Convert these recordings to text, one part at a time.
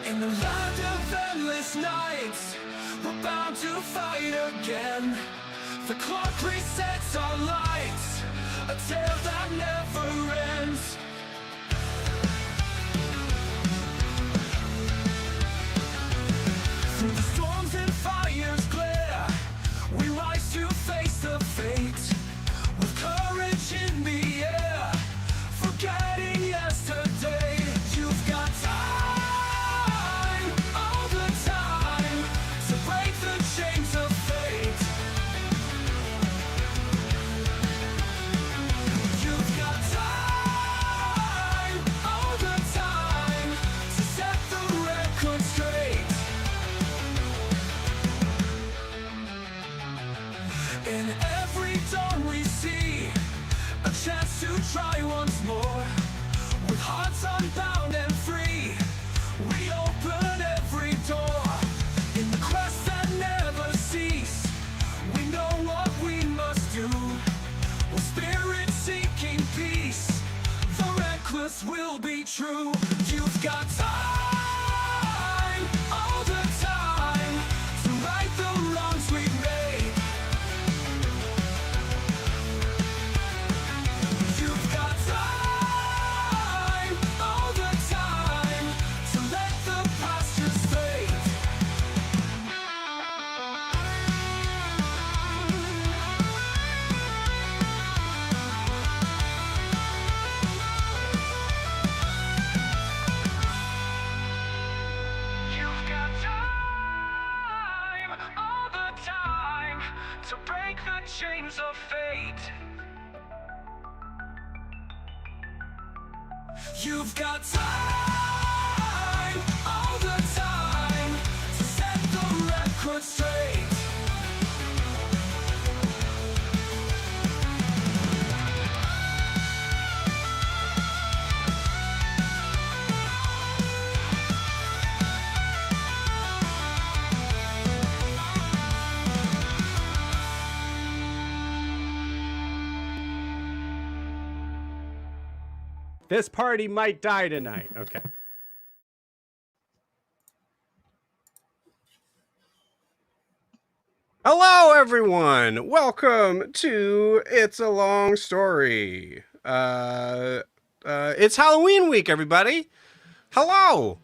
In the land of endless nights, we're bound to fight again. The clock resets our lights, a tale that never ends. Through the storms and fire's glare, we rise to face the fate. With courage in the air, forgetting yesterday. You've got time, all the time, to break the chains of fate. You've got time, all the time, to set the record straight. In every dawn we see a chance to try once more. With hearts unbound and free, we open every door. In the quest that never cease, we know what we must do. With spirit seeking peace, the reckless will be true. You've got time, all the time, to right the wrongs we've made. You've got time, all the time, to let the past just fade. You've got time, all the time, to break the chains of fate. You've got time, all the time, to set the record straight. This party might die tonight. Okay. Hello, everyone. Welcome to It's a Long Story. It's Halloween week, everybody. Hello.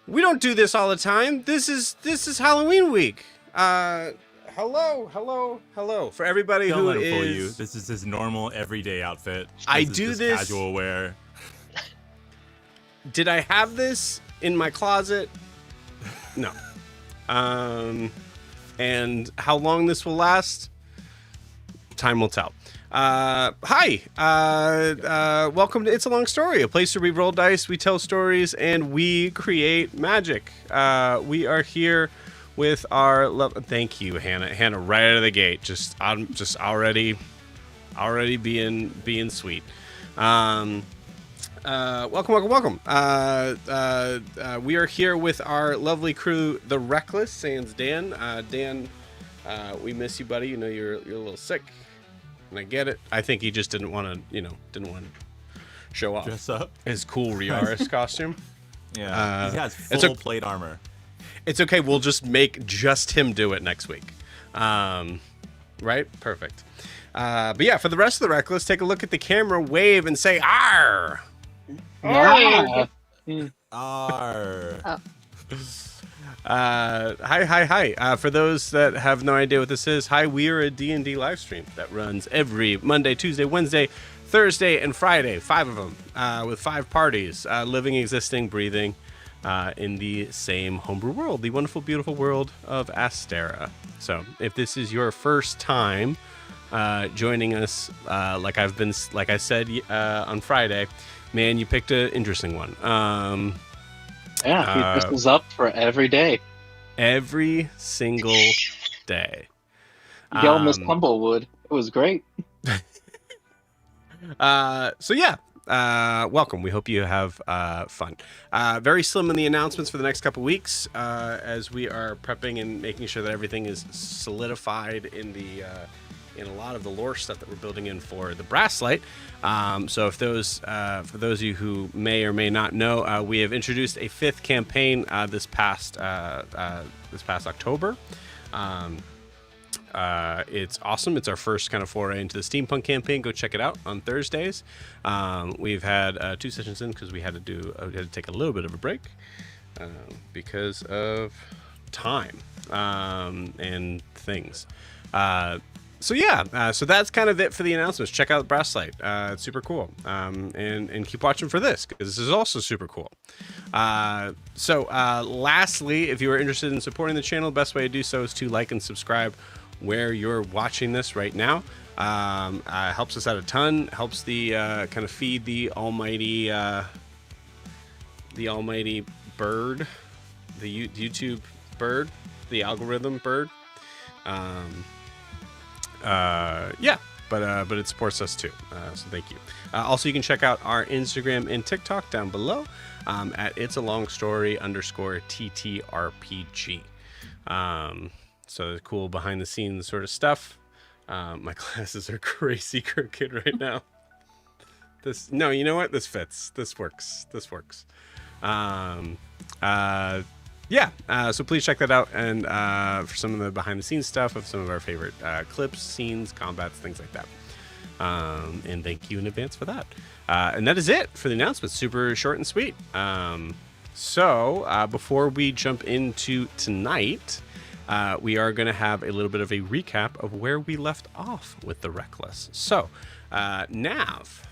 We don't do this all the time. This is Halloween week. Hello. For everybody Don't who let him is... fool you. This is his normal everyday outfit. I This is do just this- casual wear. Did I have this in my closet? No. And how long this will last? Time will tell. Hi. Welcome to It's a Long Story, a place where we roll dice, we tell stories, and we create magic. We are here with our thank you, Hannah. Hannah, right out of the gate, just already being sweet. Welcome. We are here with our lovely crew, the Wreckless, sans Dan. Dan, we miss you, buddy. You know you're a little sick, and I get it. I think he just didn't want to show off. Dress up. His cool Riaris costume. Yeah, he has full plate armor. It's okay. We'll just make just him do it next week. Right? Perfect. But yeah, for the rest of the Wreckless, take a look at the camera, wave, and say "Arr." Yeah. Arr. Hi. For those that have no idea what this is, hi, we are a D&D live stream that runs every Monday, Tuesday, Wednesday, Thursday, and Friday. 5 of them, with 5 parties, living, existing, breathing in the same homebrew world, the wonderful, beautiful world of Astera. So if this is your first time joining us, like I said on Friday, man, you picked an interesting one. Yeah, he crystals up for every day. Every single day. You almost Tumblewood. It was great. So yeah, welcome. We hope you have fun. Very slim in the announcements for the next couple weeks, as we are prepping and making sure that everything is solidified in a lot of the lore stuff that we're building in for the Brass Light. So if those, for those of you who may or may not know, we have introduced a 5th campaign this past October. It's awesome. It's our first kind of foray into the steampunk campaign. Go check it out on Thursdays. We've had 2 sessions in because we had to take a little bit of a break because of time and things. So yeah, so that's kind of it for the announcements. Check out the Brass Light. It's super cool. And keep watching for this, because this is also super cool. Lastly, if you are interested in supporting the channel, the best way to do so is to like and subscribe where you're watching this right now. Helps us out a ton. Helps the kind of feed the almighty bird, the YouTube bird, the algorithm bird. But it supports us too, so thank you. Also, you can check out our Instagram and TikTok down below at It's a Long Story _TTRPG. So cool behind the scenes sort of stuff. My glasses are crazy crooked right now. You know what? This fits. This works. So please check that out, and for some of the behind-the-scenes stuff of some of our favorite clips, scenes, combats, things like that. And thank you in advance for that. And that is it for the announcements. Super short and sweet. So before we jump into tonight, we are going to have a little bit of a recap of where we left off with the Wreckless. So, Nav,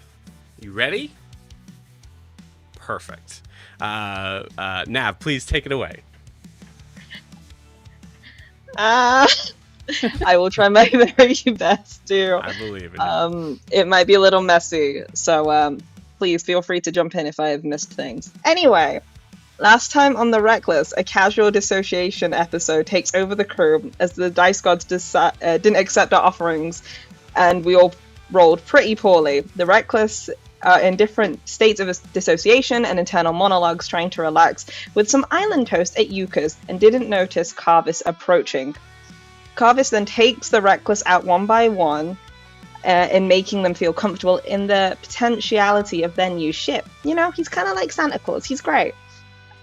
you ready? Perfect. Nav, please take it away. I will try my very best to. I believe in you. It might be a little messy, so please feel free to jump in if I have missed things. Anyway, last time on the Wreckless, a casual dissociation episode takes over the crew as the dice gods didn't accept our offerings, and we all rolled pretty poorly. The Wreckless are in different states of dissociation and internal monologues, trying to relax with some island toast at Yuka's, and didn't notice Carvis approaching. Carvis then takes the Wreckless out one by one in making them feel comfortable in the potentiality of their new ship. You know, he's kind of like Santa Claus. He's great.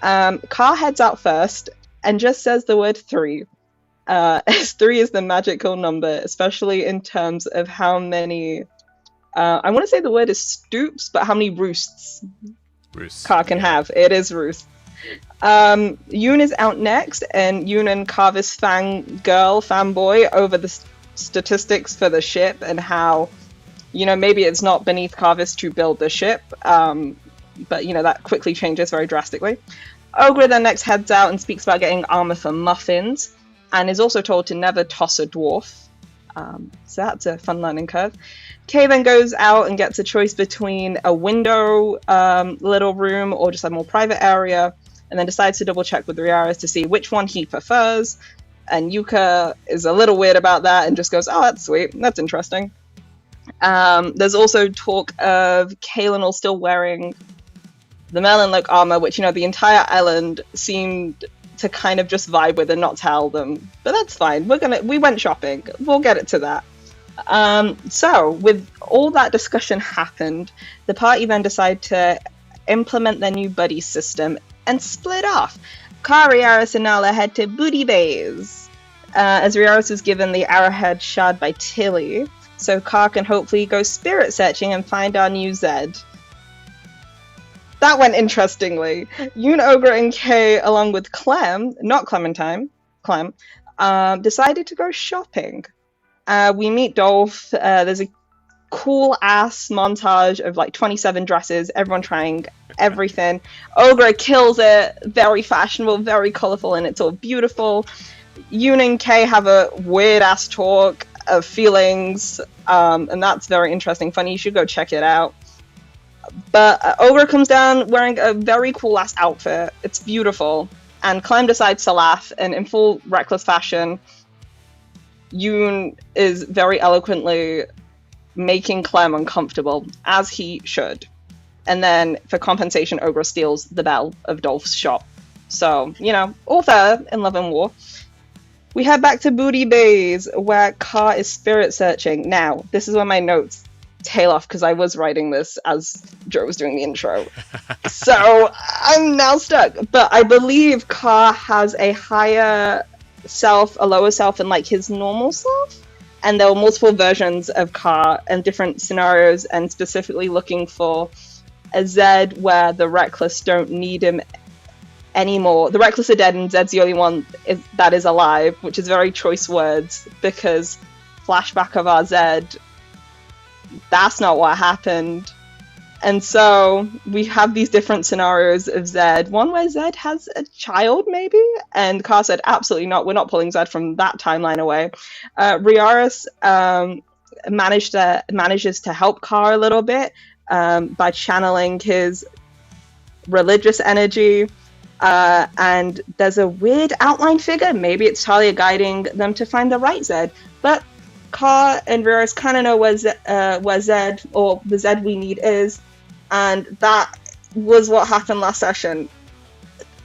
Car heads out first and just says the word 3. As 3 is the magical number, especially in terms of how many. I want to say the word is stoops, but how many roosts Car can have. It is roosts. Yoon is out next, and Yoon and Carvis fanboy over the statistics for the ship and how, you know, maybe it's not beneath Carvis to build the ship, but, you know, that quickly changes very drastically. Ogre then next heads out and speaks about getting armor for muffins, and is also told to never toss a dwarf. So that's a fun learning curve. Kay then goes out and gets a choice between a window little room or just a more private area, and then decides to double check with Riaris to see which one he prefers. And Yuka is a little weird about that and just goes, oh, that's sweet. That's interesting. There's also talk of Kaelinal still wearing the Merlin-like armor, which, you know, the entire island seemed to kind of just vibe with and not tell them. But that's fine. We went shopping. We'll get it to that. So, with all that discussion happened, the party then decided to implement their new buddy system and split off. Car, Riaris, and Nala head to Booty Bays, as Riaris was given the arrowhead shard by Tilly, so Car can hopefully go spirit searching and find our new Zed. That went interestingly. Yoon, Ogre, and Kay, along with Clem, not Clementine, Clem, decided to go shopping. We meet Dolph. There's a cool ass montage of like 27 dresses, everyone trying everything. Ogre kills it, very fashionable, very colorful, and it's all beautiful. Yoon and Kay have a weird ass talk of feelings, and that's very interesting, funny. You should go check it out. But Ogre comes down wearing a very cool ass outfit. It's beautiful, and Clem decides to laugh, and in full Wreckless fashion, Yoon is very eloquently making Clem uncomfortable, as he should. And then, for compensation, Ogre steals the bell of Dolph's shop. So, you know, all fair in love and war. We head back to Booty Bays, where Car is spirit searching. Now, this is where my notes tail off, because I was writing this as Joe was doing the intro. So, I'm now stuck. But I believe Car has a higher self, a lower self, and like his normal self. And there were multiple versions of Car and different scenarios, and specifically looking for a Zed where the Wreckless don't need him anymore. The Wreckless are dead and Zed's the only one that is alive, which is very choice words, because flashback of our Zed, that's not what happened. And so we have these different scenarios of Zed. One where Zed has a child, maybe? And Car said, absolutely not. We're not pulling Zed from that timeline away. Riaris manages to help Car a little bit by channeling his religious energy. And there's a weird outline figure. Maybe it's Talia guiding them to find the right Zed. But Car and Riaris kind of know where Zed, or the Zed we need, is. And that was what happened last session.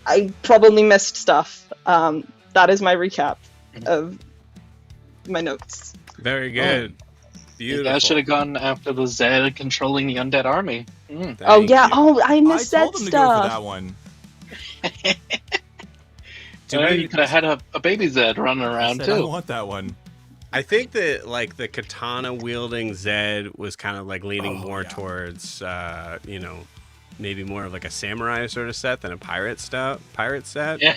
I probably missed stuff. That is my recap of my notes. Very good. Beautiful. You guys should have gone after the Zed controlling the undead army. Oh, yeah. Oh, I missed I that told them stuff. to go for that one. You could have had a baby Zed running around, I too. want that one. I think that like the katana wielding Zed was kind of like leaning more towards, you know, maybe more of like a samurai sort of set than a pirate set. Yeah.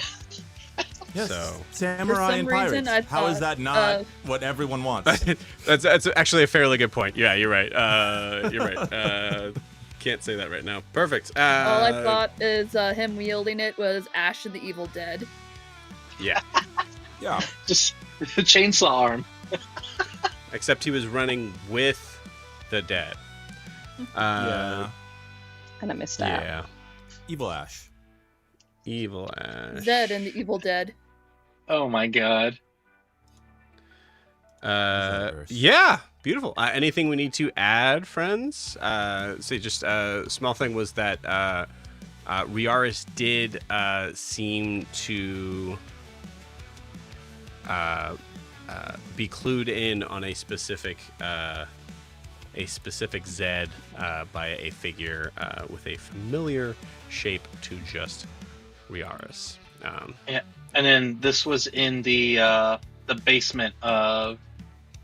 Yes, So samurai and pirates. reason, I How is thought, that not what everyone wants? that's actually a fairly good point. Yeah, you're right. You're right. Can't say that right now. Perfect. All I thought is him wielding it was Ash in the Evil Dead. Yeah. Yeah. Just the chainsaw arm. Except he was running with the dead. Yeah. And I missed out. Yeah. Evil Ash. Evil Ash. Zed in the Evil Dead. Oh my god. Yeah. Beautiful. Anything we need to add, friends? Just a small thing was that Riaris did seem to be clued in on a specific a specific Zed by a figure with a familiar shape to just Riaris. Yeah. And then this was in the basement of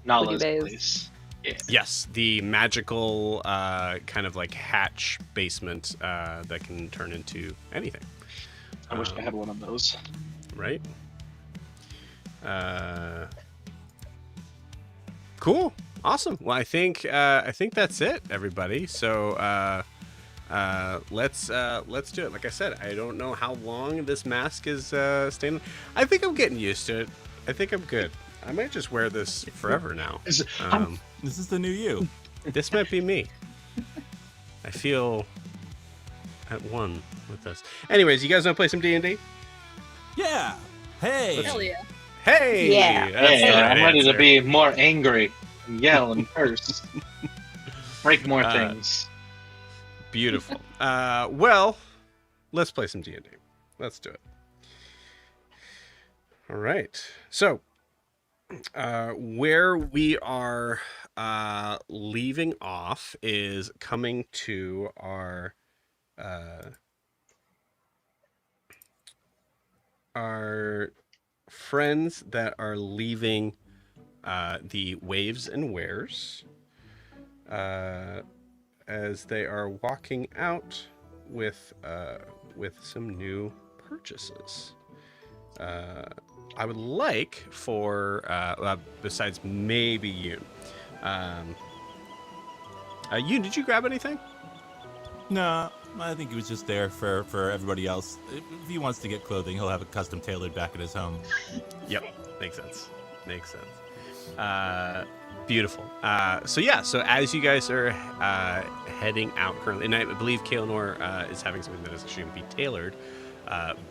Nala's Bays. place. Yeah. Yes, the magical kind of like hatch basement that can turn into anything. I wish I had one of those. Right? Cool. Awesome. Well, I think that's it, everybody. So let's do it. Like I said, I don't know how long this mask is staying. I think I'm getting used to it. I think I'm good. I might just wear this forever now. This is the new you. This might be me. I feel at one with this. Anyways, you guys want to play some D&D? Yeah. Hey. Hell yeah. Hey! Yeah. That's the right I'm ready to answer. be more angry, and yell and curse, break more things. Beautiful. Well, let's play some D&D. Let's do it. All right. So, where we are leaving off is coming to our friends that are leaving the Waves and Wares as they are walking out with some new purchases. I would like for besides maybe Yoon. Yoon, did you grab anything? No, I think he was just there for everybody else. If he wants to get clothing, he'll have it custom tailored back at his home. Yep, makes sense. Beautiful. So as you guys are heading out currently, and I believe Kaelinor is having something that is actually going to be tailored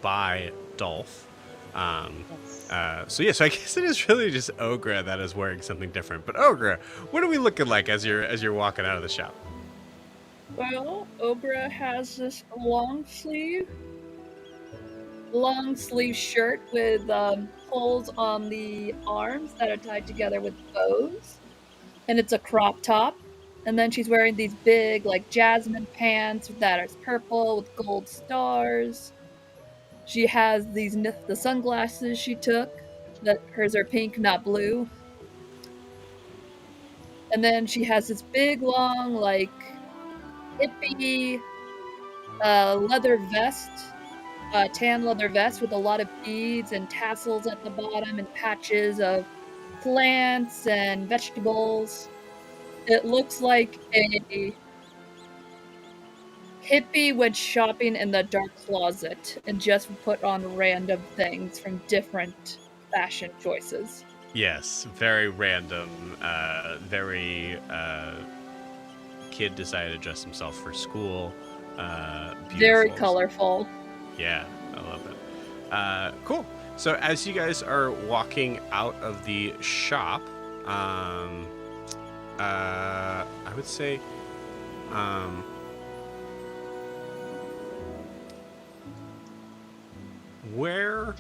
by Dolph. So I guess it is really just Ogra that is wearing something different. But Ogra, what are we looking like as you're walking out of the shop? Well, Ogra has this long sleeve shirt with holes on the arms that are tied together with bows, and it's a crop top. And then she's wearing these big, like, jasmine pants that are purple with gold stars. She has the sunglasses she took. That hers are pink, not blue. And then she has this big, long, like, hippie leather vest, tan leather vest with a lot of beads and tassels at the bottom and patches of plants and vegetables. It looks like a hippie went shopping in the dark closet and just put on random things from different fashion choices. Yes, very random. Very kid decided to dress himself for school. Very Beautiful. colorful. Yeah, I love it. Cool. So as you guys are walking out of the shop, I would say, where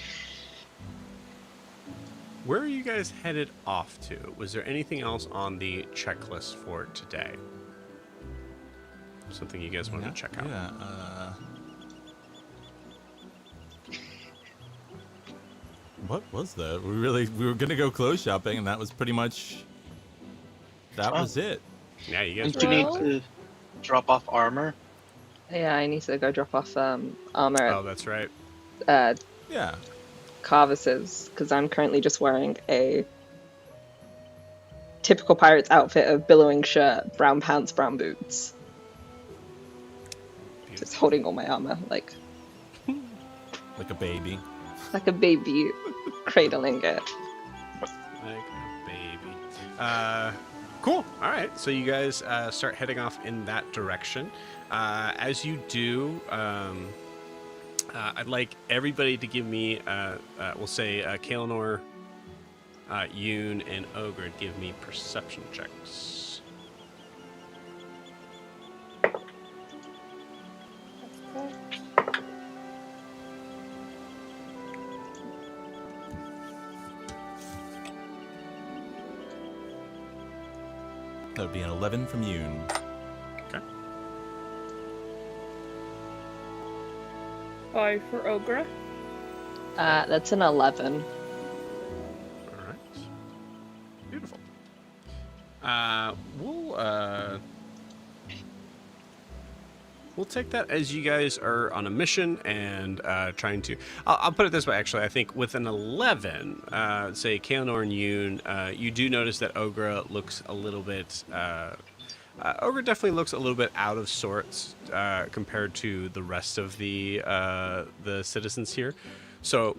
are you guys headed off to? Was there anything else on the checklist for today? Something you guys wanted to check out? Yeah. What was that? We were gonna go clothes shopping, and that was pretty much. That was it. Yeah, you guys. Don't you need Well- to drop off armor? Yeah, I need to go drop off armor Oh, that's right. at Yeah. Carvis's, because I'm currently just wearing a typical pirate's outfit of billowing shirt, brown pants, brown boots. Just holding all my armor like Like a baby. a baby cradling it. Like a baby. Cool. All right. So you guys start heading off in that direction. As you do, I'd like everybody to give me, we'll say, Kaelinor, Yoon, and Ogre give me perception checks. That would be an 11 from Yoon. Okay. 5 for Ogra. That's an 11. All right. Beautiful. We'll take that as you guys are on a mission and trying to. I'll put it this way. Actually, I think with an 11, say Kaelinor and Yoon, you do notice that Ogra looks a little bit. Ogra definitely looks a little bit out of sorts compared to the rest of the citizens here. So,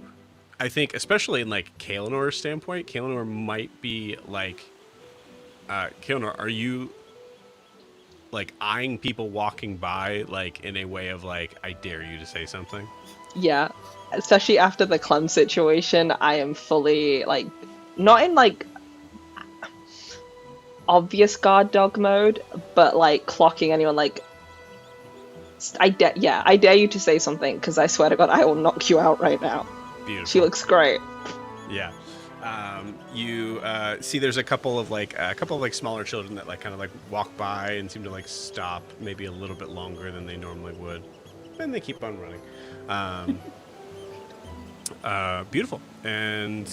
I think, especially in like Kaelinor's standpoint, Kaelinor might be like, Kaelinor, are you like eyeing people walking by like in a way of like, I dare you to say something? Yeah, especially after the Clem situation, I am fully like, not in like obvious guard dog mode, but like clocking anyone like, I dare you to say something because I swear to God I will knock you out right now. Beautiful. She looks great. Yeah. You see there's a couple of like smaller children that like kind of like walk by and seem to like stop maybe a little bit longer than they normally would. Then they keep on running. Beautiful. And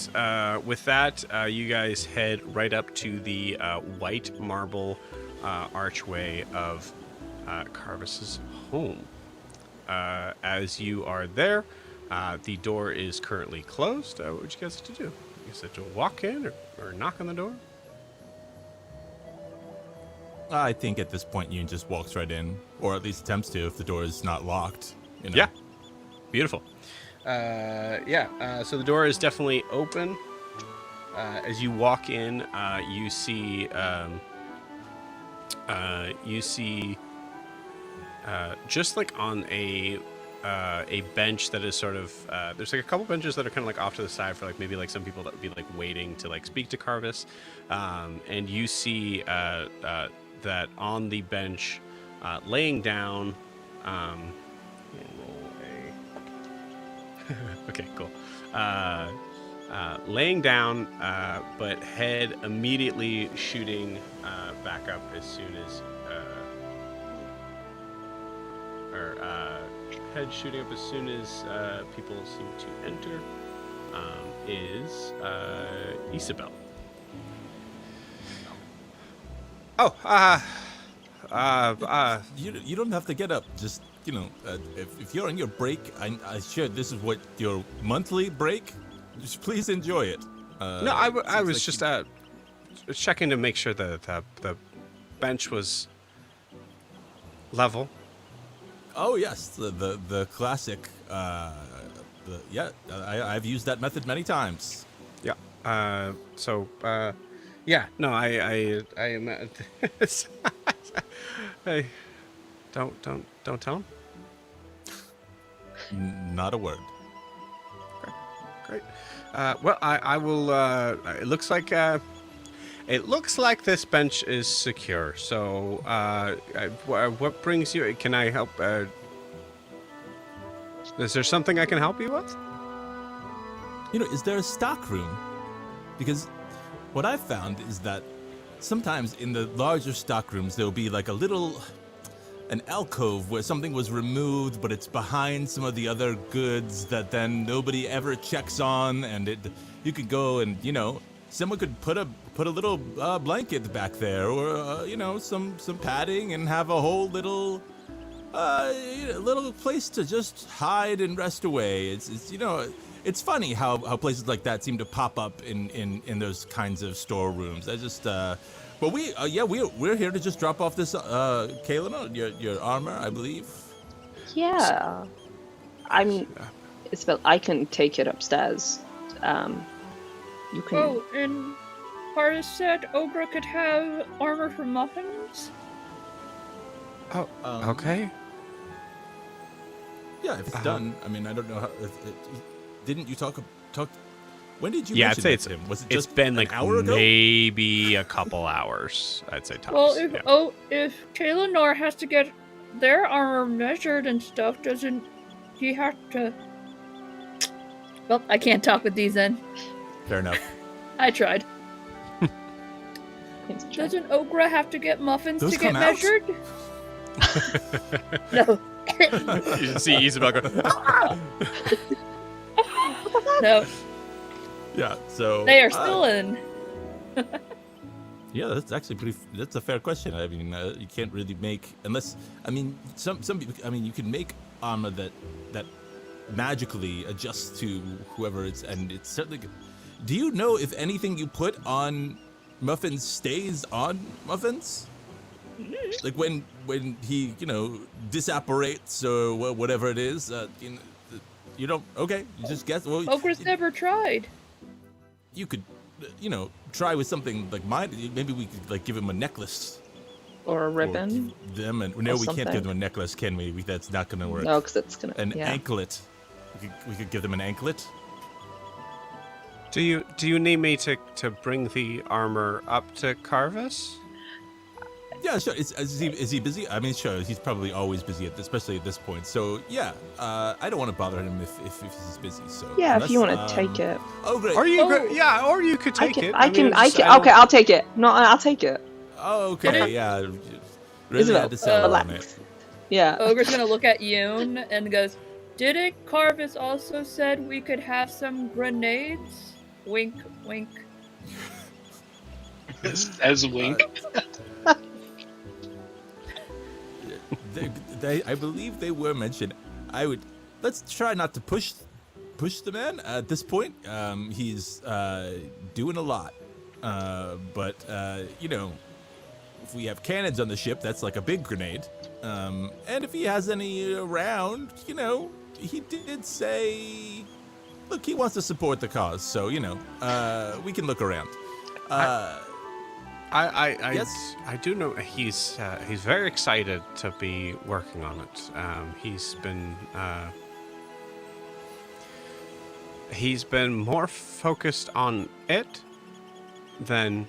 with that, you guys head right up to the white marble archway of Carvis's home. As you are there, the door is currently closed. What would you guys like to do? You guys like to walk in or knock on the door? I think at this point Yoon just walks right in, or at least attempts to if the door is not locked. You know? Yeah. Beautiful. So the door is definitely open. As you walk in, you see just like on a bench that is sort of there's like a couple benches that are kind of like off to the side for like maybe like some people that would be like waiting to like speak to Carvis, and you see that on the bench, laying down. Okay, cool. Laying down, but head immediately shooting back up as soon as, head shooting up as soon as people seem to enter, is Isabel. You don't have to get up. Just, you know, if you're on your break, I shared this is what your monthly break. Just please enjoy it. No, I was like just checking to make sure that the bench was level. Oh yes, the classic. I've used that method many times. Yeah. Yeah. No, I am. Hey, don't tell him. Not a word. Great. Well, I will. It looks like this bench is secure. So, what brings you? Can I help? Is there something I can help you with? You know, is there a stock room? Because what I've found is that sometimes in the larger stock rooms there will be like an alcove where something was removed, but it's behind some of the other goods that then nobody ever checks on, and you could go and, you know, someone could put a little blanket back there, or some padding, and have a whole little place to just hide and rest away. It's you know, it's funny how places like that seem to pop up in those kinds of storerooms. I just but we're here to just drop off this Kaelina, your armor, I believe. Yeah. Isabel, I can take it upstairs. You can. Oh, and Paris said Ogra could have armor for muffins? Oh, okay. Yeah, if it's done. I mean, I don't know how. Didn't you talk? When did you? Yeah, I'd mention say that it's to him? Was it it's just been an like hour ago? maybe a couple hours. I'd say tops. Well, if Kaelinor has to get their armor measured and stuff, doesn't he have to? Well, I can't talk with these then. Fair enough. I tried. He's a check. Doesn't Okra have to get muffins Those to get come out? measured? No. You should see Isabel go. No, Yeah. So they are still in. Yeah, that's actually pretty. That's a fair question. I mean, you can't really make unless. I mean, some people. I mean, you can make armor that magically adjusts to whoever it's, and it's certainly. Do you know if anything you put on Muffins stays on Muffins? Like when he disapparates or whatever it is, you don't. Okay, you just guess. Well, Okra's never tried. you could, try with something like mine. Maybe we could like give him a necklace. Or a Or ribbon. give them and no, we can't something. give them a necklace, can we? That's not gonna work. No, because it's gonna. An yeah. anklet. We could give them an anklet. Do you need me to bring the armor up to Carvis? Yeah, sure. Is he busy? I mean, sure. He's probably always busy especially at this point. So yeah, I don't want to bother him if he's busy. So Yeah, if you want unless, to take it. Oh great. Or you Oh. could, yeah, or you could take it. I can. mean, just- Okay, I'll take it. No, I'll take it. Oh okay. Yeah. Really Isabel, had to sell on it. relax. Yeah. Ogre's gonna look at Yoon and goes, "Didn't Carvis also said we could have some grenades?" Wink, wink. As a wink. I believe they were mentioned. Let's try not to push the man at this point. He's doing a lot, but if we have cannons on the ship, that's like a big grenade. And if he has any around, he did say, look, he wants to support the cause, so we can look around. Yes? I do know he's very excited to be working on it. He's been more focused on it than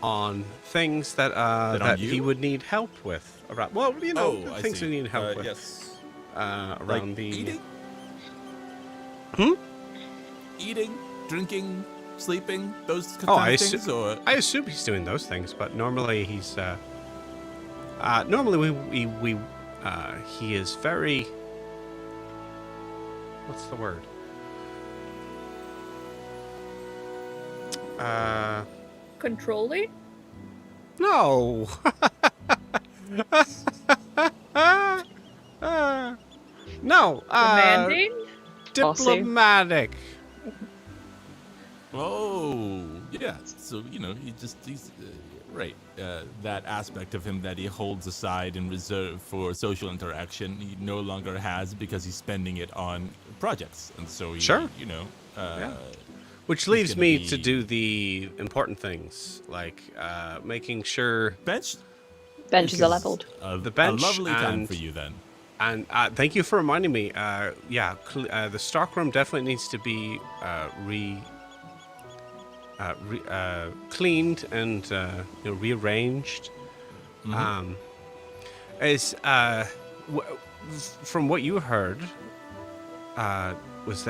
on things that on he you? would need help with. Around, well, I things see. we need help with. Yes. Around Like the eating? Eating, drinking, sleeping, those kind of things, or I assume he's doing those things, but normally he's normally he is very, what's the word? Controlling? No. No. Demanding? Diplomatic. oh yeah. So he's right. That aspect of him that he holds aside in reserve for social interaction, he no longer has because he's spending it on projects, and so he, Sure. Yeah. Which leaves gonna me be- to do the important things, like making sure. Bench. Benches are leveled. The bench A lovely time and- for you then. And thank you for reminding me. The stockroom definitely needs to be cleaned and rearranged. Mm-hmm. From what you heard, was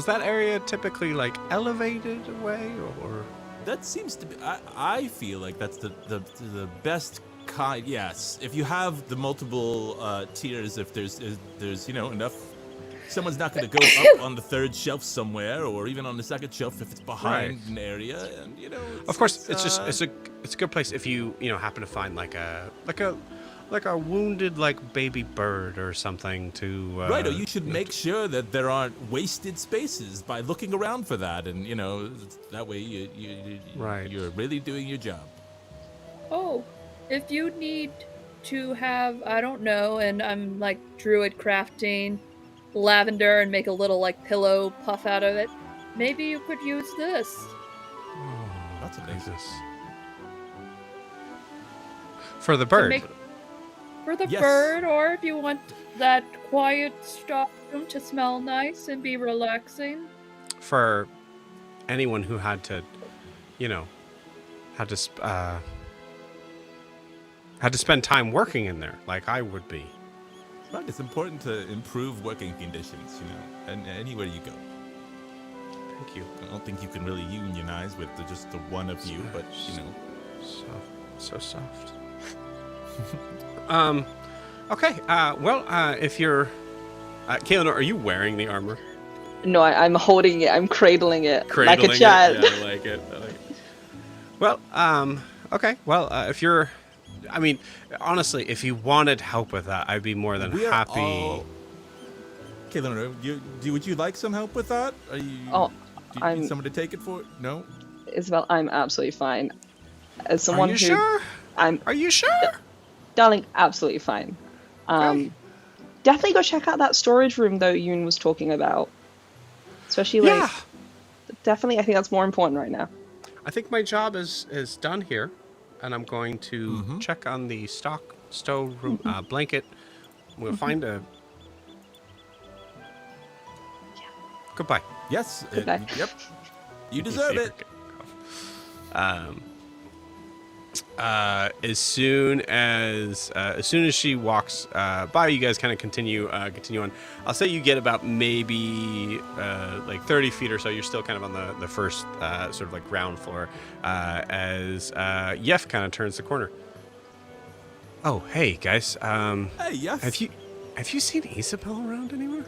that area typically like elevated away or? That seems to be. I feel like that's the best kind. Yes, if you have the multiple tiers, if there's enough, someone's not going to go up on the third shelf somewhere, or even on the second shelf if it's behind an area, and Of course, it's a good place if you happen to find like a wounded like baby bird or something to. Right, or you should make sure that there aren't wasted spaces by looking around for that, and that way Right. you're really doing your job. Oh, if you need to have, I don't know, and I'm like druid crafting lavender and make a little like pillow puff out of it, maybe you could use this. That's amazing. For the bird. For the Yes. bird, or if you want that quiet stockroom to smell nice and be relaxing. For anyone who had to, had to spend time working in there, like I would be. Right, it's important to improve working conditions, and anywhere you go. Thank you. I don't think you can really unionize with just the one of you, but you know. So soft. Okay. Well, if you're, Kaylin, are you wearing the armor? No, I'm holding it. I'm cradling it like Cradling a it? child. Yeah, I like it. Well, okay. Well, if you're, I mean, honestly, if you wanted help with that, I'd be more than We are happy. all... Kaylin, would you like some help with that? Are you? Oh, Do you need someone to take it for? No. Isabel, I'm absolutely fine. As someone Are you who, sure? I'm, Are you sure? darling, absolutely fine. Okay. Definitely go check out that storage room though Yoon was talking about. Especially like, Yeah. definitely, I think that's more important right now. I think my job is done here, and I'm going to check on the stove room blanket. We'll find a. Goodbye. Yes. Goodbye. Yep. You deserve it. As soon as she walks by, you guys kind of continue on. I'll say you get about maybe like 30 feet or so. You're still kind of on the first sort of like ground floor as Yef kind of turns the corner. Oh, hey guys. Hey, yes. Have you seen Isabel around anywhere?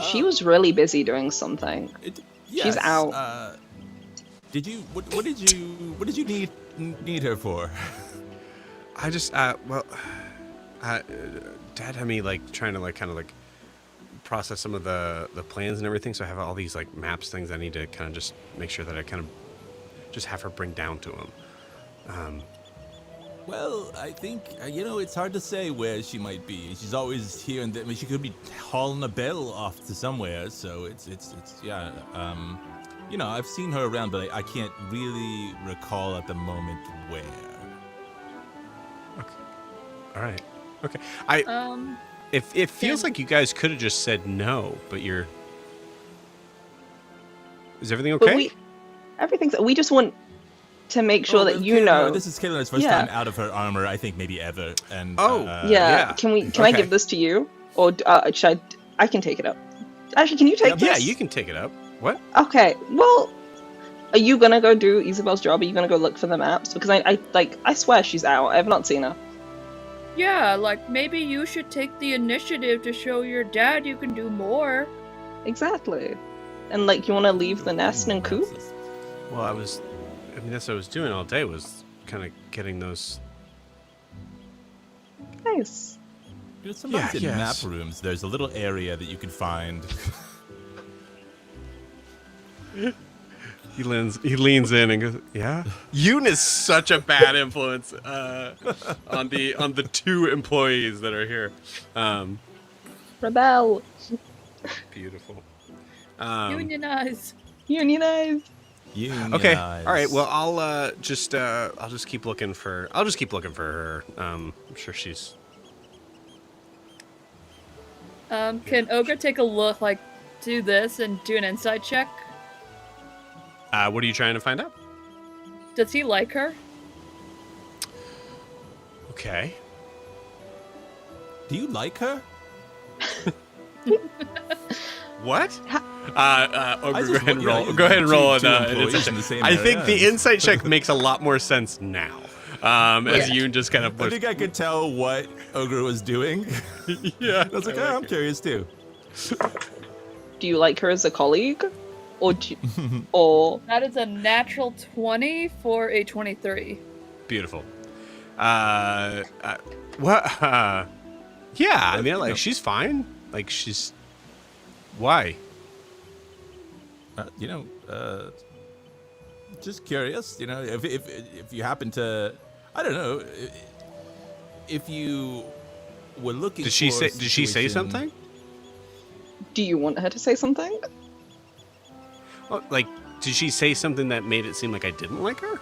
She was really busy doing something. Yes, out. Did you? What did you need her for? I just well, Dad had me like trying to like kind of like process some of the plans and everything. So I have all these like maps things I need to kind of just make sure that I kind of just have her bring down to him. Well, I think it's hard to say where she might be. She's always here and there. I mean, she could be hauling a bill off to somewhere. So it's yeah. I've seen her around, but I can't really recall at the moment where. Okay. All right. Okay. It feels like you guys could have just said no, but you're. Is everything okay? Everything's. We just want to make sure that you know. This is Kaylin's first time out of her armor, I think maybe ever. And yeah. Can I give this to you, or should I can take it up? Actually, can you take this? Yeah, you can take it up. What? Okay. Well, are you gonna go do Isabel's job? Are you gonna go look for the maps? Because I swear she's out. I have not seen her. Yeah, like maybe you should take the initiative to show your dad you can do more. Exactly. And like, you want to leave the nest and coop? Well, that's what I was doing all day, was kind of getting those. Nice. Sometimes in map rooms, there's a little area that you can find. He leans in and goes, "Yeah." Yoon is such a bad influence on the two employees that are here. Rebel. Beautiful. Unionize. Okay. All right. Well, I'll just keep looking for. I'll just keep looking for her. I'm sure she's. Can Ogre take a look, like, do this and do an insight check? What are you trying to find out? Does he like her? Okay. Do you like her? What? Ogre, go ahead and roll. Go ahead and two roll an employees insight in the check. same I think area. the insight check makes a lot more sense now. As Yoon just kind of. I think I could tell what Ogre was doing. Yeah. I was like, I'm curious too. Do you like her as a colleague? Or That is a natural 20 for a 23. Beautiful. What? Yeah, I mean, like, she's fine. Like, she's. Why? Just curious. If you happen to, I don't know, if you were looking. Did she for a say? Did she say situation- something? do you want her to say something? Oh, like, did she say something that made it seem like I didn't like her?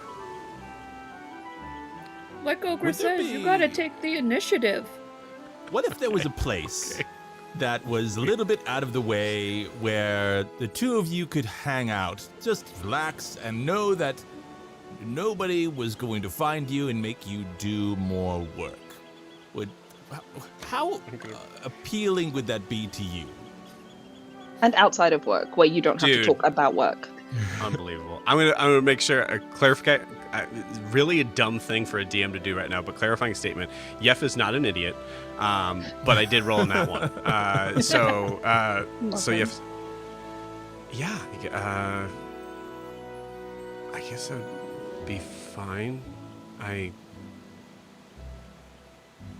Like Ogre Would there says, you be- gotta take the initiative. What if there was a place that was a little bit out of the way where the two of you could hang out, just relax and know that nobody was going to find you and make you do more work? How appealing would that be to you? And outside of work, where you don't have to Dude. talk about work. Unbelievable. I'm gonna make sure a clarify. Really a dumb thing for a DM to do right now, but clarifying statement. Yef is not an idiot, but I did roll on that one. So Yef. Yeah. I guess I'd be fine.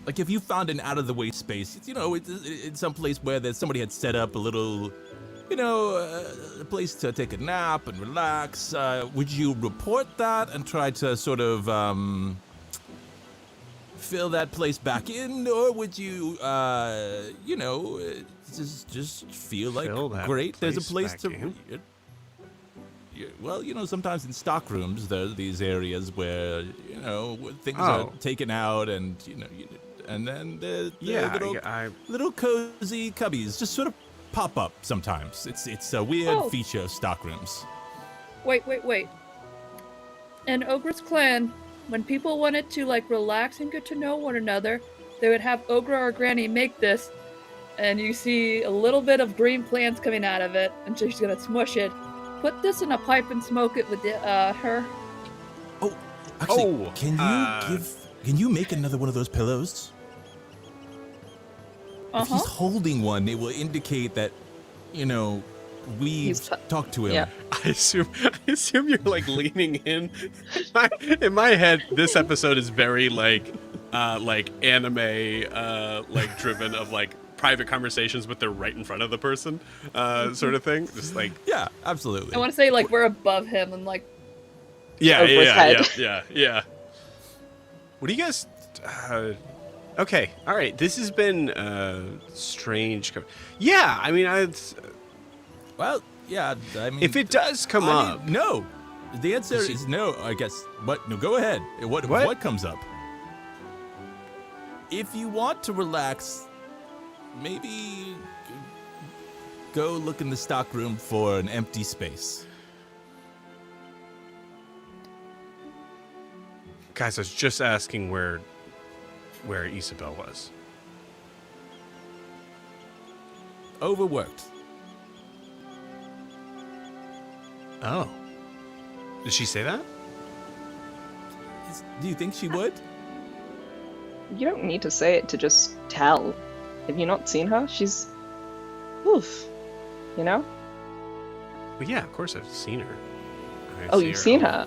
Like if you found an out of the way space, you know, it's some place where there's somebody had set up a little, you know, a place to take a nap and relax. Would you report that and try to sort of fill that place back in, or would you, you know, just feel like Fill that great? There's a place place to. back in? Well, you know, sometimes in stock rooms there are these areas where you know things Oh. are taken out, and you know, and then the little cozy cubbies just sort of pop up sometimes. It's a weird feature of stock rooms. Wait. In Ogre's clan, when people wanted to like relax and get to know one another, they would have Ogre or Granny make this, and you see a little bit of green plants coming out of it, and she's gonna smush it. Put this in a pipe and smoke it with her. Oh, actually, Oh, can you make another one of those pillows? If he's holding one, it will indicate that, you know, we've talked to him. Yeah. I assume you're like leaning in. In my head, this episode is very like anime, like driven of like private conversations, but they're right in front of the person, sort of thing. Just like Yeah, absolutely. I want to say like we're above him and like Over his head. yeah. What do you guys? Okay, all right. This has been strange. Yeah, I mean, Well, yeah, I mean, if it does come up, no. The answer is no, I guess. But no, go ahead. What comes up? If you want to relax, maybe go look in the stock room for an empty space. guys, I was just asking where Isabel was. Overworked. Oh, did she say that? Do you think she would? You don't need to say it to just tell. Have you not seen her? She's... Oof. You know? Well, yeah, of course I've seen her. Oh, you've seen her?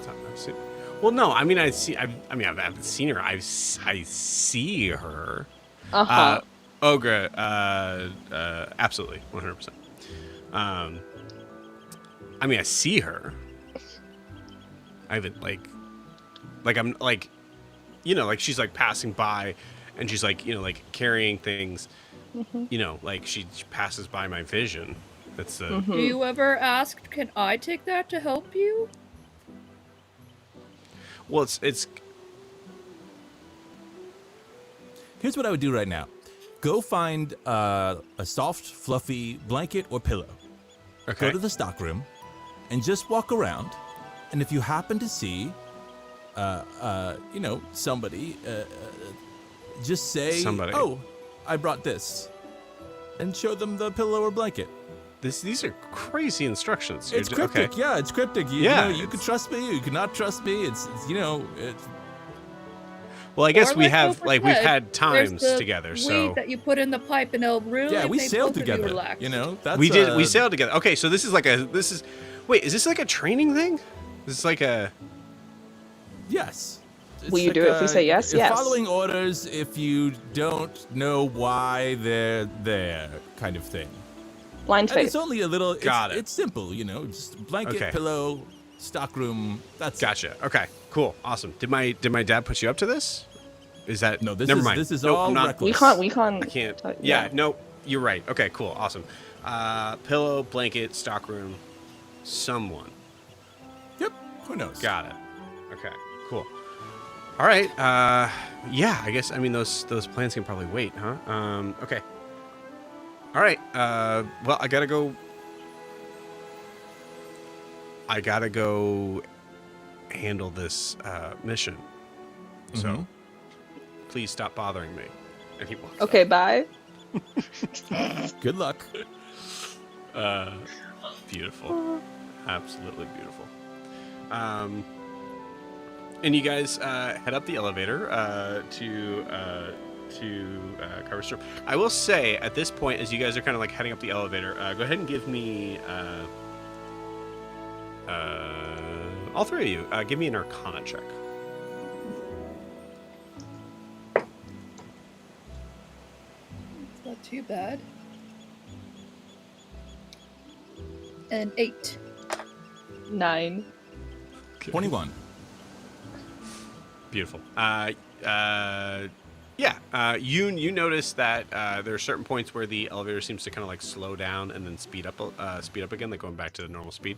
Well, no, I mean I haven't seen her. I see her. Uh-huh. Ogre, absolutely, 100%. I mean, I see her. I haven't like I'm like, you know, like she's like passing by, and she's like, you know, like carrying things. You know, like she passes by my vision. That's the. Do you ever ask, can I take that to help you? Well, it's. Here's what I would do right now. Go find a soft, fluffy blanket or pillow. Okay. Go to the stock room and just walk around. And if you happen to see, you know, somebody, just say, Somebody. "Oh, I brought this," and show them the pillow or blanket. These are crazy instructions. It's cryptic. Okay. Yeah, it's cryptic. You Yeah, know, you can trust me. You cannot trust me. It's you know. Well, I guess Or we like have Oprah like we've said, had times there's the together, weed so that you put in the pipe and it'll really Yeah, we make sailed both of you together. relax. You know, that's we did. We sailed together. Okay, so this is like a. Wait, is this like a training thing? This is like a. Yes. It's Will you do it if we say yes? You're Yes. following orders if you don't know why they're there, kind of thing. Blind And faith. it's only a little. Got it. It's simple, you know, just blanket, Okay. pillow, stockroom. That's it. Gotcha. Okay. Cool. Awesome. Did my dad put you up to this? Is that No, this never is mind. this is Nope, all I'm not. reckless. We can't. I can't. yeah. Yeah. No. You're right. Okay. Cool. Awesome. Pillow, blanket, stockroom, someone. Yep. Who knows? Got it. Okay. Cool. All right. Yeah. I guess. I mean, those plans can probably wait, huh? Okay. All right. Well, I gotta go handle this mission. So, please stop bothering me. And he walks Okay, bye. Good luck. Beautiful. Absolutely beautiful. And you guys head up the elevator to Carver's room. I will say at this point, as you guys are kind of like heading up the elevator, go ahead and give me all three of you. Give me an Arcana check. It's not too bad. An 8. 9. 21. Beautiful. You notice that there are certain points where the elevator seems to kind of like slow down and then speed up again, like going back to the normal speed.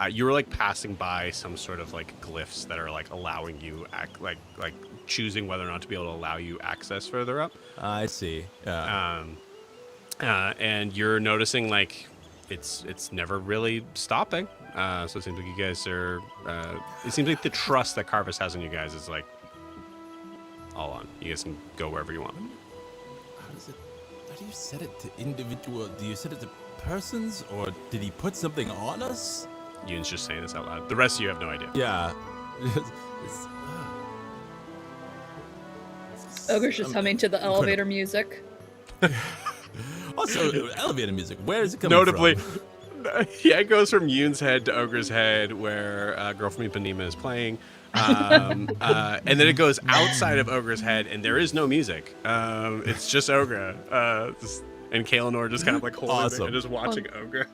You were like passing by some sort of like glyphs that are like allowing you like choosing whether or not to be able to allow you access further up. I see. Yeah. And you're noticing like it's never really stopping. So it seems like you guys are. It seems like the trust that Carvis has in you guys is like all on. You guys can go wherever you want. How do you set it to individual? Do you set it to persons, or did he put something on us? Yoon's just saying this out loud. The rest of you have no idea. Yeah. Ogre's just humming to the elevator music. Also, elevator music. Where is it coming Notably, from? yeah, it goes from Yoon's head to Ogre's head, where Girl from Ipanema is playing. And then it goes outside of Ogre's head, and there is no music. It's just Ogre. And Kaelinor just kind of like holding it and just watching Ogre.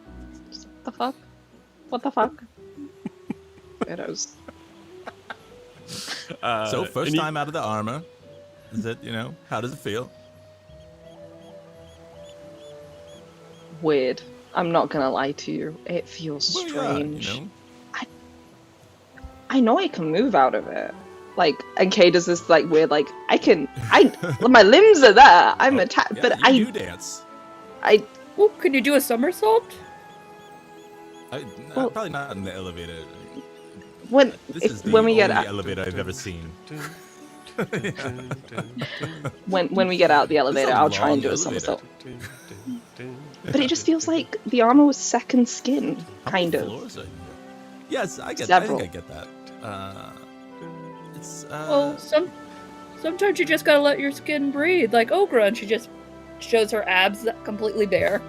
The fuck? What the fuck? Weirdos. So first time out of the armor. Is it, how does it feel? Weird. I'm not gonna lie to you. It feels strange. Yeah, I know I can move out of it. Like, and Kay does this like weird, like my limbs are there. I'm attached, but I do dance. Oh, can you do a somersault? Probably not in the elevator. when we get out, elevator I've ever seen. when we get out the elevator, I'll try and do a somersault. But it just feels like the armor was second skin, kind of. Floors are here? Yes, I think I get that. Well, sometimes you just gotta let your skin breathe, like Ogre, and she just shows her abs completely bare.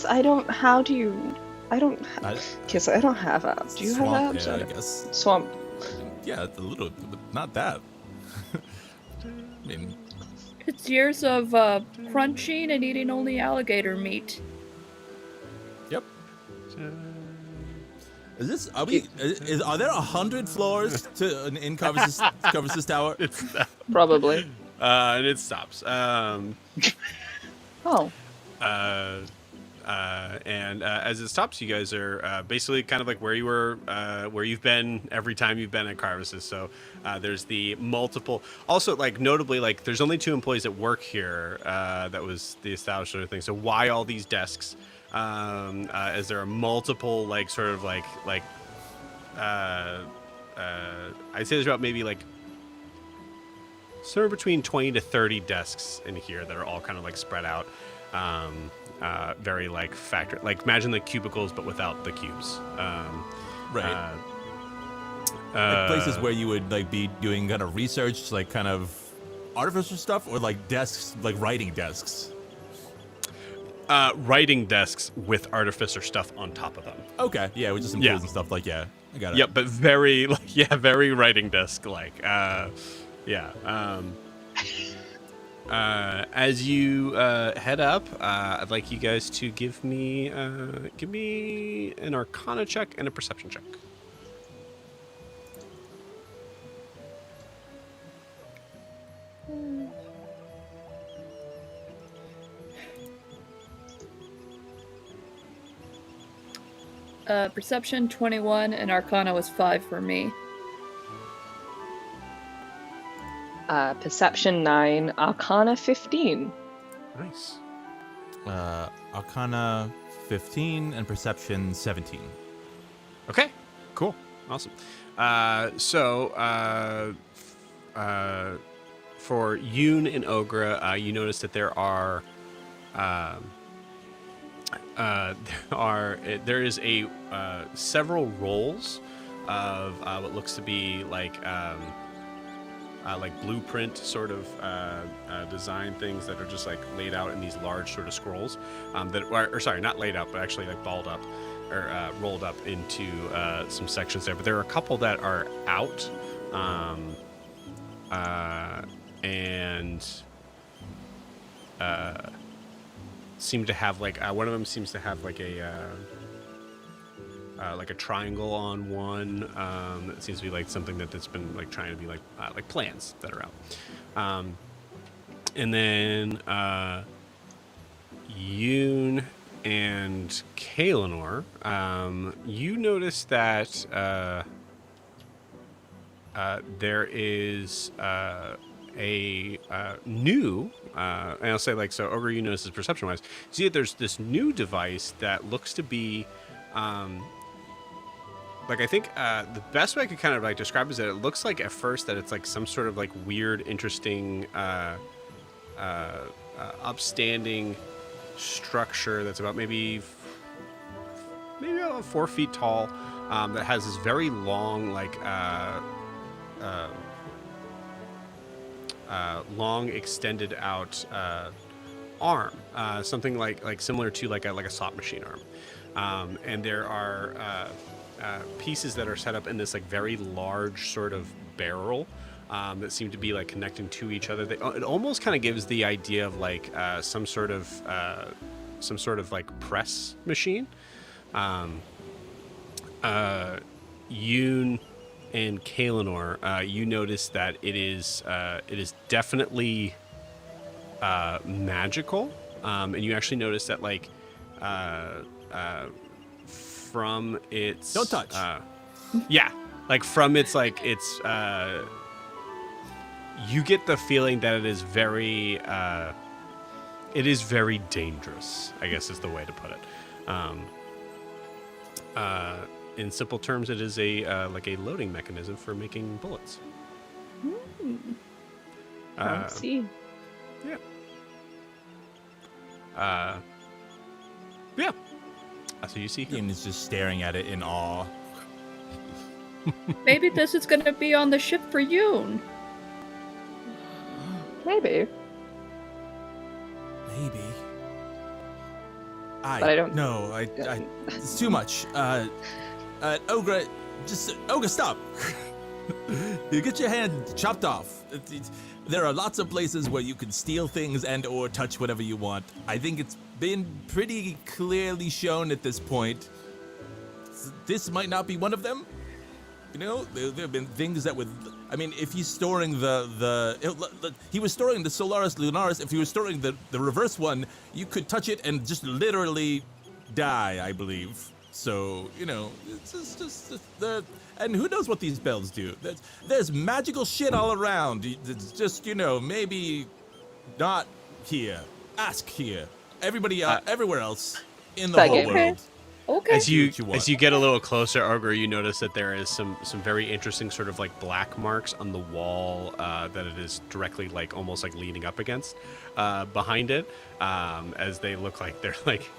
I don't have abs. Do you have abs? Yeah, I guess. Swamp. Yeah, it's a little, but not that. I mean, It's years of crunching and eating only alligator meat. yep. Are there 100 floors in Carvis' tower? Probably. And it stops. Oh. And as it stops, you guys are basically kind of like where you were, where you've been every time you've been at Carvis's. So there's the multiple. Also, like notably, like there's only 2 employees that work here. That was the establishment thing. So why all these desks? As there are multiple, like sort of like I'd say there's about maybe like somewhere between 20 to 30 desks in here that are all kind of like spread out. Very like factory, like imagine the cubicles but without the cubes. Right. Like places where you would like be doing kind of research, like kind of artificial stuff, or like desks, like writing desks. Writing desks with artificer stuff on top of them. Okay, yeah, with just some tools and stuff. Like, yeah, I got it. Yep, but very, very writing desk like. As you head up, I'd like you guys to give me an Arcana check and a Perception check. Perception 21 and Arcana was 5 for me. Perception 9, Arcana 15. Nice. Arcana 15 and Perception 17. Okay, cool, awesome. For Yoon and Ogre, you notice that there are there is a several rolls of what looks to be like blueprint sort of design things that are just like laid out in these large sort of scrolls or sorry, not laid out, but actually like balled up or rolled up into some sections there. But there are a couple that are out, and seem to have like one of them seems to have like a triangle on one. It seems to be like something that's been like trying to be like plans that are out. And then Yoon and Kaelinor, you notice that there is a new, and I'll say like, so Ogre, you notice this perception-wise, see that there's this new device that looks to be, like I think the best way I could kind of like describe is that it looks like at first that it's like some sort of like weird, interesting, upstanding structure that's about maybe about 4 feet tall, that has this very long like long extended out arm, something like similar to like a slot machine arm, and there are pieces that are set up in this like very large sort of barrel that seem to be like connecting to each other. It almost kind of gives the idea of like some sort of like press machine. Yoon and Kaelinor, you notice that it is definitely magical, and you actually notice that like from its Don't touch. Yeah, like from its like its you get the feeling that it is very dangerous, I guess is the way to put it. In simple terms, it is a like a loading mechanism for making bullets. I see. Yeah. Yeah. So you see him. Ian is just staring at it in awe. Maybe this is going to be on the ship for Yoon. Maybe. Maybe. But I don't- No, it's too much. Ogre, Ogre, stop! You get your hand chopped off. There are lots of places where you can steal things and or touch whatever you want. I think it's been pretty clearly shown at this point. This might not be one of them. You know, there have been things that would... I mean, if he's storing he was storing the Solaris Lunaris. If he was storing the reverse one, you could touch it and just literally die, I believe. So, you know, it's just and who knows what these bells do? There's magical shit all around. It's just, you know, maybe not here. Ask here. Everybody everywhere else in the whole world. Okay. As you get a little closer, Ogre, you notice that there is some very interesting sort of like black marks on the wall that it is directly like almost like leaning up against behind it, as they look like they're like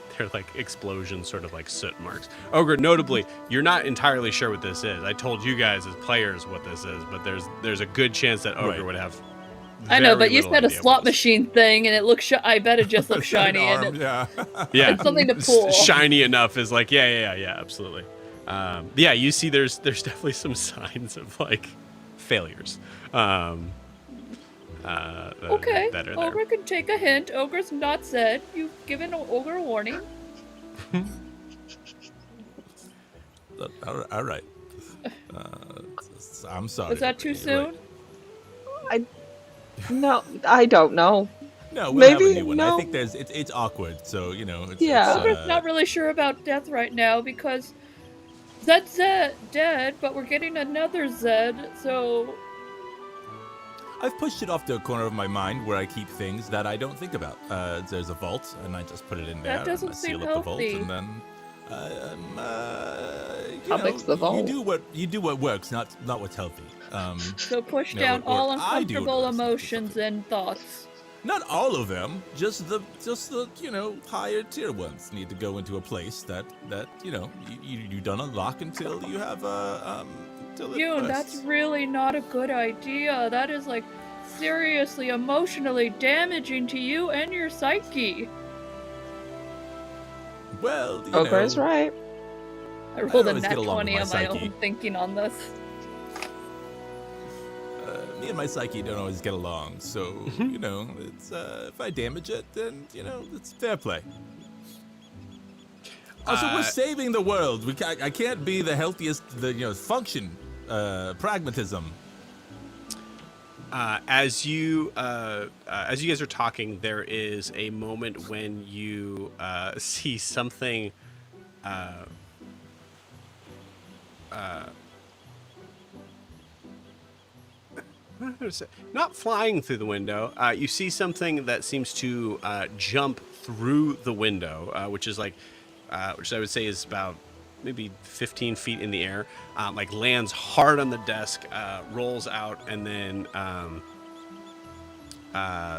explosion sort of like soot marks. Ogre, notably, you're not entirely sure what this is. I told you guys as players what this is, but there's a good chance that Ogre would have. I know, but you very said a little idea slot what this is. machine thing, and it looks. I bet it just looks shiny. Arm, And yeah. Yeah, It's something to pull. Shiny enough is like yeah, absolutely. Yeah, you see, there's definitely some signs of like failures. okay, that are there. Ogre can take a hint. Ogre's not said. You've given Ogre a warning. All right. I'm sorry. Was that too You're soon? right. No, I don't know. No, we'll have a Maybe, new one. no. I think it's awkward, so you know. Yeah. Ogre's not really sure about death right now because Zed's dead, but we're getting another Zed, so I've pushed it off to a corner of my mind where I keep things that I don't think about. There's a vault, and I just put it in there. That doesn't and I seal seem up the vault, healthy. and then. How big's the vault? You do what works, not what's healthy. so push No, down or all I do uncomfortable what works, not emotions and thoughts. Not all of them, just the higher tier ones need to go into a place that you don't unlock until you have until it Yoon, that's bursts. really not a good idea. That is like seriously emotionally damaging to you and your psyche. Well, Ogre's right. I rolled a always get nat along with 20 my on my psyche. own thinking on this. Me and my psyche don't always get along, so it's if I damage it, then it's fair play. Also, we're saving the world. I can't be the healthiest. Function, pragmatism. As you guys are talking, there is a moment when you see something. Not flying through the window. You see something that seems to jump through the window, which is which I would say is about maybe 15 feet in the air. Lands hard on the desk, rolls out, and then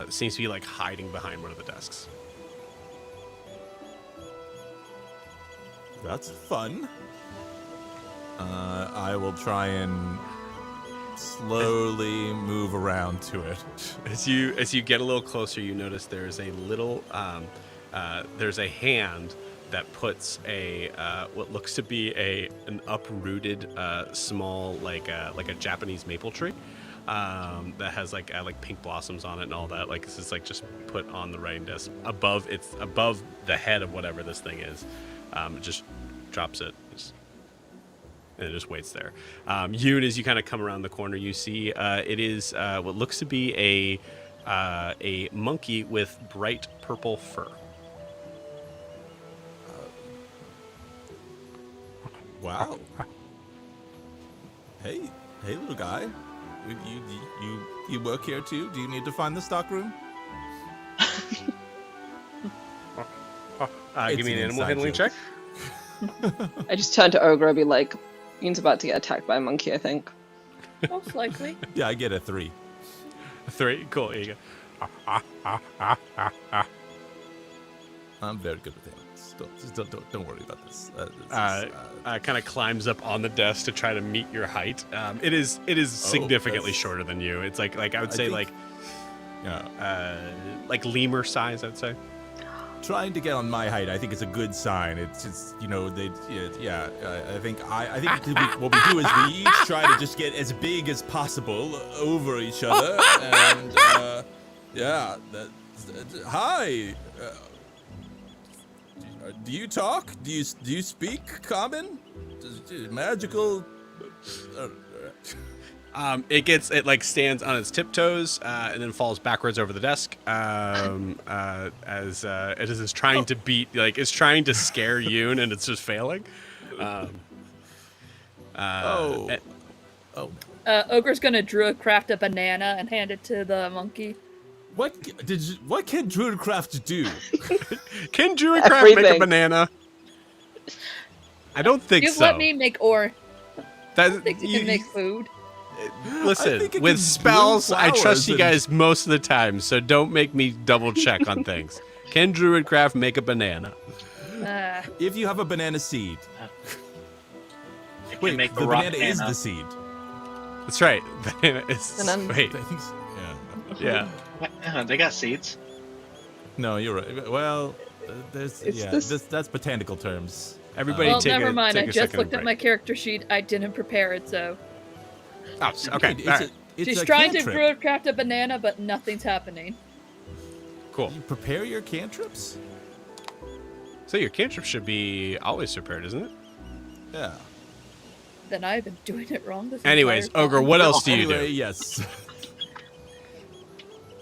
seems to be hiding behind one of the desks. That's fun. I will try and slowly move around to it. As you get a little closer, you notice there's a little there's a hand that puts a what looks to be an uprooted small like a Japanese maple tree that has like pink blossoms on it and all that. This is just put on the writing desk above the head of whatever this thing is. It just drops it. And it just waits there. Yoon, as you kind of come around the corner, you see it is what looks to be a monkey with bright purple fur. Wow. Hey, little guy. You work here too? Do you need to find the stockroom? Give me an animal handling check. I just turn to Ogre and be like, Yoon's about to get attacked by a monkey, I think. Most likely. Yeah, I get a 3. 3, cool. There you go. I'm very good with animals. Don't worry about this. Kind of climbs up on the desk to try to meet your height. It is significantly shorter than you. It's like I would say think, lemur size, I'd say. Trying to get on my height, I think, is a good sign. It's just, I think what we do is we each try to just get as big as possible over each other, and hi. Do you talk? Do you speak common? Magical? It stands on its tiptoes and then falls backwards over the desk as it is trying to beat it's trying to scare Yoon and it's just failing. Ogre's gonna Druidcraft a banana and hand it to the monkey. What can Druidcraft do? Can Druidcraft make a Everything. banana? I don't think You've so. let me make ore. That, I think you can make food. I Listen, think it with can spells, bloom I trust flowers you and- guys most of the time, so don't make me double check on things. Can Druidcraft make a banana? If you have a banana seed. It can Wait, make the a rock banana is banana. the seed. That's right. Banana is. And then- Wait, I think so. yeah. Yeah, they got seeds. No, you're right. Well, It's this- that's botanical terms. Everybody Well, take never a, mind. take I a just second looked at break. my character sheet. I didn't prepare it, so Oh, okay. It's All right. she's a trying cantrip. to Druidcraft a banana, but nothing's happening. Cool. You prepare your cantrips? So your cantrip should be always prepared, isn't it? Yeah. Then I've been doing it wrong this Anyways, entire time. Ogre, what else do you Anyway, do? yes.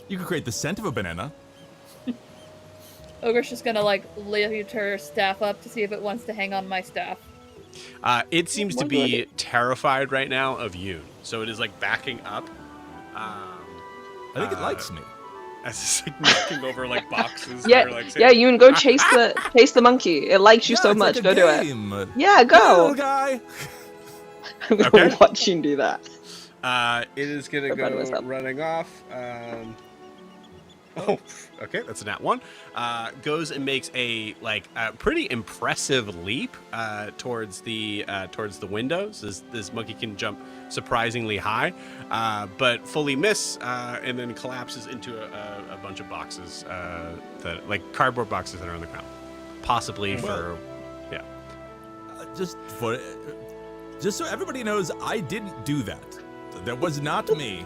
You can create the scent of a banana. Ogre's just gonna lift her staff up to see if it wants to hang on my staff. It seems to be terrified right now of Yoon, so it is backing up. I think it likes me. As it's knocking over boxes. Yeah, or, yeah, Yoon, go chase the monkey. It likes you so it's much. like Go a do it. game. Yeah, Little go. guy. I'm gonna Okay. watch you do that. It is gonna Or by go myself. running off. Oh, okay, that's a nat 1. Goes and makes a pretty impressive leap towards the windows. This monkey can jump surprisingly high, but fully miss, and then collapses into a bunch of boxes that like cardboard boxes that are on the ground, possibly for yeah. Just so everybody knows, I didn't do that. That was not me.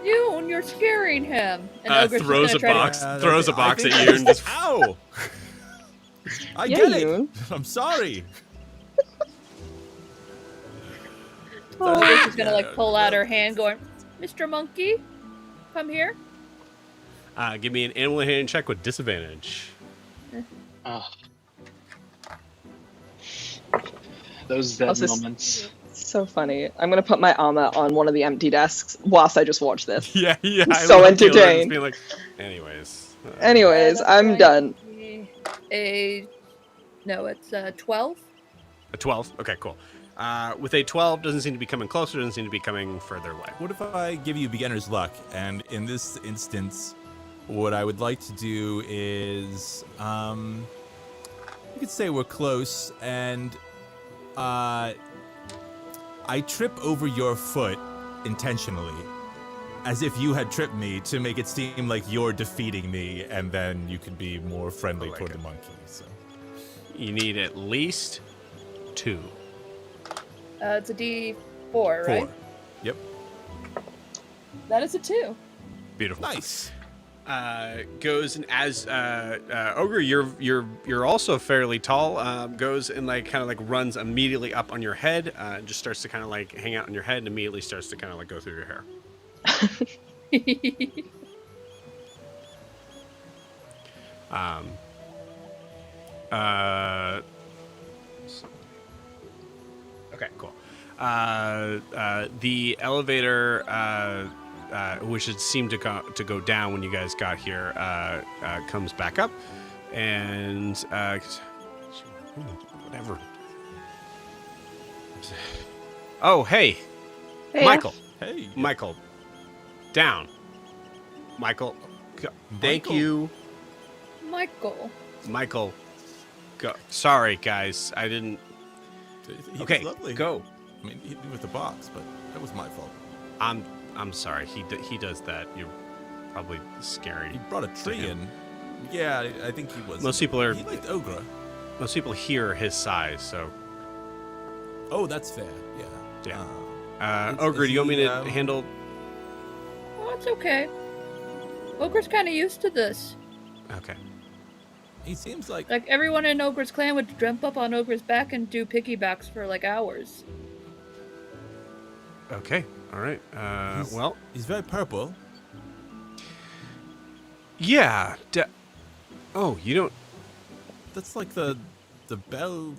You're scaring him. And Ogre's just Throws a gonna try box, to- throws a I box think at you, and just ow! I Yeah, get it. Yoon. I'm sorry. Ogre's just gonna like pull out her hand, going, "Mr. Monkey, come here." give me an animal handling check with disadvantage. Oh. Those dead Also, moments. So funny. I'm gonna put my armor on one of the empty desks whilst I just watch this. Yeah. I So love Taylor just entertained. being like, anyways. Anyways, That's I'm going done. to be it's 12. A 12. Okay, cool. With a 12, doesn't seem to be coming closer. Doesn't seem to be coming further away. What if I give you beginner's luck? And in this instance, what I would like to do is, you could say we're close, and I trip over your foot intentionally, as if you had tripped me to make it seem like you're defeating me, and then you could be more friendly toward the monkey. So. You need at least 2. It's a D4, right? 4. Yep. That is a 2. Beautiful. Nice. Goes and as Ogre, you're also fairly tall. Goes and kind of runs immediately up on your head. And just starts to kind of hang out on your head, and immediately starts to kind of go through your hair. Okay, cool. The elevator, which had seemed to go down when you guys got here, comes back up, and whatever. Oh, hey, Hey, Michael. Hey. Michael, down. Michael, thank Michael. you. Michael. Go. Sorry, guys. I didn't. He Okay, was lovely. go. I mean, he did with the box, but that was my fault. I'm sorry. He does that. You're probably scary. He brought a tree in. Yeah, I think he was. Most people are. He liked Ogre. Most people here are his size, so. Oh, that's fair. Yeah. Yeah. Is- Ogre, is do you want me he, to handle? Oh, it's okay. Ogre's kind of used to this. Okay. He seems like. Like, everyone in Ogre's clan would jump up on Ogre's back and do piggybacks for, hours. Okay. All right. He's- Well. He's very purple. Yeah. Oh, you don't. That's like the bell,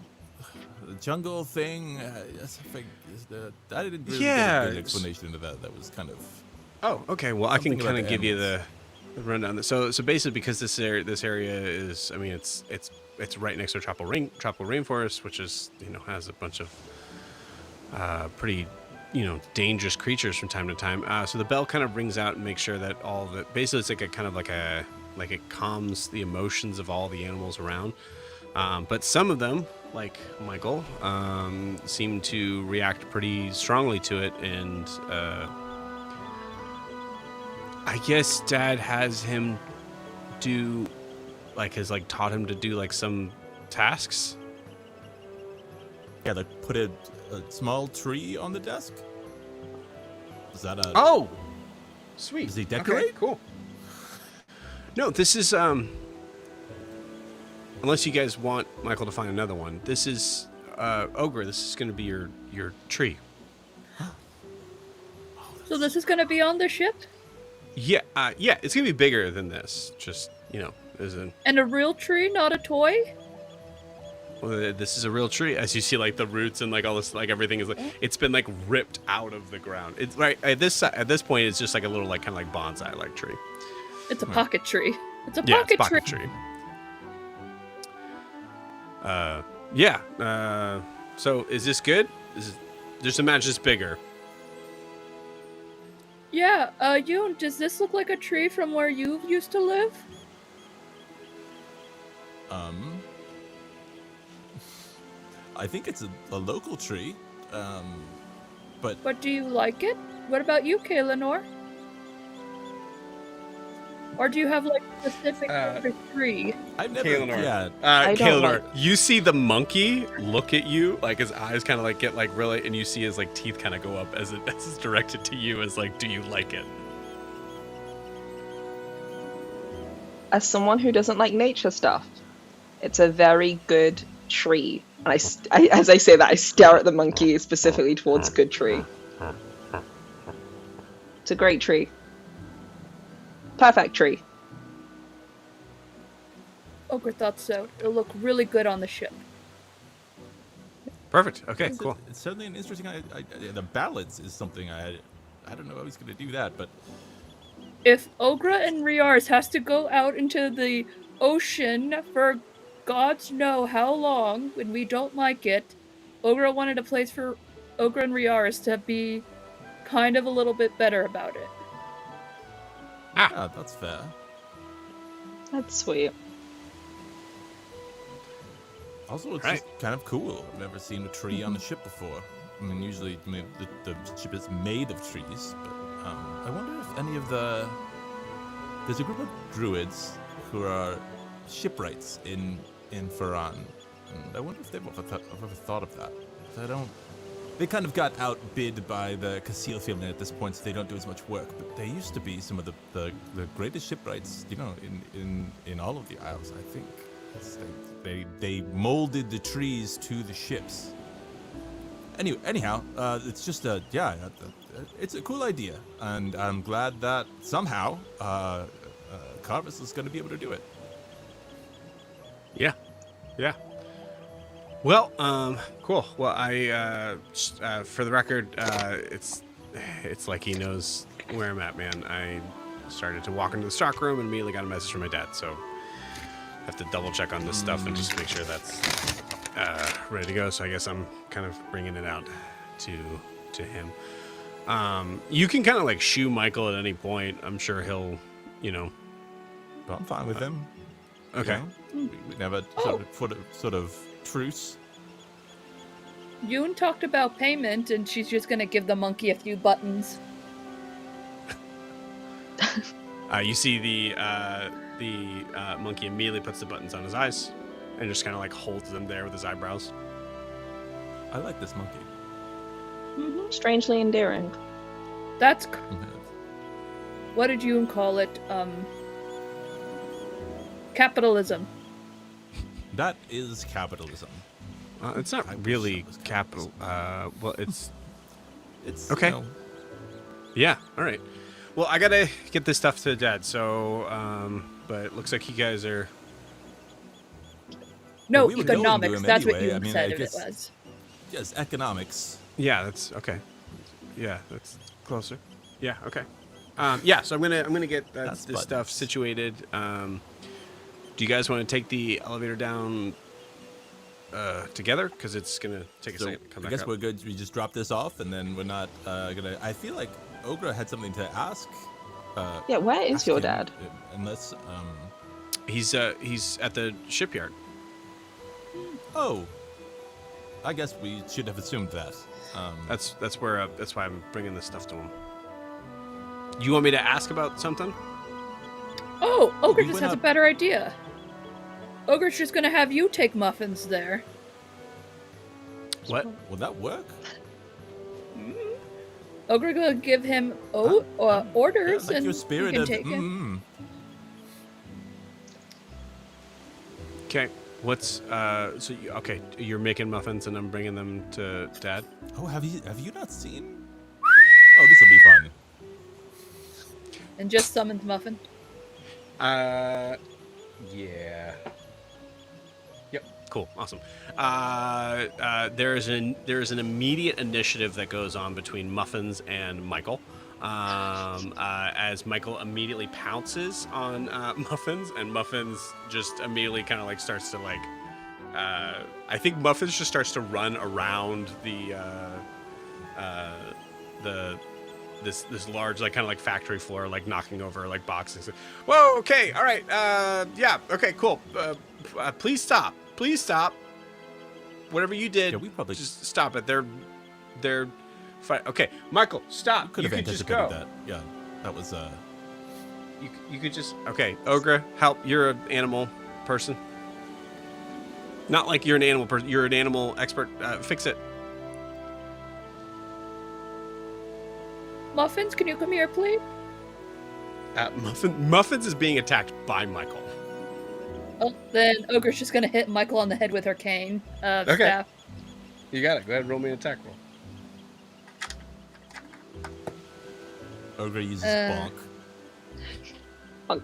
the jungle thing. I didn't really Yeah, get a good explanation into that. That was kind of. Oh, okay. Well, I can Something about kind of the give you animals. the rundown. So basically, because this area is, I mean, it's right next to a tropical rainforest, which is has a bunch of pretty dangerous creatures from time to time. So the bell kind of rings out and makes sure that all of it. Basically, it's like it calms the emotions of all the animals around. But some of them, like Michael, seem to react pretty strongly to it, and I guess Dad has him do, has taught him to do some tasks. Yeah, like put a small tree on the desk. Is that a? Oh, sweet. Does he decorate? Okay, cool. No, this is unless you guys want Michael to find another one. This is Ogre. This is going to be your tree. So this is going to be on the ship? Yeah, it's going to be bigger than this. Just as in. And a real tree, not a toy? Well, this is a real tree, as you see, the roots and all this, everything is it's been ripped out of the ground. It's right at this point, it's just a little kind of bonsai tree. It's a pocket tree. It's a Yeah, pocket, it's pocket tree. tree. Yeah. So is this good? Just imagine it's bigger. Yeah, Yoon, does this look like a tree from where you used to live? Um, I think it's a local tree. But But do you like it? What about you, Kaelinor? Or do you have like a specific favorite tree? I've never. Kaelinor. Yeah. I don't Kaelinor, like- you see the monkey look at you, like his eyes kind of like get like really, and you see his like teeth kind of go up as it's directed to you, as like, do you like it? As someone who doesn't like nature stuff, it's a very good tree. And as I say that, I stare at the monkey specifically towards good tree. It's a great tree. Perfect tree. Ogre thought so. It'll look really good on the ship. Perfect. Okay, cool. It's certainly an interesting. The balance is something I don't know how he's gonna do that, but If Ogre and Riars has to go out into the ocean for gods know how long when we don't like it, Ogre wanted a place for Ogre and Riars to be kind of a little bit better about it. yeah, that's fair. That's sweet. Also, it's Right. just kind of cool. I've never seen a tree on a ship before. I mean, usually the ship is made of trees, but I wonder if any of the... There's a group of druids who are shipwrights in Faran, and I wonder if they've ever thought of that. I don't... They kind of got outbid by the Casil family at this point, so they don't do as much work. But they used to be some of the greatest shipwrights, you know, in all of the Isles, I think. They molded the trees to the ships. Anyhow, it's just it's a cool idea, and I'm glad that somehow Carvis is going to be able to do it. Yeah. Well, cool. Well, for the record, it's like he knows where I'm at, man. I started to walk into the stock room and immediately got a message from my dad, so I have to double check on this stuff and just make sure that's ready to go. So I guess I'm kind of bringing it out to him. You can kind of like shoo Michael at any point. I'm sure he'll, But I'm fine with him. Okay. You know? We never sort of truce. Yoon talked about payment, and she's just gonna give the monkey a few buttons. You see the monkey immediately puts the buttons on his eyes and just kind of like holds them there with his eyebrows. I like this monkey. Strangely endearing. That's what did Yoon call it? Capitalism. That is capitalism. It's not I wish really it was capital. Well, it's It's Okay. You know, yeah. All right. Well, I gotta get this stuff to Dad. So, but it looks like you guys are. No, we were going to economics. him That's what anyway. Yoon I mean, said I it guess- was. yes, economics. Yeah, that's okay. Yeah, that's closer. Yeah. Okay. Yeah. So I'm gonna get That's this stuff buttons. situated. Do you guys want to take the elevator down together? Because it's gonna take a So second to come I back guess up. we're good. We just drop this off, and then we're not gonna. I feel like Ogra had something to ask. Yeah, where is ask your him, dad? Unless, He's at the shipyard. oh, I guess we should have assumed that. That's why I'm bringing this stuff to him. You want me to ask about something? Oh, Ogre we just went has a up- better idea. Ogre's just gonna have you take muffins there. What? Will that work? Ogre will give him orders, Yeah, like and your he spirit can of. take it. Okay. What's okay? You're making muffins and I'm bringing them to Dad. Oh, have you not seen? Oh, this will be fun. And just summons muffin. Yeah. Yep. Cool. Awesome. There is an immediate initiative that goes on between Muffins and Michael. As Michael immediately pounces on Muffins, and Muffins just immediately kind of like starts to like. I think Muffins just starts to run around the this large like kind of like factory floor, like knocking over like boxes. Whoa, okay, all right, yeah, okay, cool. Please stop. Whatever you did, Yeah, we probably just stop it. They're fine. Okay, Michael, stop. could You have could just anticipated go. that. Yeah, that was You could just okay. Ogre, help. You're an animal person. Not like you're an animal person. You're an animal expert. Fix it. Muffins, can you come here, please? Muffins is being attacked by Michael. Oh, then Ogre's just gonna hit Michael on the head with her cane. Okay. Staff. You got it. Go ahead and roll me an attack roll. Ogre uses bonk.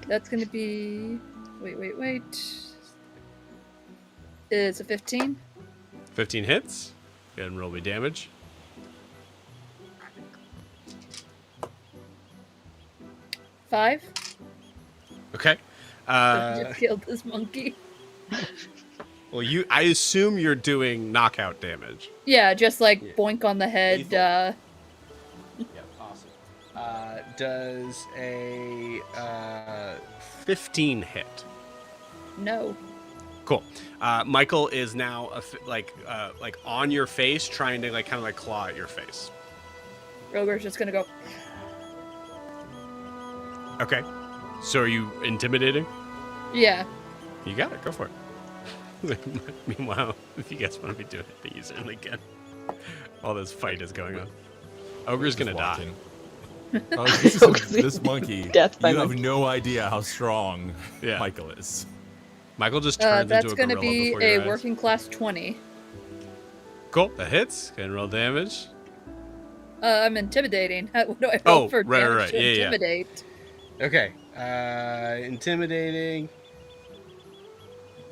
That's gonna be. Wait. It's a 15. 15 hits. Go ahead and roll me damage. Five. Okay. Just killed this monkey. Well, I assume you're doing knockout damage. Yeah, just like boink on the head. Lethal. Yeah, awesome. Does a 15 hit? No. Cool. Michael is now like on your face, trying to like kind of like claw at your face. Ogre's just gonna go. Okay. So are you intimidating? Yeah. You got it. Go for it. Meanwhile, if you guys want to be doing it, then you certainly can. While this fight is going on, Ogre's gonna die. Oh, this monkey. Death by You have monkey. no idea how strong Yeah. Michael is. Michael just turns That's into a gonna gorilla be before your a eyes. working class 20. Cool. That hits. Go ahead and roll damage. I'm intimidating. What do I Oh, roll for right, damage right. to Yeah, yeah. intimidate? Okay. Intimidating.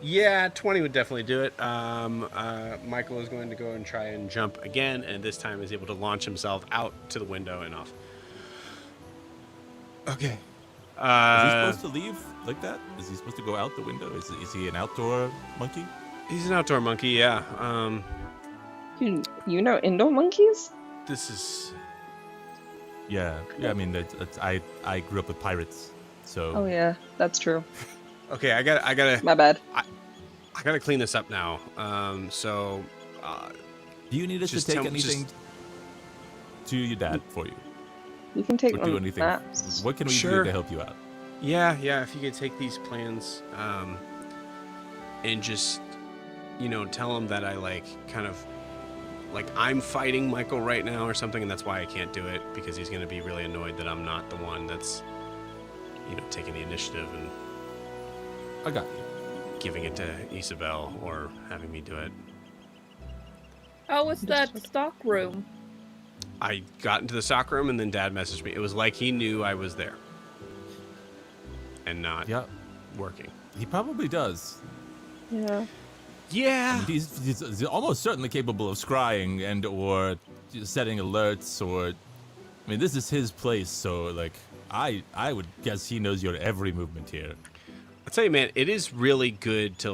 Yeah, 20 would definitely do it. Michael is going to go and try and jump again, and this time is able to launch himself out to the window and off. Okay. Is he supposed to leave like that? Is he supposed to go out the window? Is he an outdoor monkey? He's an outdoor monkey, yeah. You know indoor monkeys? This is... Yeah. I mean, I grew up with pirates, so. Oh yeah, that's true. Okay, I gotta My bad. I gotta clean this up now. So... Do you need us to Just take tell- anything to your dad for you? You can take Or do on anything? maps. What can we Sure. do to help you out? Yeah, if you could take these plans, and just, tell him that I kind of, I'm fighting Michael right now or something, and that's why I can't do it, because he's going to be really annoyed that I'm not the one that's, taking the initiative and I got you. giving it to Isabel or having me do it. How was that stock room? I got into the stock room and then Dad messaged me. It was like he knew I was there and not Yeah, working. he probably does. Yeah. Yeah. He's almost certainly capable of scrying and or setting alerts or. I mean, this is his place, so I would guess he knows your every movement here. I'll tell you, man, it is really good to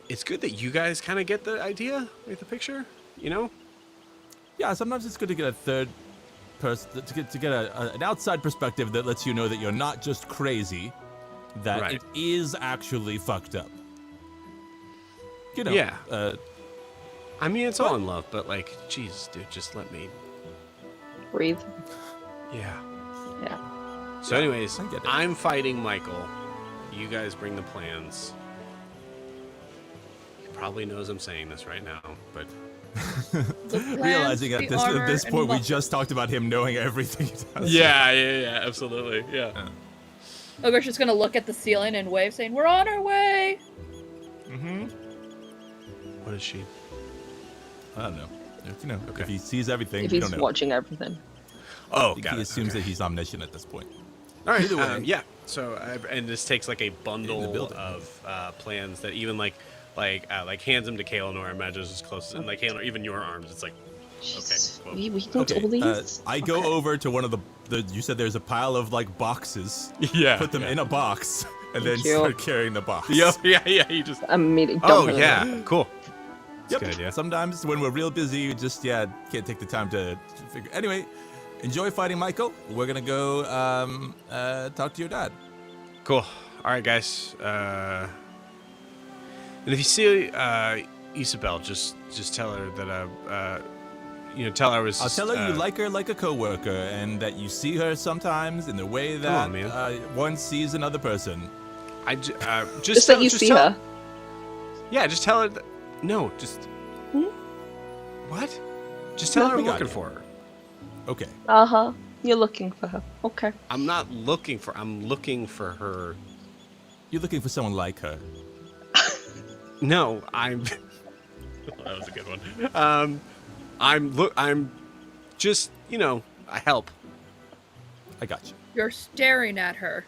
it's good that you guys kind of get the idea, the picture, Yeah, sometimes it's good to get a third person to get an outside perspective that lets you know that you're not just crazy, that Right. it is actually fucked up. Yeah. Uh, I mean, it's all in love, but Jesus, dude, just let me. Breathe. Yeah. Yeah. So, anyways, I get it. I'm fighting Michael. You guys bring the plans. He probably knows I'm saying this right now, but The plans, realizing the at this armor, and point we muscle. just talked about him knowing everything he does. yeah, absolutely, yeah. Ogre's just gonna look at the ceiling and wave, saying, "We're on our way." What is she? I don't know. Okay. If he sees everything, If we he's don't know. watching everything. Oh, I think got he it. assumes Okay. that he's omniscient at this point. All right. Either way. Yeah. So, and this takes a In the bundle building. of plans that even hands them to Kaelinor. I imagine is as close, and Kaelinor, even your arms. It's Jeez. well, We built all these. I go Okay. over to one of the. You said there's a pile of boxes. yeah. Put them in a box and then Thank you. start carrying the box. Yeah. You just. I'm meeting. Oh dumping yeah. them. Cool. It's a good idea. Sometimes when we're real busy, we just can't take the time to figure. Anyway, enjoy fighting Michael. We're gonna go talk to your dad. Cool. All right, guys. And if you see Isabel, just tell her that tell her I was. I'll tell her you like her like a coworker, and that you see her sometimes in the way that on, man. one sees another person. Just that you see her. Yeah, just tell her. No, just. What? Just tell her I'm looking for her. Okay. You're looking for her. Okay. I'm not looking for. I'm looking for her. You're looking for someone like her. No, I'm. That was a good one. I'm just, I help. I got you. You're staring at her.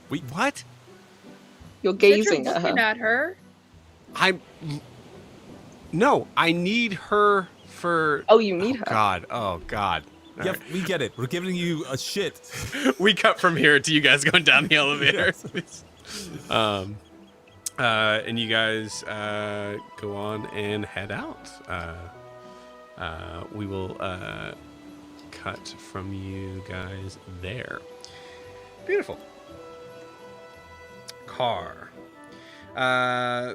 What? You're Said gazing you're at her. looking at her. No, I need her for. Oh, you need her. God. Oh, God. All Yep, we get it. We're giving you a shit. right. We cut from here to you guys going down the elevator. And you guys go on and head out. We will cut from you guys there. Beautiful. Car.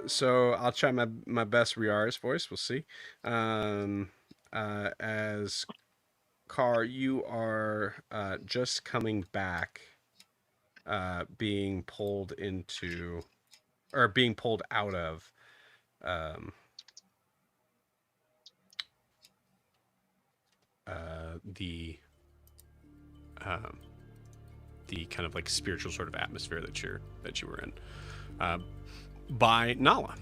So I'll try my best Riara's voice. We'll see. As Car, you are just coming back, being pulled into, or being pulled out of, the kind of like spiritual sort of atmosphere that you were in, by Nala.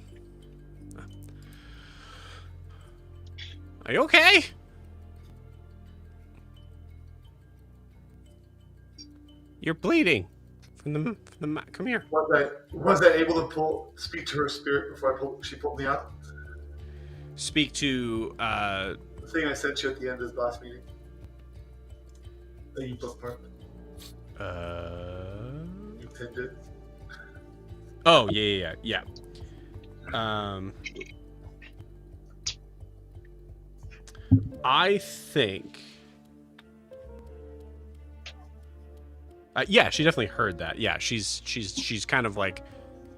Are you okay? You're bleeding from the come here. Was I able to speak to her spirit before she pulled me out? Speak to The thing I sent you at the end of the last meeting. That you bookmarked. You pinned it. Oh, yeah. I think. Yeah, she definitely heard that. Yeah, she's kind of like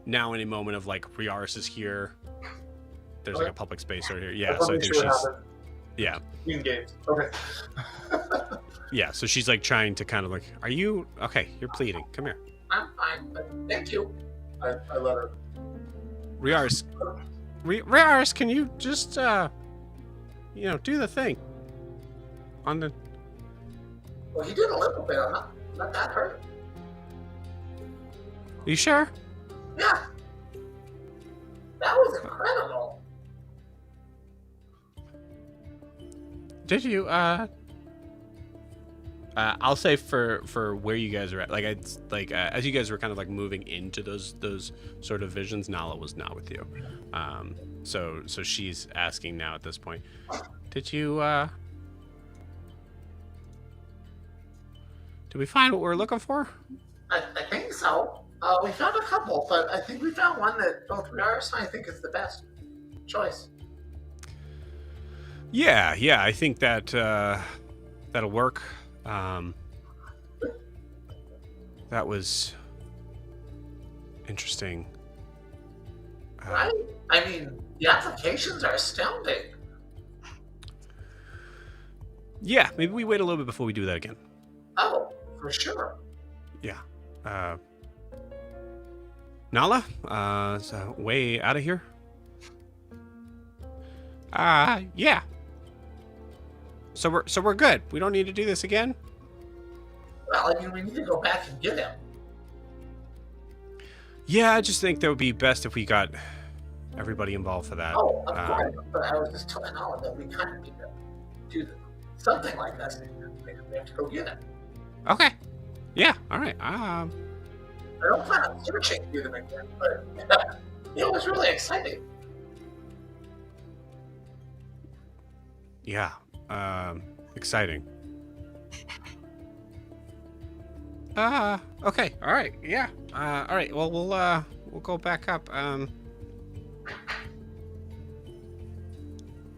now in a moment of like Riaris is here. There's like a public space over here. Yeah, so I think she's. Yeah. In games. Okay. Yeah, so she's like trying to kind of like, are you okay? You're bleeding. Come here. I'm fine, but thank you. I let her. Riaris, Riaris, can you just do the thing on the. Well, he did a little bit. I'm not that hurt. You sure? Yeah. That was incredible. Did you I'll say for where you guys are at, like it's like as you guys were kind of like moving into those sort of visions, Nala was not with you. So she's asking now at this point, did we find what we're looking for? I think so. We found a couple, but I think we found one that both Riaris and I think is the best choice. Yeah, I think that that'll work. That was interesting. Right? I mean, the applications are astounding. Yeah, maybe we wait a little bit before we do that again. Oh, for sure. Yeah. Nala, is a way out of here? Yeah. So we're good. We don't need to do this again? Well, I mean, we need to go back and get him. Yeah, I just think that would be best if we got everybody involved for that. Oh, of course. But I was just telling Alan that we kind of need to do something like this. We have to go get him. Okay. Yeah, all right. I don't plan on searching through them again, but it was really exciting. Yeah. Exciting. Okay. All right. Yeah. All right. Well, we'll go back up.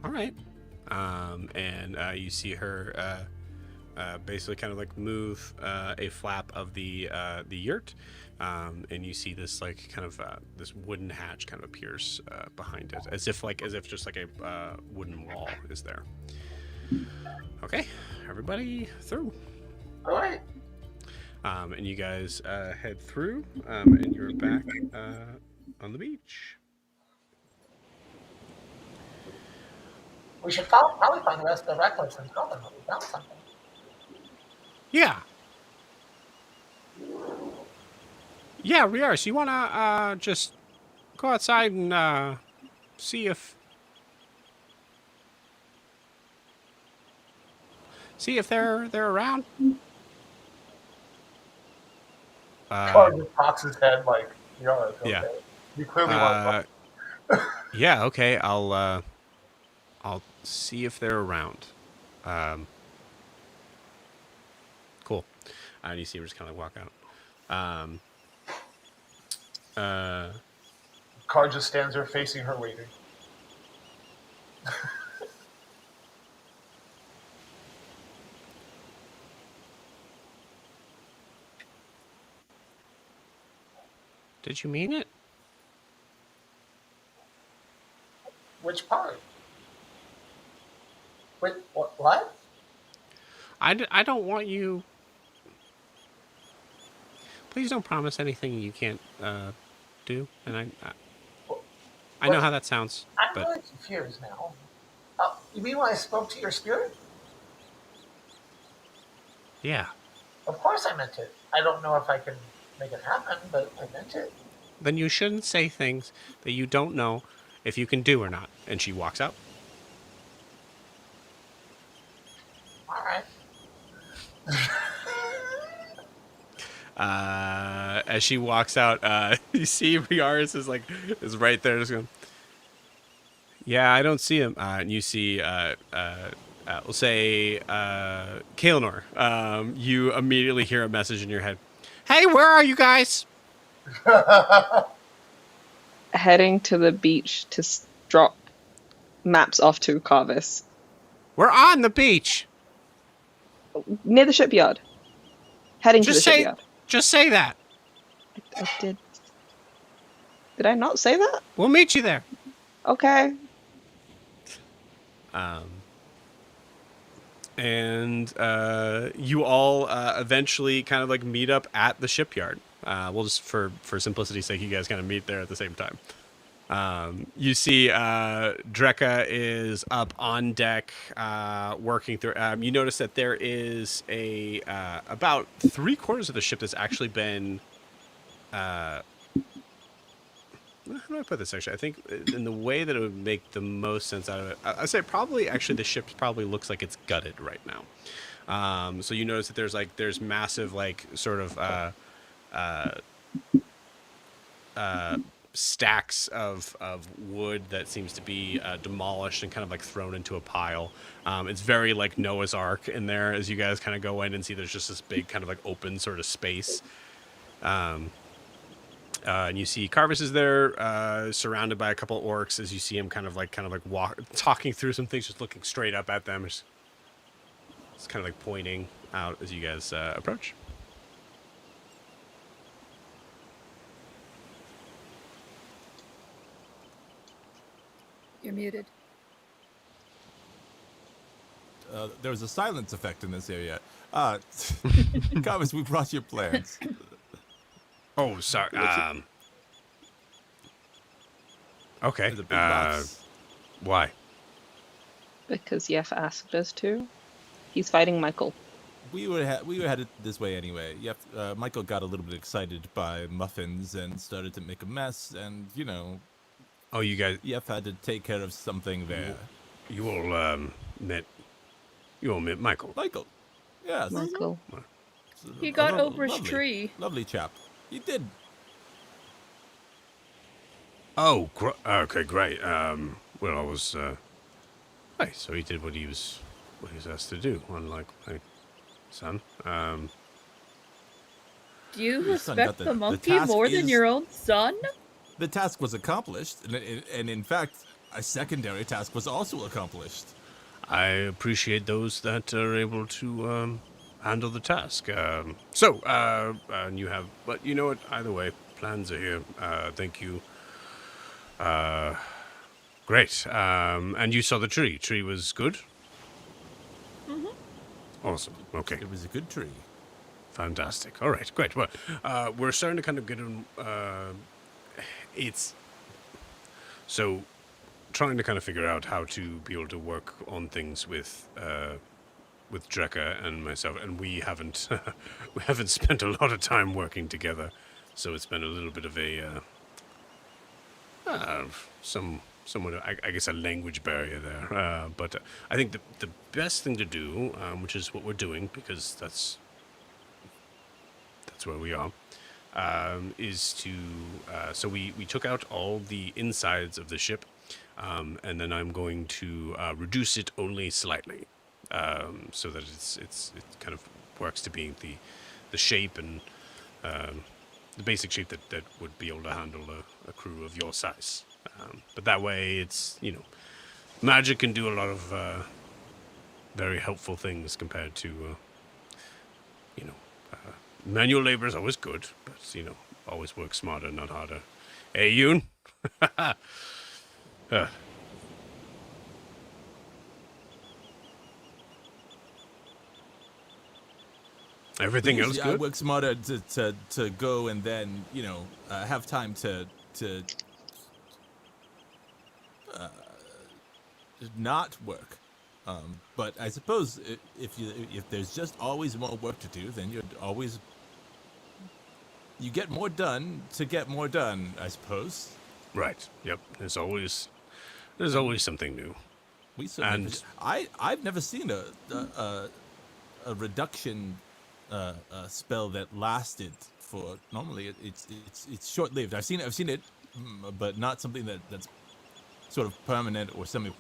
All right. And you see her basically kind of like move a flap of the yurt, and you see this like kind of this wooden hatch kind of appears behind it, as if just like a wooden wall is there. Okay, everybody through. All right. And you guys head through, and you're back on the beach. We should probably find the rest of the Wreckless and tell them that we found something. Yeah. Yeah, Rios, you wanna just go outside and see if they're around? Clark just cocks his head like, it's okay. Yeah. You clearly want Yeah, okay. I'll see if they're around. Cool. And you see him just kind of walk out. Car just stands there facing her, waiting. Did you mean it? Which part? Wait, what? I don't want you. Please don't promise anything you can't do. And I know how that sounds, I'm but really confused now. You mean when I spoke to your spirit? yeah. Of course I meant it. I don't know if I can make it happen, but I meant it. Then you shouldn't say things that you don't know if you can do or not. And she walks out. All right. As she walks out, you see Riaris is right there, just going. Yeah, I don't see him. And you see, we'll say, Kaelinor. You immediately hear a message in your head. Hey, where are you guys? Heading to the beach to drop maps off to Carvis. We're on the beach. Near the shipyard. Heading to the shipyard. Just say that. I did. Did I not say that? We'll meet you there. Okay. And you all eventually kind of like meet up at the shipyard. We'll just, for simplicity's sake, you guys kind of meet there at the same time. You see Drekka is up on deck working through. You notice that there is about 3/4 of the ship that's actually been. How do I put this? Actually, I think in the way that it would make the most sense out of it, I say probably actually the ship probably looks like it's gutted right now. So you notice that there's massive like sort of stacks of wood that seems to be demolished and kind of like thrown into a pile. It's very like Noah's Ark in there as you guys kind of go in and see there's just this big kind of like open sort of space. And you see Carvis is there, surrounded by a couple of orcs as you see him kind of like talking through some things, just looking straight up at them. Just kind of like pointing out as you guys approach. You're muted. There was a silence effect in this area. Carvis, we brought your plans. Oh, sorry. Okay. There's a big box. Why? Because Yef asked us to. He's fighting Michael. We were headed this way anyway. Michael got a little bit excited by muffins and started to make a mess, and Oh, you guys. Yef had to take care of something there. You all met Michael. Michael. Yes. Michael. He got Oprah's lovely, tree. Lovely chap. He did. Oh, okay, great. Well, I was. Hey, so he did what he was asked to do. Unlike my son. Do you Your son got respect the the monkey task more than is- your own son? The task was accomplished, and in fact, a secondary task was also accomplished. I appreciate those that are able to handle the task. And you have, but you know what? Either way, plans are here. Thank you. Great. And you saw the tree. Tree was good. Awesome. Okay. It was a good tree. Fantastic. All right. Great. Well, we're starting to kind of get in. It's so trying to kind of figure out how to be able to work on things with Drekka and myself, and we haven't we haven't spent a lot of time working together, so it's been a little bit of a somewhat I guess a language barrier there. But I think the best thing to do, which is what we're doing because that's where we are, is to so we took out all the insides of the ship, and then I'm going to reduce it only slightly, so that it kind of works to being the shape and the basic shape that would be able to handle a crew of your size. But that way, it's magic can do a lot of very helpful things compared to manual labor is always good, but always work smarter, not harder. Hey, Yoon. Everything else Usually I good? work smarter to go and then have time to not work. But I suppose if there's just always more work to do, then you get more done to get more done, I suppose. Right. Yep. There's always something new. We certainly. And- I've never seen a reduction spell that lasted for. Normally it's short lived. I've seen it, but not something that's sort of permanent or semi.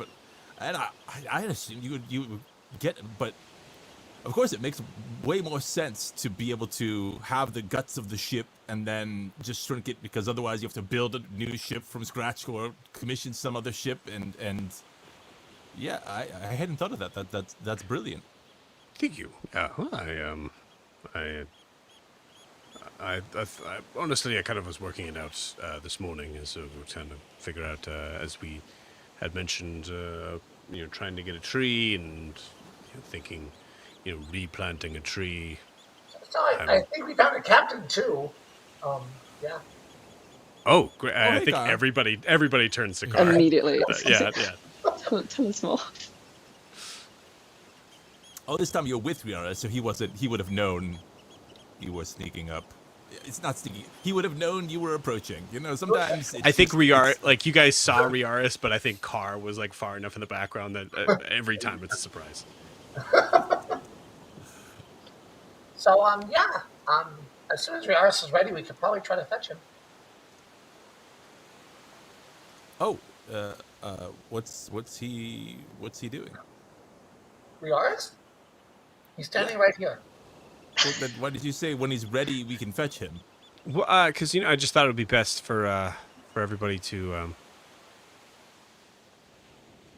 And I assume you would get, but of course it makes way more sense to be able to have the guts of the ship and then just shrink it, because otherwise you have to build a new ship from scratch or commission some other ship and yeah, I hadn't thought of that. That's brilliant. Thank you. Yeah. I honestly, I kind of was working it out this morning as we were trying to figure out, as we had mentioned, trying to get a tree and thinking, replanting a tree. So I think we found a captain too. Yeah. Oh, great! I hey, think Gar. everybody turns to Gar. Immediately. Yeah. Tell us more. Oh, this time you're with Riara, so he would have known you were sneaking up. It's not sneaking. He would have known you were approaching. Sometimes I think like you guys saw Riaris, but I think Carr was like far enough in the background that every time it's a surprise. So as soon as Riaris is ready, we could probably try to fetch him. Oh, what's he doing? Riaris? He's standing right here. Well, then why did you say when he's ready we can fetch him? Well, because I just thought it would be best for everybody to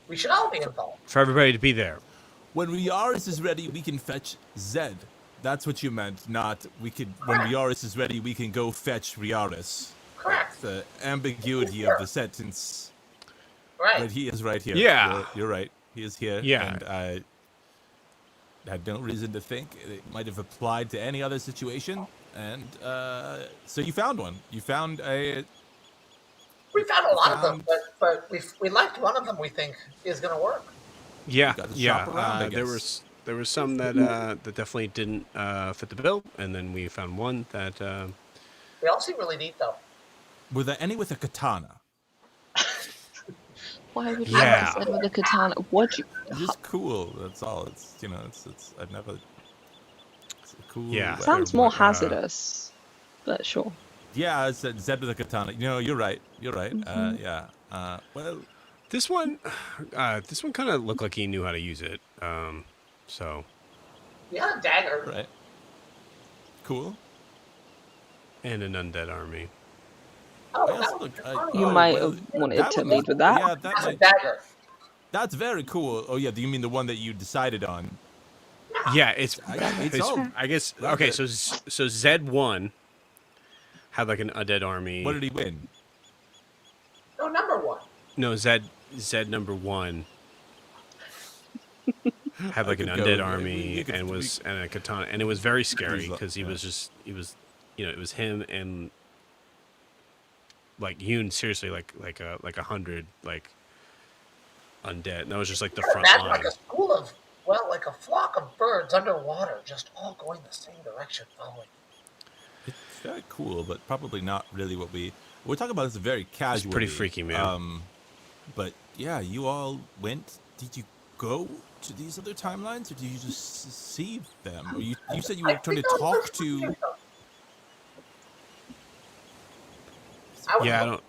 We should all be involved. for everybody to be there. When Riaris is ready, we can fetch Zed. That's what you meant, not we could. When Riaris is ready, we can go fetch Riaris. Correct. The ambiguity of the sentence. Right. But he is right here. Yeah. You're right. He is here. Yeah. And I had no reason to think it might have applied to any other situation. And so you found one. You found a. We found a lot of them, but we liked one of them. We think is going to work. Yeah, got to shop around, I there guess. was some that that definitely didn't fit the bill, and then we found one that They all seem really neat, though. Were there any with a katana? Why would you Yeah. have said with a katana? What you? Just cool. That's all. It's I've never. It's a cool. Yeah. weapon. Sounds more hazardous, but sure. Yeah, it's Zed with a katana. You're right. You're right. Mhm. Yeah. Well, this one kind of looked like he knew how to use it. So We had a dagger. right. Cool. and an undead army. Oh, I also look. You oh, might well, have wanted that to was- lead with that. Yeah, that that's a might, dagger. that's very cool. Oh yeah, you mean the one that you decided on? Yeah, it's It's it's all. I guess Love okay. it. So Zed one had like an undead army. What did he win? No, number one. No, Zed number one had like an could go- undead we army could- and we- was and a katana, and it was very scary There's a- because he yeah. was just he was, it was him and like Yoon, seriously, like a 100 like undead. And that was just like the front Imagine line. like a school of, well, like a flock of birds underwater, just all going the same direction, following. It's very cool, but probably not really what we're talking about. This very casual. pretty freaky, man. But yeah, you all went. Did you go to these other timelines, or did you just see them? Or you said you were trying to talk to. Yeah, I don't.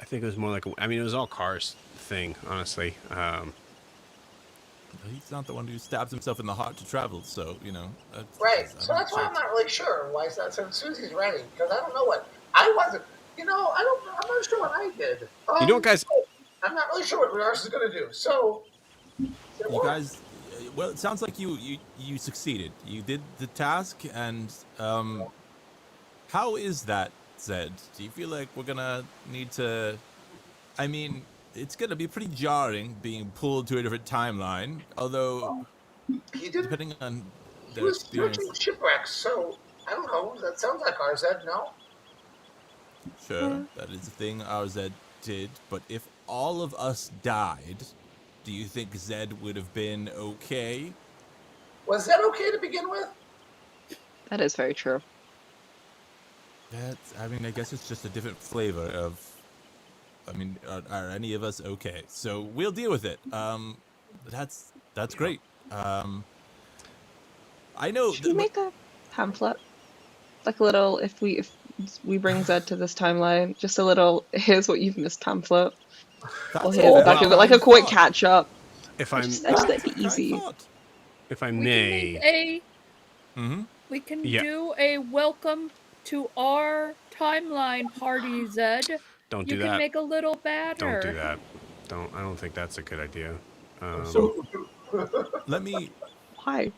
I think it was more like I mean, it was all Cars thing, honestly. He's not the one who stabs himself in the heart to travel, so Right. I'm So that's why sure I'm not really sure why is that. So Susie's ready because I don't know what I wasn't. I'm not sure what I did. You know what, guys? I'm not really sure what Rios is going to do. So. You guys, well, it sounds like you succeeded. You did the task, and how is that, Zed? Do you feel like we're gonna need to? I mean, it's gonna be pretty jarring being pulled to a different timeline. Although, He didn't. depending on He the was experience, doing shipwrecks, so I don't know. That sounds like ours, Ed. No. sure, that is a thing our Zed did. But if all of us died, do you think Zed would have been okay? Was that okay to begin with? That is very true. I mean, I guess it's just a different flavor of. I mean, are any of us okay? So we'll deal with it. That's great. I know. Should we make a pamphlet? Like a little, if we bring Zed to this timeline, just a little, here's what you've missed pamphlet. Or here's the back of it, like a quick catch up. If I'm Just that'd be easy. if I We may, can make Mm-hmm. we can Yeah. do a welcome to our timeline party, Zed. don't You do can that. make a little banner. Don't do that. I don't think that's a good idea. So let me. Why?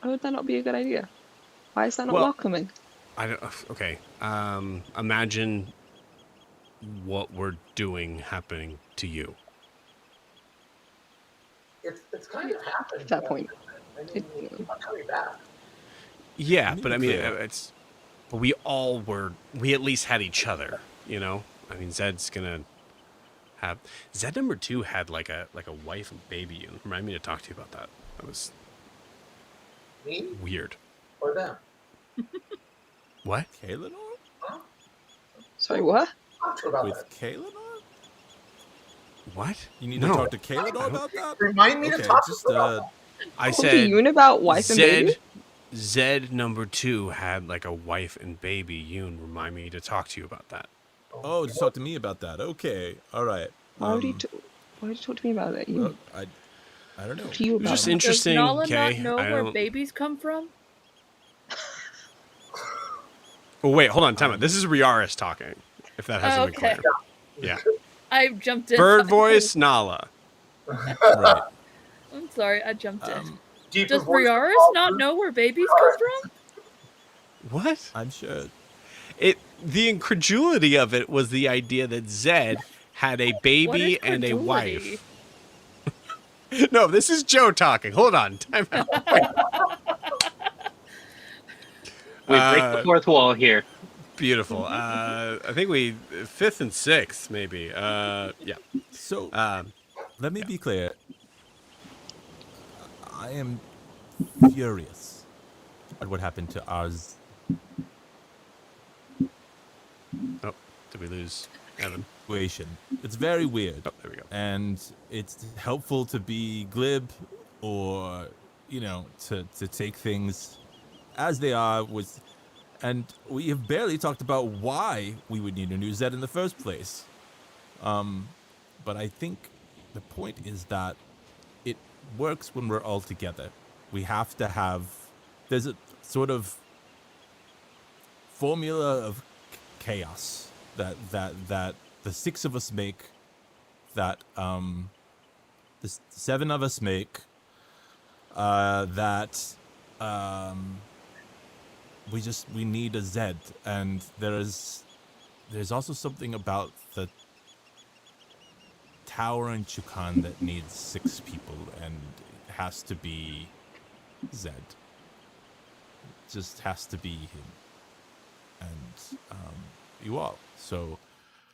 Why would that not be a good idea? Why is that not Well- welcoming? I don't. Okay. Imagine what we're doing happening to you. It's kind of happened. At that point. I mean, I'm not coming back. Yeah, Let me but be I mean, clear. it's. But we all were. We at least had each other. You know. I mean, Zed's gonna have. Zed number 2 had like a wife and baby. You remind me to talk to you about that. That was Me weird. or them? What? Kaelinor? Sorry, what? Talk to about With that. Kaelinor? What? You need No. to talk to Kaelinor about that? Remind me to Okay, talk just to about that. I Talk to said Yoon about wife and baby? Zed number 2 had like a wife and baby. Yoon, remind me to talk to you about that. Oh, just talk to me about that. Okay, all right. Why would you talk to me about that? You I don't know. talk to you It was about just it. interesting. Does Nala Okay. not know I where don't- babies come from? Oh wait, hold on, time out. This is Riaris talking. If that hasn't Okay. been clear. Yeah. I jumped in. Bird voice, Nala. Right. I'm sorry, I jumped in. Deeper Does voice Briaris call not through. know where babies come from? What? I'm sure. The incredulity of it was the idea that Zed had a What baby is and a credulity? wife. No, this is Joe talking. Hold on. Time out. We break the fourth wall here. Beautiful. I think we 5th and 6th maybe. Yeah. So Um, let me be clear. I am furious at what happened to ours. oh, did we lose Evan? Situation. It's very weird. Oh, there we go. And it's helpful to be glib or to take things as they are and we have barely talked about why we would need a new Zed in the first place. But I think the point is that it works when we're all together. We have to have there's a sort of formula of chaos that the six of us make, that the seven of us make, that we need a Zed, and there's also something about the tower in Chukan that needs 6 people, and it has to be Zed. It just has to be him, and you all. So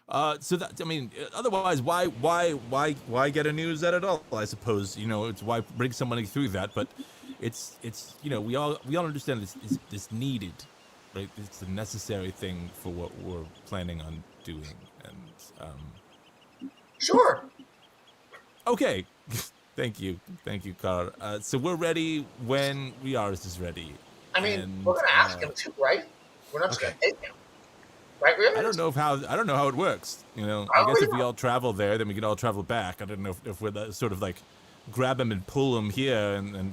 that, I mean, otherwise, why get a new Zed at all? I suppose, it's why bring somebody through that, but it's we all understand this needed, right? It's a necessary thing for what we're planning on doing, and Sure. okay. Thank you, Carl. So we're ready when Riaris is ready. I mean, And, we're gonna ask him to, right? We're not just gonna take him, right? Really? I don't know how it works. I guess if we all travel there, then we can all travel back. I don't know if we're sort of like grab him and pull him here, and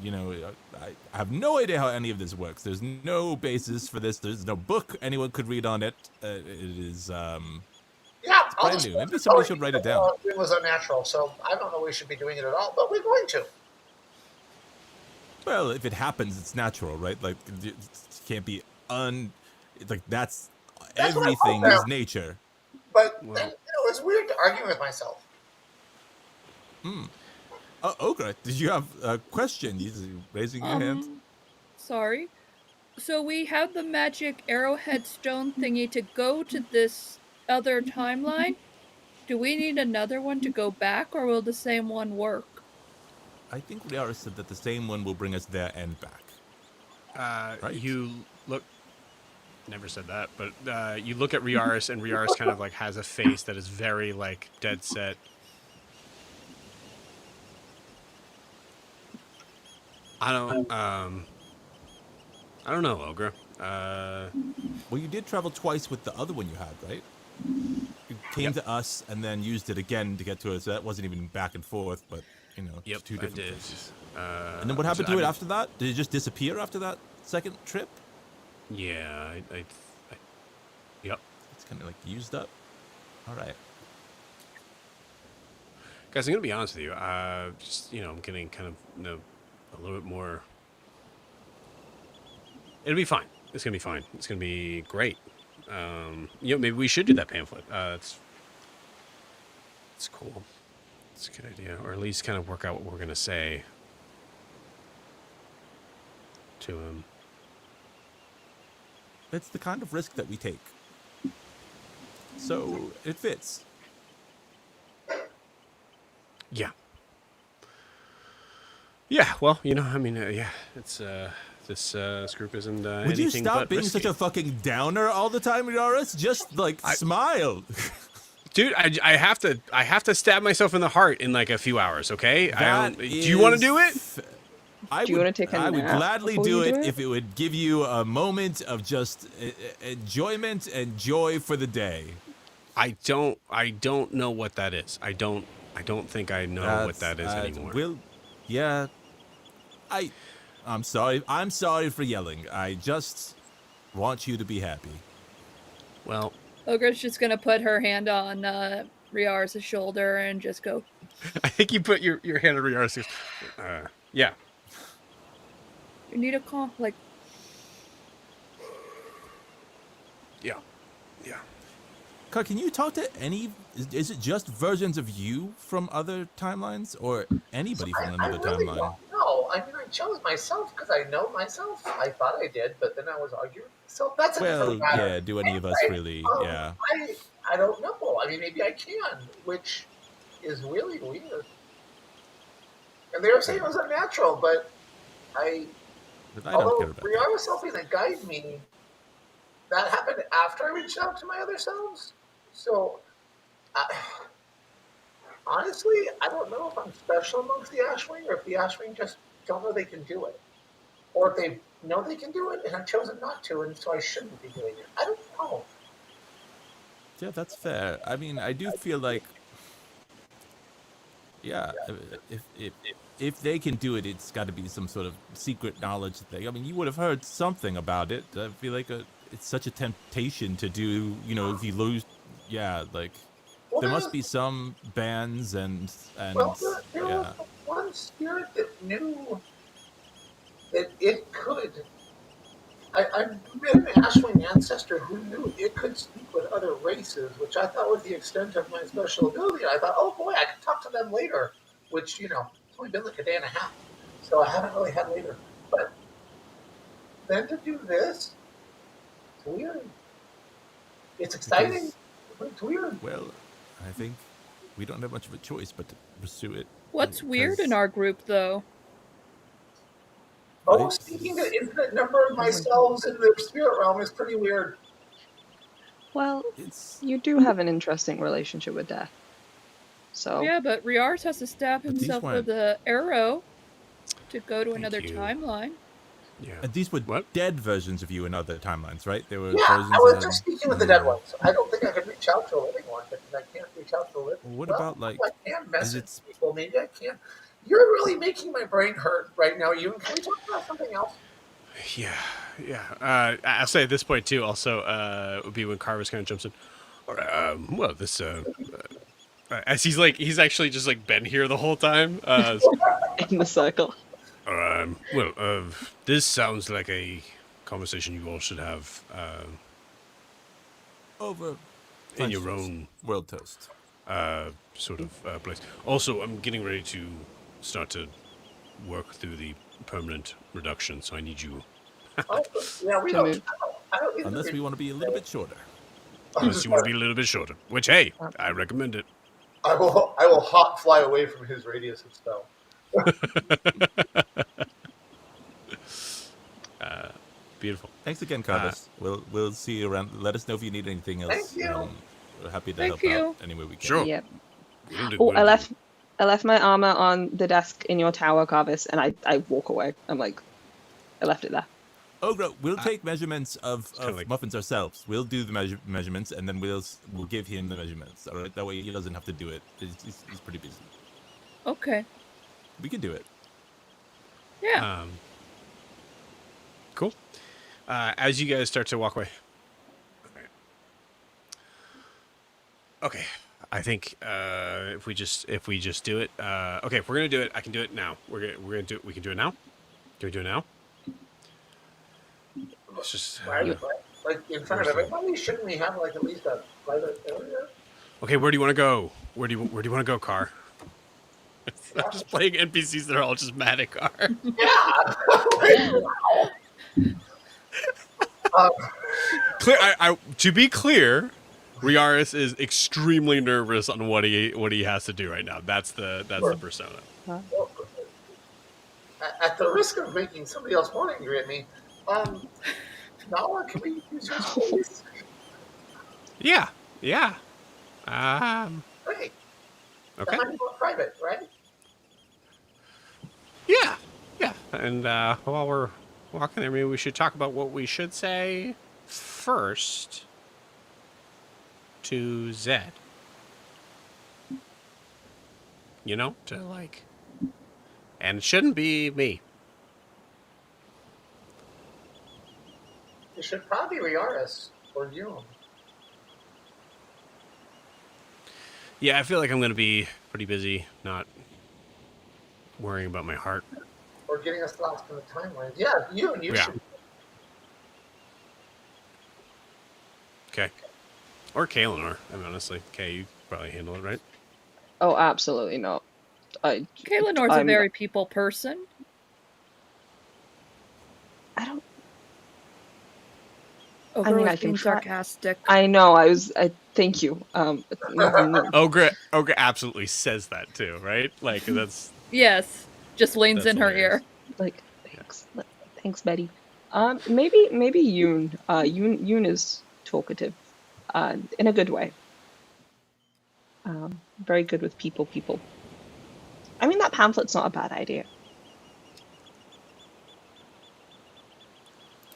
I have no idea how any of this works. There's no basis for this. There's no book anyone could read on it. It is Yeah, brand new. Maybe somebody should write it down. It was unnatural, so I don't know we should be doing it at all, but we're going to. Well, if it happens, it's natural, right? Like, it can't be that's That's what I everything thought, is man. nature. But then, it's weird to argue with myself. Ogre, did you have a question? You raising your hand? Sorry. So we have the magic arrowhead stone thingy to go to this other timeline. Do we need another one to go back, or will the same one work? I think Riara said that the same one will bring us there and back. Right. You look. Never said that, but you look at Riaris, and Riaris kind of like has a face that is very like dead set. I don't know, Ogre. Well, you did travel twice with the other one you had, right? You came to us and then used it again to get to us. So that wasn't even back and forth, but Yep, two different I did. places. And then what happened to it after that? Did it just disappear after that second trip? Yeah, I yep. It's kind of like used up. All right. Guys, I'm gonna be honest with you. I'm getting kind of a little bit more. It'll be fine. It's gonna be fine. It's gonna be great. Maybe we should do that pamphlet. It's cool. It's a good idea, or at least kind of work out what we're gonna say to him. It's the kind of risk that we take. So it fits. Yeah. Yeah. Well, it's this group isn't Would you anything stop but being risky. such a fucking downer all the time, Yaris? Just smile. Dude, I have to stab myself in the heart in like a few hours. Okay, do you want to do it? I Do you would, wanna take a I would nap gladly before do you it do it? if it would give you a moment of just enjoyment and joy for the day. I don't know what that is. I don't think I know what that is anymore. I'm sorry. I'm sorry for yelling. I just want you to be happy. Well, Ogre's just gonna put her hand on Riaris' shoulder and just go, I think you put your hand on Riaris. Yeah. you need a call, like, Yeah. Car, can you talk to any? Is it just versions of you from other timelines, or anybody from another really timeline? don't know. I mean, I chose myself because I know myself. I thought I did, but then I was arguing. So that's a Well, different matter. yeah. Do any of us Anyway, really? Yeah. I don't know. I mean, maybe I can, which is really weird. And they were saying it was unnatural, but But I don't care although about that. Brianna was helping to guide me, that happened after I reached out to my other selves. So, honestly, I don't know if I'm special amongst the Ashwing, or if the Ashwing just don't know they can do it, or if they know they can do it and have chosen not to, and so I shouldn't be doing it. I don't know. Yeah, that's fair. I mean, I do feel like, yeah, if they can do it, it's got to be some sort of secret knowledge thing. I mean, you would have heard something about it. I feel like it's such a temptation to do. If you lose, yeah, like Well, there there must was, be some bands and well, there was yeah. one spirit that knew that it could. I met an Ashwing ancestor who knew it could speak with other races, which I thought was the extent of my special ability. I thought, oh boy, I can talk to them later, which, it's only been like a day and a half. So I haven't really had later. But then to do this, it's weird. It's exciting, Because, but it's weird. well, I think we don't have much of a choice but to pursue it. What's weird in 'cause, our group, though? Oh, right? speaking to infinite number of myself in the spirit realm is pretty weird. Well, It's you do have an interesting relationship with death. So Yeah, but Riars has to stab But these himself weren't- with an arrow to go to Thank another you. timeline. Yeah. and these were What? dead versions of you in other timelines, right? They were Yeah, versions I was of just speaking with the dead ones. I don't think I could reach out to a living one because I can't reach out to a living. What Well, about, like, I can message it- people. Maybe I can. You're really making my brain hurt right now. You can we talk about something else? Yeah. I'll say at this point too. Also, would be when Carver's kind of jumps in. All right, well, this as he's actually just like been here the whole time. in the circle. This sounds like a conversation you all should have over in your French toast, own world toast. sort of place. Also, I'm getting ready to start to work through the permanent reduction, so I need you. Oh, yeah, we To don't. move. I don't need Unless to we want to be a little bit shorter. Unless you want to be a little bit shorter, which hey, I recommend it. I will hot fly away from his radius of spell. Beautiful. Thanks again, Carlos. We'll see you around. Let us know if you need anything else. Thank you. We're happy to Thank help you. out any way we can. Sure. Yep. Will do, Oh, will I do. left my armor on the desk in your tower, Carvis, and I walk away. I'm like, I left it there. Ogre, we'll take measurements of kinda like- muffins ourselves. We'll do the measurements, and then we'll give him the measurements. All right, that way he doesn't have to do it. He's pretty busy. Okay. We can do it. Yeah. Cool. As you guys start to walk away. Okay. I think if we just do it. Okay, if we're gonna do it, I can do it now. We're gonna do it. We can do it now. Can we do it now? It's just Right? Like in front of everybody, shouldn't we have like at least a private area? okay. Where do you want to go? Where do you want to go, Car? I'm just playing NPCs that are all just mad at Car. Clear. To be clear, Riaris is extremely nervous on what he has to do right now. That's the persona. Well, at the risk of making somebody else more angry at me, Nala, can we use your space? Yeah. Great. Okay. That might be more private, right? Yeah. And while we're walking there, maybe we should talk about what we should say first to Zed. You know, to like, and it shouldn't be me. It should probably be Riaris or you. Yeah, I feel like I'm gonna be pretty busy, not worrying about my heart. Or getting us lost in the timeline. Yeah, you Yeah. should. Okay. Or Kaelinor. I mean, honestly, Kay, you probably handle it, right? Oh, absolutely not. Kaylenor's a I'm- very people person. I don't. Ogre mean, was I can being try- sarcastic. I know. Thank you. Ogre absolutely says that too, right? Like that's Yes. Just leans That's in her hilarious. ear. like, thanks, Betty. Maybe Yoon. Yoon is talkative, in a good way. Very good with people. I mean, that pamphlet's not a bad idea.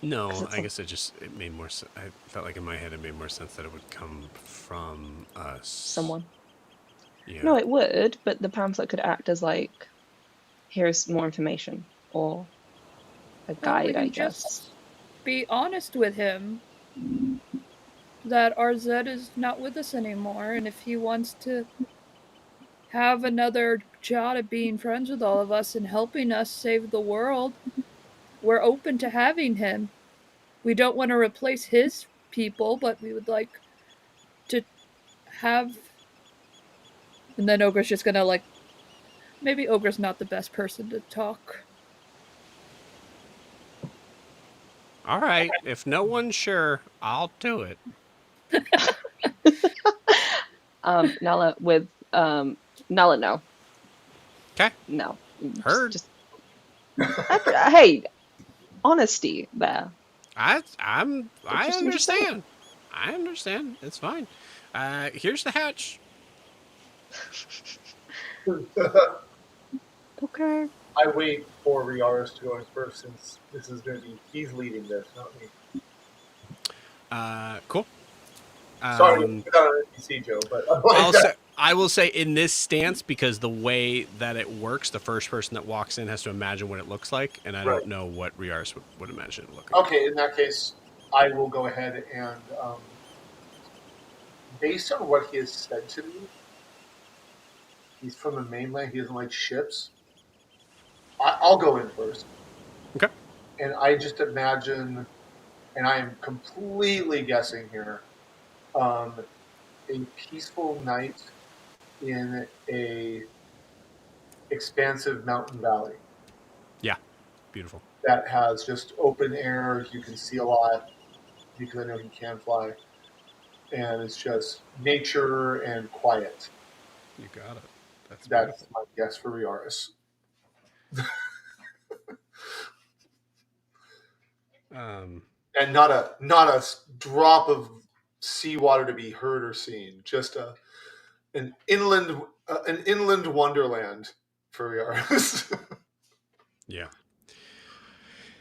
no. 'Cause it's I like- guess it made more sense. I felt like in my head it made more sense that it would come from us. Someone. Yeah. No, it would, but the pamphlet could act as like, here's more information, or a Well, we guide, can I guess. just be honest with him that our Zed is not with us anymore, and if he wants to have another shot at being friends with all of us and helping us save the world, we're open to having him. We don't want to replace his people, but we would like to have. And then Ogre's just gonna like. Maybe Ogre's not the best person to talk. All right, if no one's sure, I'll do it. Nala with Nala, no. Okay, No. heard. Just hey, honesty there. I Just yourself. understand. I understand. It's fine. Here's the hatch. Okay. I wait for Riaris to go in first since this is going to be he's leading this, not me. Cool. Sorry, without an NPC, Joe, but I will say in this stance, because the way that it works, the first person that walks in has to imagine what it looks like, and I Right. don't know what Riaris would imagine it looking like. Okay, in that case, I will go ahead and, based on what he has said to me, he's from the mainland. He doesn't like ships. I'll go in first. Okay. And I just imagine, and I am completely guessing here, a peaceful night in a expansive mountain valley Yeah. Beautiful. that has just open air. You can see a lot because I know he can fly, and it's just nature and quiet. You got it. That's That's my guess for Riaris. And not a drop of seawater to be heard or seen. Just an inland wonderland for Riaris. Yeah.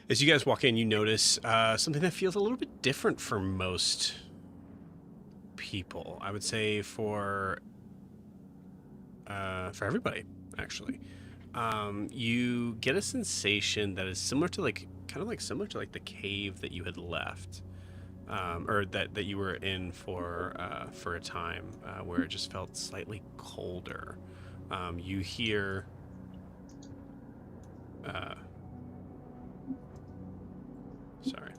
As you guys walk in, you notice something that feels a little bit different for most people. I would say for everybody, actually. You get a sensation that is similar to similar to the cave that you had left, or that you were in for a time, where it just felt slightly colder. You hear. Sorry.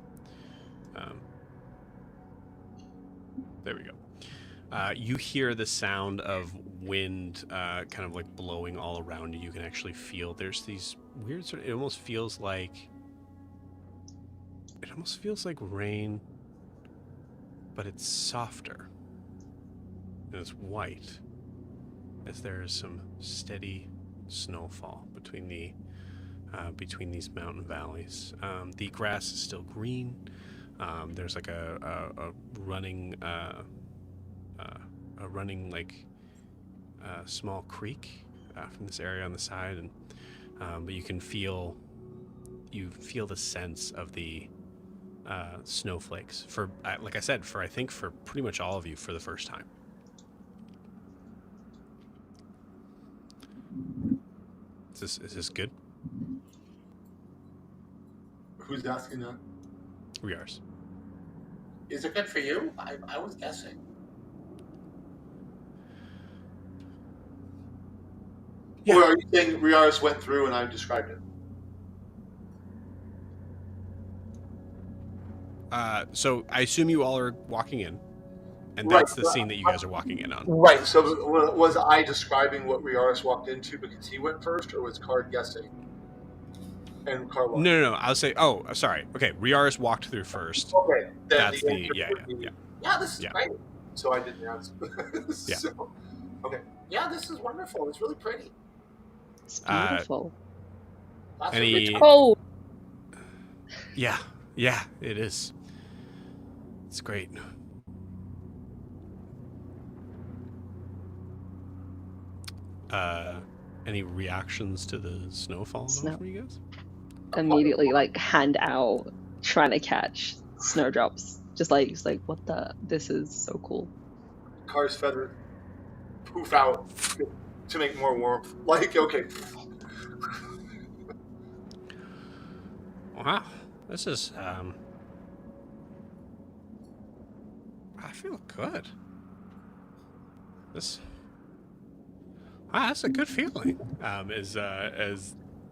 There we go. You hear the sound of wind kind of like blowing all around you. You can actually feel there's these weird sort of, it almost feels like rain, but it's softer and it's white, as there is some steady snowfall between these mountain valleys. The grass is still green. There's like a running small creek from this area on the side, and but you feel the sense of the snowflakes for, like I said, for pretty much all of you for the first time. Is this good? Who's asking that? Riaris. Is it good for you? I was guessing. Yeah. Or are you saying Riaris went through and I described it? So I assume you all are walking in, and that's the scene that you guys are walking in on. Right. So was I describing what Riaris walked into because he went first, or was Card guessing? And Carl. No. I'll say. Oh, sorry. Okay, Riaris walked through first. Okay. That's the the yeah. Yeah, this is Yeah. great. So I didn't answer. Yeah. So, okay. Yeah, this is wonderful. It's really pretty. It's beautiful. Lots of Any? rich- Oh, Yeah, it is. It's great. Any reactions to the snowfall at all Snow. from you guys? Immediately, like, hand out, trying to catch snowdrops. Just like, what the? This is so cool. Car's feather poof out to make more warmth. Like, okay. Wow, this is feel good. That's a good feeling. As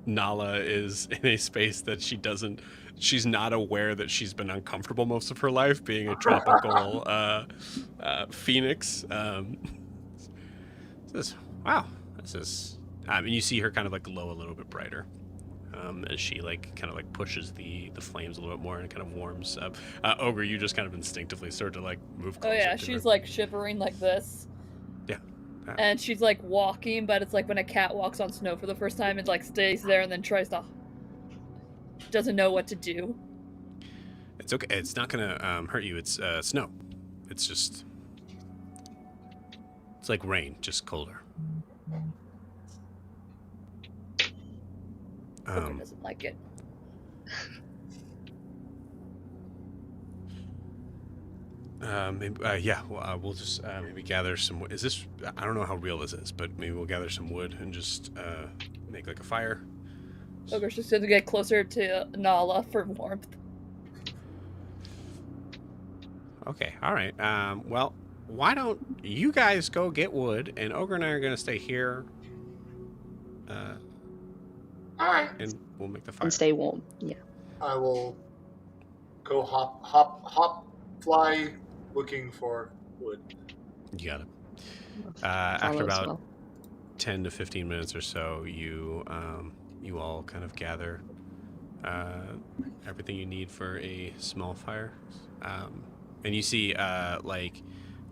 Nala is in a space that she's not aware that she's been uncomfortable most of her life, being a tropical phoenix. Wow, this is. And you see her kind of like glow a little bit brighter. As she like kind of like pushes the flames a little bit more and it kind of warms up. Ogre, you just kind of instinctively start to like move Oh closer. yeah, to she's her. like shivering like this. Yeah. And she's like walking, but it's like when a cat walks on snow for the first time, it like stays there and then doesn't know what to do. It's okay. It's not gonna hurt you. It's snow. It's just. It's like rain, just colder. Ogre doesn't like it. Maybe, yeah. Well, we'll just maybe gather some. Is this? I don't know how real this is, but maybe we'll gather some wood and just make like a fire. Ogre's just gonna get closer to Nala for warmth. Okay. All right. Well, why don't you guys go get wood, and Ogre and I are gonna stay here. All right. And we'll make the fire. And stay warm. Yeah. I will go hop, fly, looking for wood. You got it. Follow After as about well. 10 to 15 minutes or so, you all kind of gather everything you need for a small fire. And you see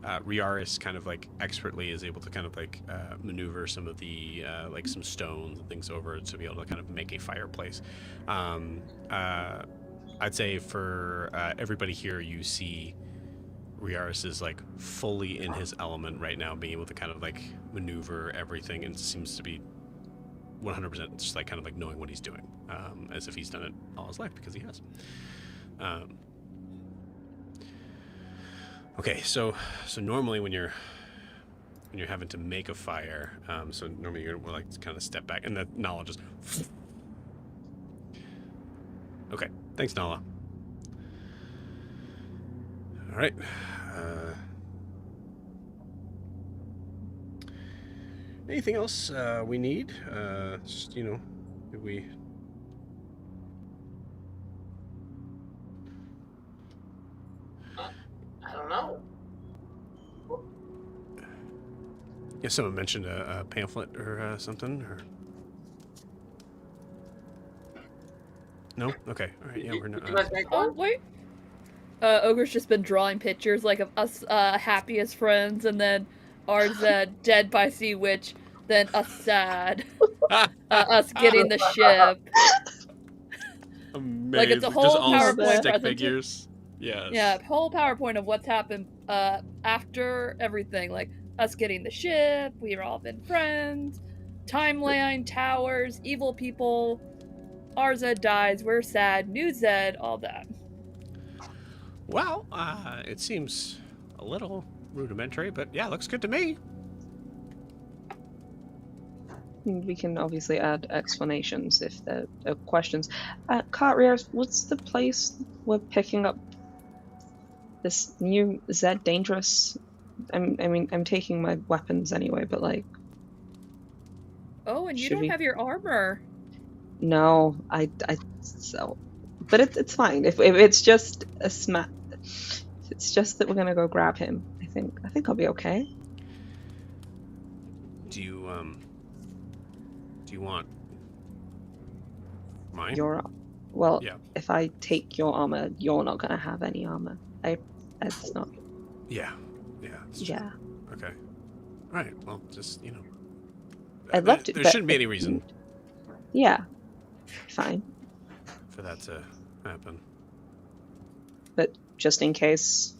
Riaris kind of like expertly is able to kind of like maneuver some of the like some stones and things over to be able to kind of make a fireplace. I'd say for everybody here, you see Riaris is like fully in his element right now, being able to kind of like maneuver everything, and seems to be 100% just like kind of like knowing what he's doing, as if he's done it all his life, because he has. Okay, so normally when you're having to make a fire, so normally you're more like kind of step back, and the Nala just. Okay, thanks, Nala. All right. Anything else we need? Just, did we? I don't know. Yeah, someone mentioned a pamphlet or something, or. No? Okay. All right. Yeah, we're not. Did you guys make Oh one? wait. Ogre's just been drawing pictures like of us happy as friends, and then ours dead by sea witch, then us sad, us getting the ship. Amazing. Like it's a whole just all PowerPoint stick presentation. figures. Yes. Yeah, whole PowerPoint of what's happened after everything, like us getting the ship, we've all been friends, timeline, towers, evil people, our Zed dies, we're sad, new Zed, all that. Well, it seems a little rudimentary, but yeah, looks good to me. We can obviously add explanations if there are questions. Cartrears, what's the place we're picking up this new Zed dangerous? I'm taking my weapons anyway, but like. Oh, and you Should don't we- have your armor. No, I so, but it's fine. If it's just a smack, if it's just that we're gonna go grab him, I think I'll be okay. Do you want mine? Well, Yeah. if I take your armor, you're not gonna have any armor. It's not. Yeah. It's true. Yeah, Okay. All right. Well, just I'd love to. There but- shouldn't be any reason Yeah, fine. for that to happen. But just in case.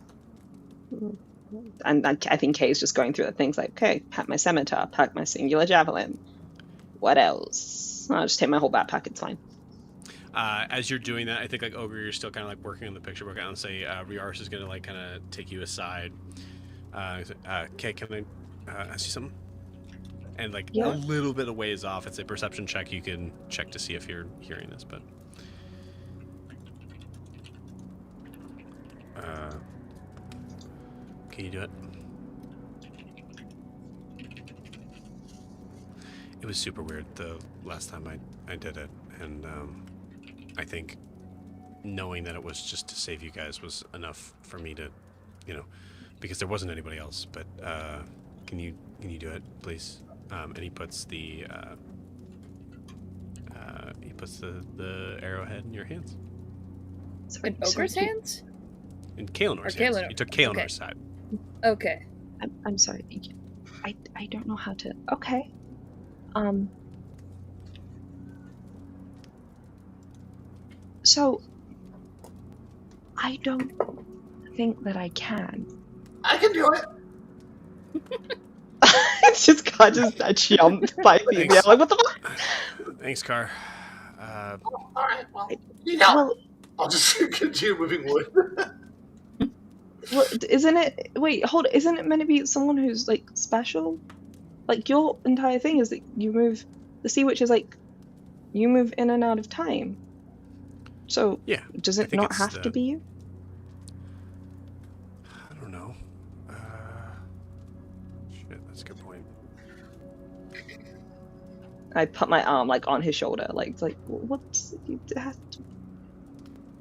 And I think Kay's just going through the things like, okay, pack my scimitar, pack my singular javelin. What else? I'll just take my whole backpack, it's fine. As you're doing that, I think like Ogre, you're still kind of like working on the picture book. And say Riaris is gonna like kind of take you aside. Kay, can I ask you something? And like Yeah. a little bit of ways off, it's a perception check. You can check to see if you're hearing this, but. Can you do it? It was super weird the last time I did it, and I think knowing that it was just to save you guys was enough for me to, because there wasn't anybody else. But can you do it, please? And he puts the arrowhead in your hands. In Ogre's hands? In Kalenor's Or hands. Kalenor. You took Kalenor's Okay. side. Okay. I'm sorry. I don't know how to. Okay. So I don't think that I can. I can do it. It's just God just jumped by female. Thanks. Like what the fuck? Thanks, Car. All right. Well, need help. Well, I'll just continue moving wood. well, isn't it? Wait, hold. Isn't it meant to be someone who's like special? Like your entire thing is that you move. The sea witch is like, you move in and out of time. So Yeah. does I it think not it's have to be you? I don't know. Shit, that's a good point. I put my arm like on his shoulder, like what's you have to...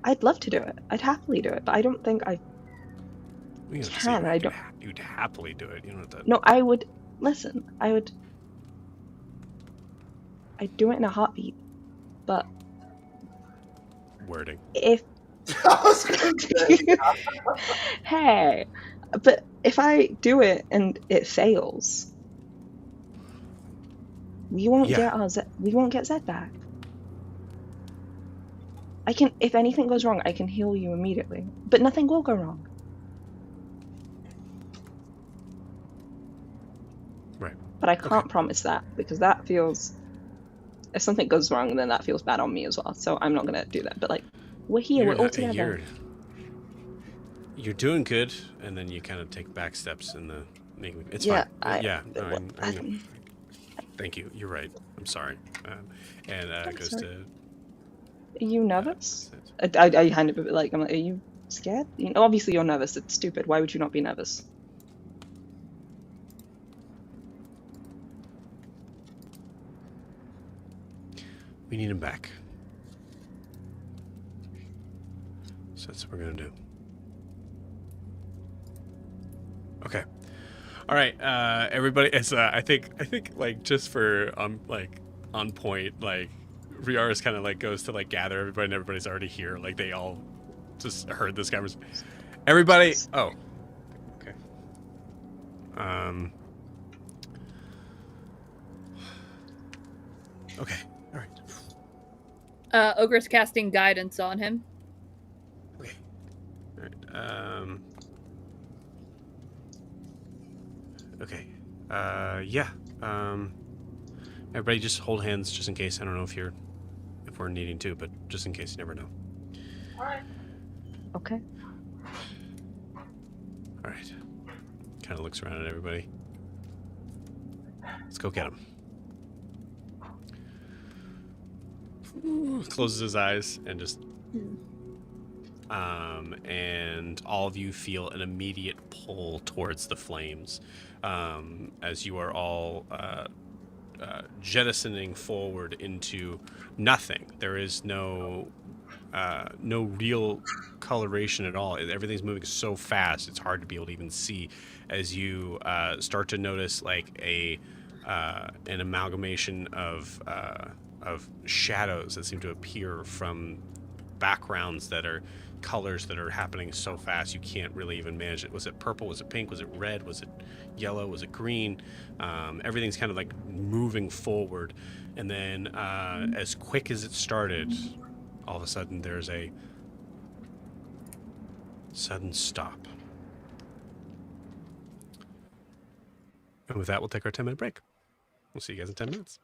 I'd love to do it. I'd happily do it, but I don't think I You don't have to say can. I don't. You'd happily do it. You don't have to. No, I would listen. I'd do it in a heartbeat. But Wording. if I was gonna say, hey, but if I do it and it fails, we won't Yeah. get we won't get Zed back. I can, if anything goes wrong, I can heal you immediately, but nothing will go wrong. Right. But I can't promise that because that feels, if something goes wrong, then that feels bad on me as well. So I'm not gonna do that. But like, we're here, we're all together. You're doing good, and then you kind of take back steps in the. It's Yeah, fine. I know. Thank you. You're right. I'm sorry. And it goes sorry. to. Are you nervous? I hand it like, I'm like, are you scared? You know, obviously you're nervous. It's stupid. Why would you not be nervous? We need him back. So that's what we're gonna do. Okay. All right, everybody. It's I think like just for like on point, like Riaris kind of like goes to like gather everybody, and everybody's already here. Like they all just heard this conversation. Everybody. Oh. Okay. Okay. All right. Ogre's casting guidance on him. Okay. All right. Okay. Yeah. Everybody just hold hands just in case. I don't know if we're needing to, but just in case, you never know. all right. Okay. All right. Kind of looks around at everybody. Let's go get him. Closes his eyes and just and all of you feel an immediate pull towards the flames as you are all jettisoning forward into nothing. There is no real coloration at all. Everything's moving so fast, it's hard to be able to even see as you start to notice like an amalgamation of shadows that seem to appear from backgrounds that are colors that are happening so fast you can't really even manage it. Was it purple? Was it pink? Was it red? Was it yellow? Was it green? Everything's kind of like moving forward, and then as quick as it started, all of a sudden there's a sudden stop. And with that, we'll take our 10-minute break. We'll see you guys in 10 minutes.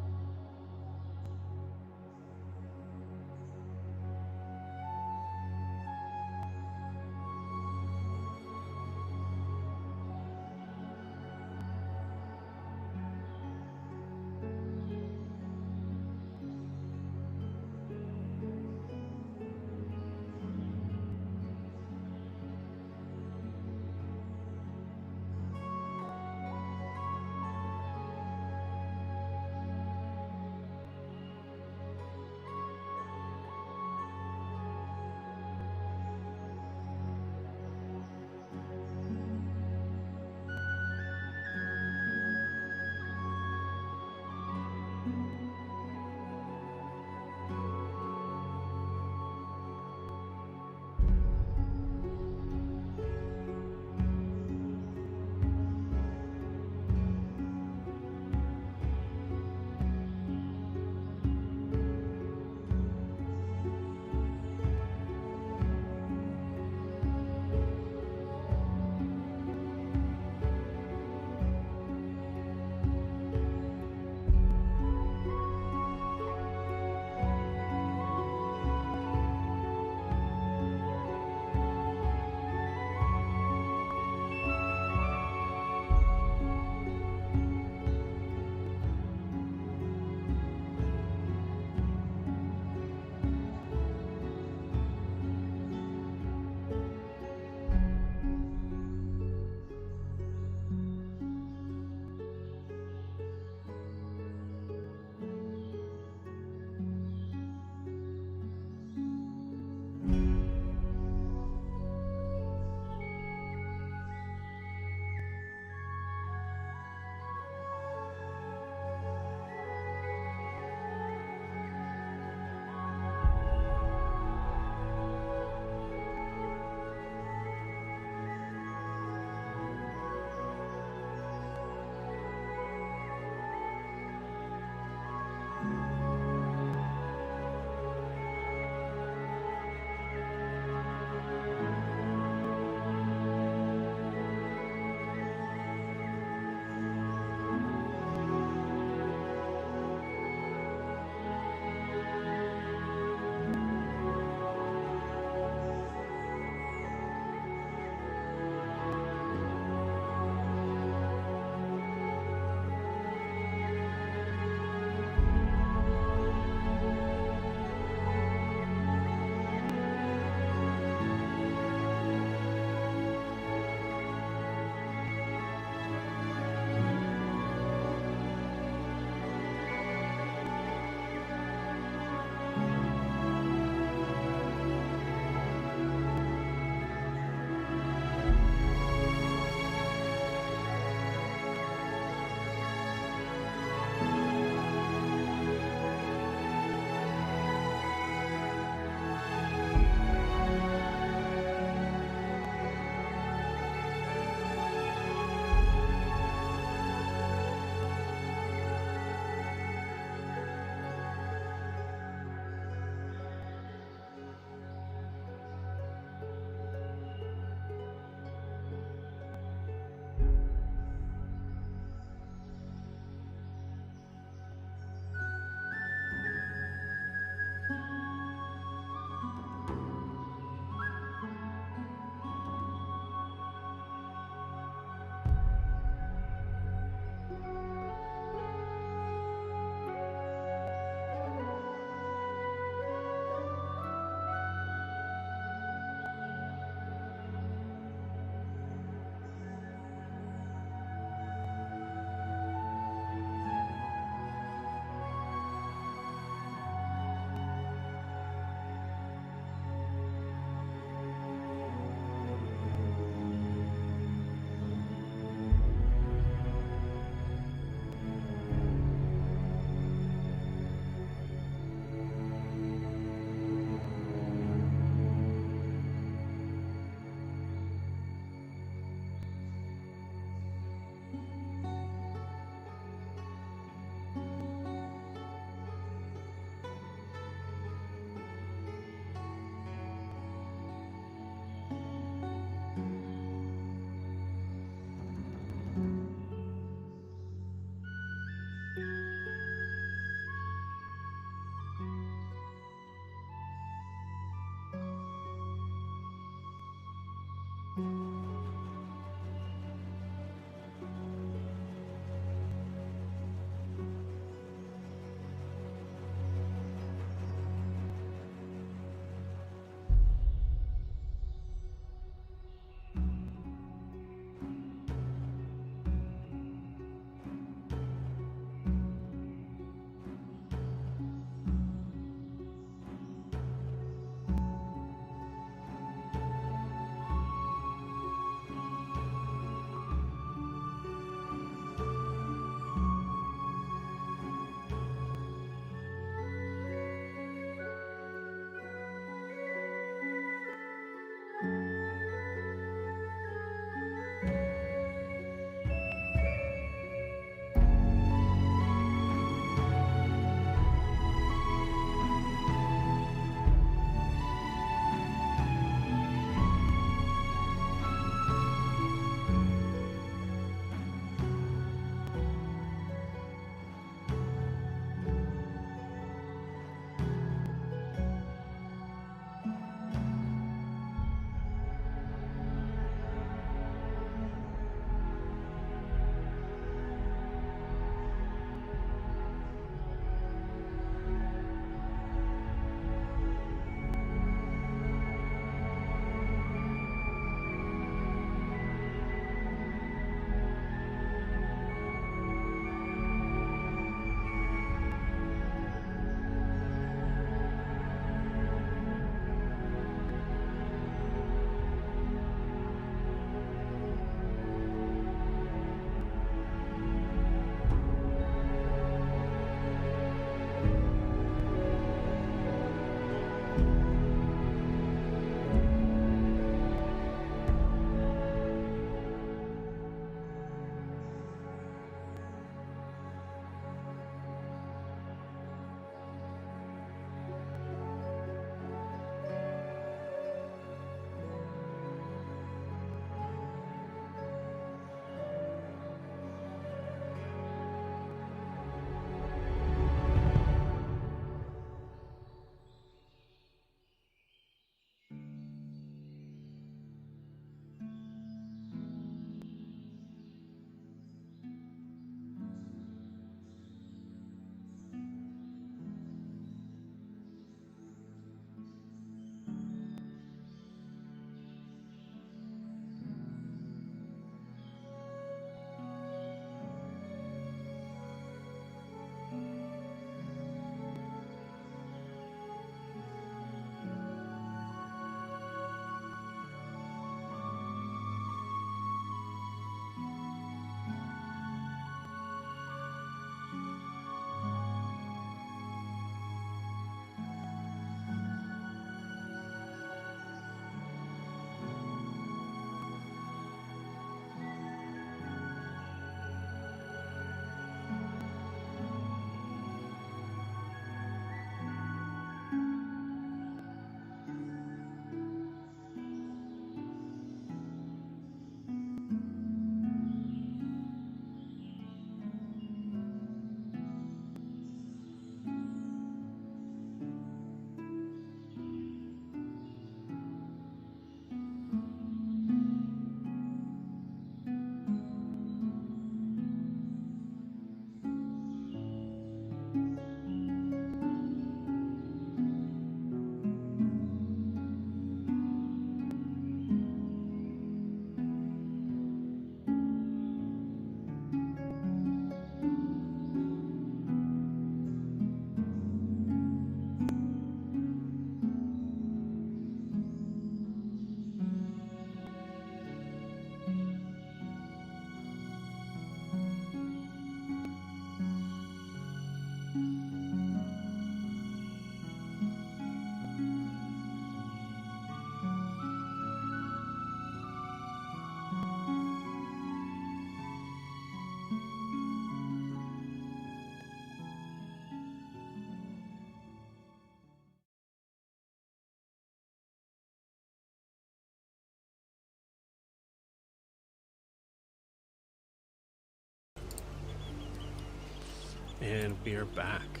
And we are back.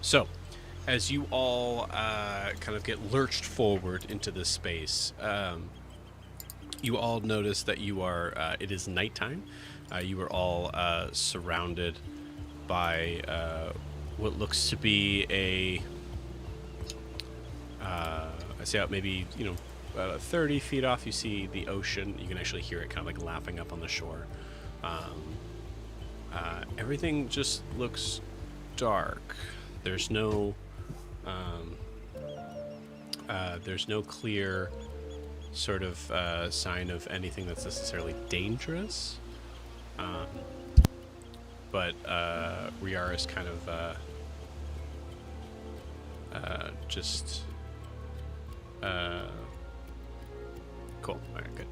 So, as you all kind of get lurched forward into this space, you all notice that you are, it is nighttime. You are all surrounded by what looks to be a, I say out maybe, about 30 feet off, you see the ocean. You can actually hear it kind of like lapping up on the shore. Everything just looks dark. There's no clear sort of sign of anything that's necessarily dangerous. But Riar is kind of just cool. All right, good.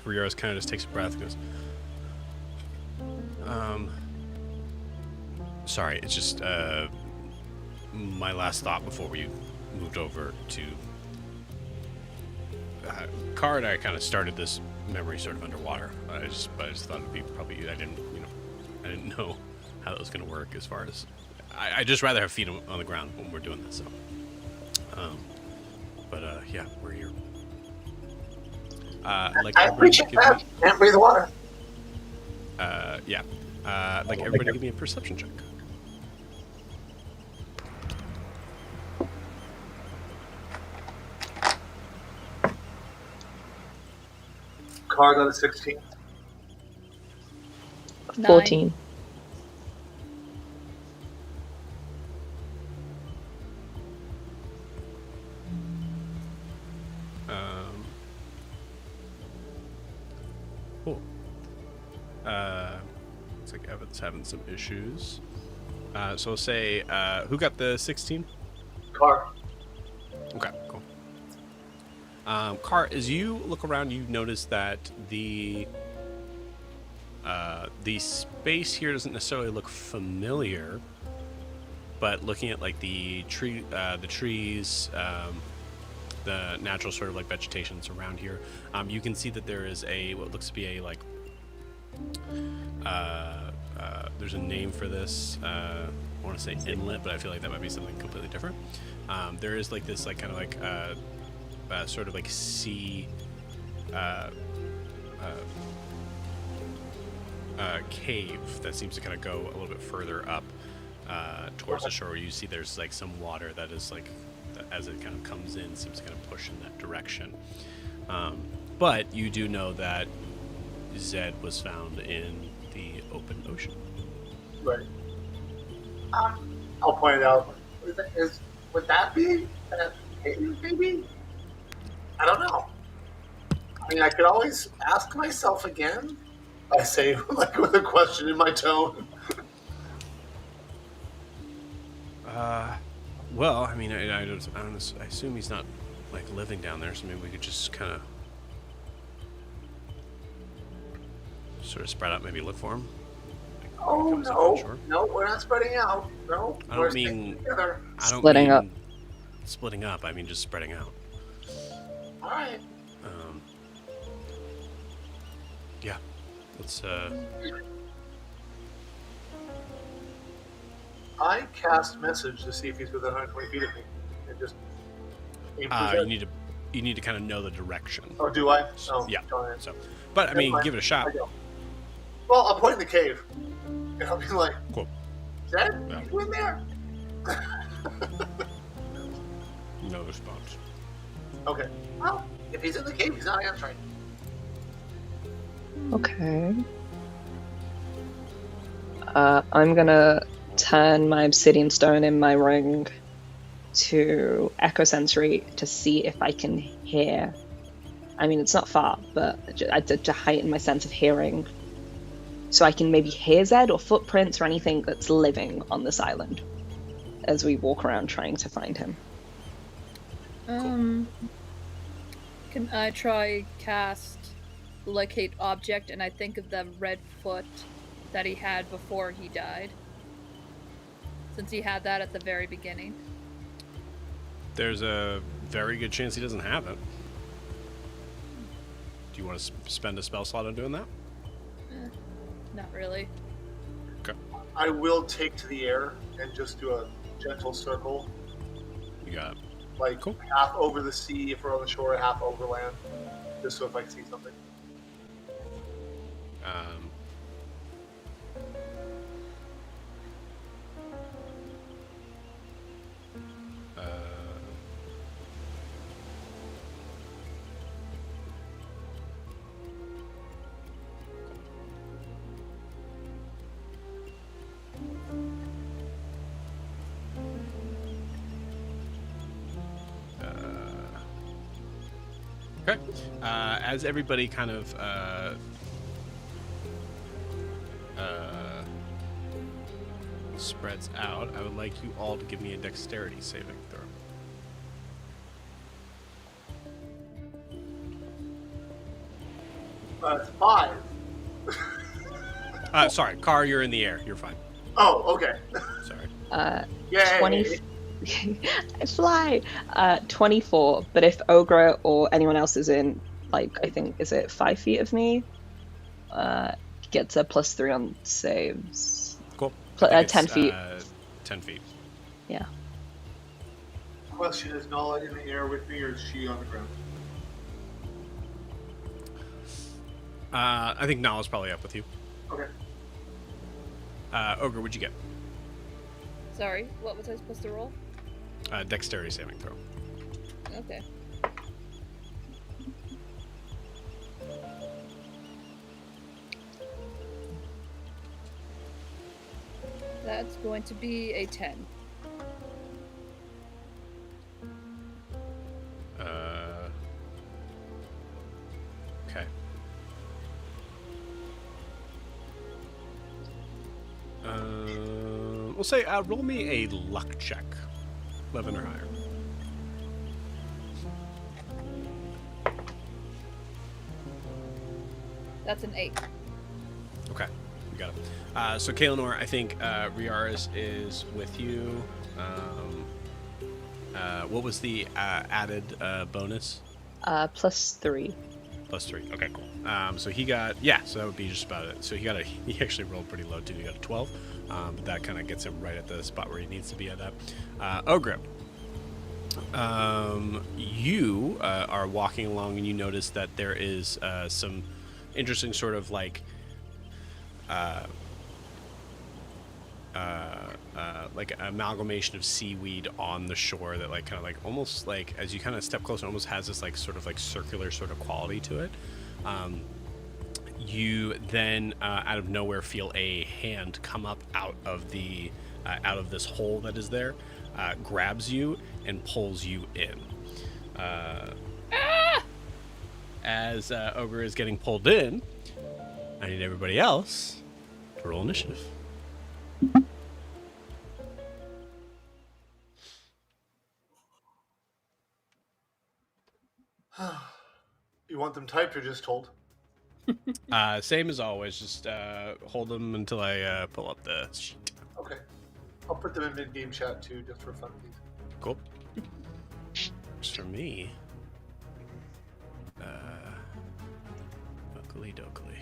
Riaris kind of just takes a breath and goes, sorry, it's just my last thought before we moved over to Car and I kind of started this memory sort of underwater. I just thought it'd be probably I didn't know how that was going to work as far as I just rather have feet on the ground when we're doing this. So, yeah, we're here. Like I appreciate that. Can't breathe the water. Yeah. Like everybody, give me a perception check. Car got a 16. 14. Cool. Looks like Evan's having some issues. So we'll say, who got the 16? Car. Okay, cool. Car, as you look around, you notice that the space here doesn't necessarily look familiar, but looking at like the trees, the natural sort of like vegetation that's around here, you can see that there is what looks to be a like there's a name for this. I want to say inlet, but I feel like that might be something completely different. There is like this like kind of like sort of like sea cave that seems to kind of go a little bit further up towards the shore, where you see there's like some water that is like, as it kind of comes in, seems to kind of push in that direction. But you do know that Zed was found in the open ocean. Right. I'll point it out. Would that be a cave, maybe? I don't know. I mean, I could always ask myself again. I say, like, with a question in my tone. Well, I mean, I assume he's not like living down there, so maybe we could just kind of sort of spread out, maybe look for him. Oh, no. No, we're not spreading out. No, we're staying together. I don't Splitting mean up. splitting up. I mean just spreading out. All right. Yeah. Let's I cast message to see if he's within 120 feet of me, and just aim for you need to kind of know the direction. Oh, do I? Oh, Yeah. darn it. So, but I mean, give it a shot. I go. Well, I'll point in the cave, and I'll be like, Cool. "Zed, Yeah. you in there?" No response. Okay. Well, if he's in the cave, he's not answering. Okay. I'm gonna turn my obsidian stone in my ring to echo sensory to see if I can hear. I mean, it's not far, but to heighten my sense of hearing, so I can maybe hear Zed or footprints or anything that's living on this island as we walk around trying to find him. Can I try cast locate object, and I think of the red foot that he had before he died, since he had that at the very beginning. There's a very good chance he doesn't have it. Do you want to spend a spell slot on doing that? Not really. I will take to the air and just do a gentle circle, You got it. like Cool. half over the sea if we're on the shore, half over land, just so if I see something. Um, uh, okay. As everybody kind of spreads out, I would like you all to give me a dexterity saving throw. It's 5. Sorry, Car, you're in the air. You're fine. Oh, okay. Sorry. Yay. 20. I fly. 24. But if Ogre or anyone else is in, like, I think, is it 5 feet of me? Gets a +3 on saves. Cool. 10 feet. 10 feet. Yeah. Question, is Nala in the air with me, or is she on the ground? I think Nala's probably up with you. Okay. Ogre, what'd you get? Sorry, what was I supposed to roll? Dexterity saving throw. Okay. That's going to be a 10. Okay. We'll say, roll me a luck check. 11 or higher. That's an 8. Okay, we got it. So, Kaelinor, I think Riaris is with you. What was the added bonus? +3. +3. Okay, cool. So he got, so that would be just about it. So he actually rolled pretty low too. He got a 12, but that kind of gets him right at the spot where he needs to be at that. Ogre, you are walking along and you notice that there is some interesting sort of like amalgamation of seaweed on the shore that like kind of like almost like as you kind of step closer, almost has this like sort of like circular sort of quality to it. You then out of nowhere feel a hand come up out of this hole that is there, grabs you and pulls you in. As Ogre is getting pulled in, I need everybody else to roll initiative. You want them typed or just told? Same as always. Just hold them until I pull up the sheet. Okay. I'll put them in mid-game chat too, just for fun. Cool. Just for me. Okily dokily.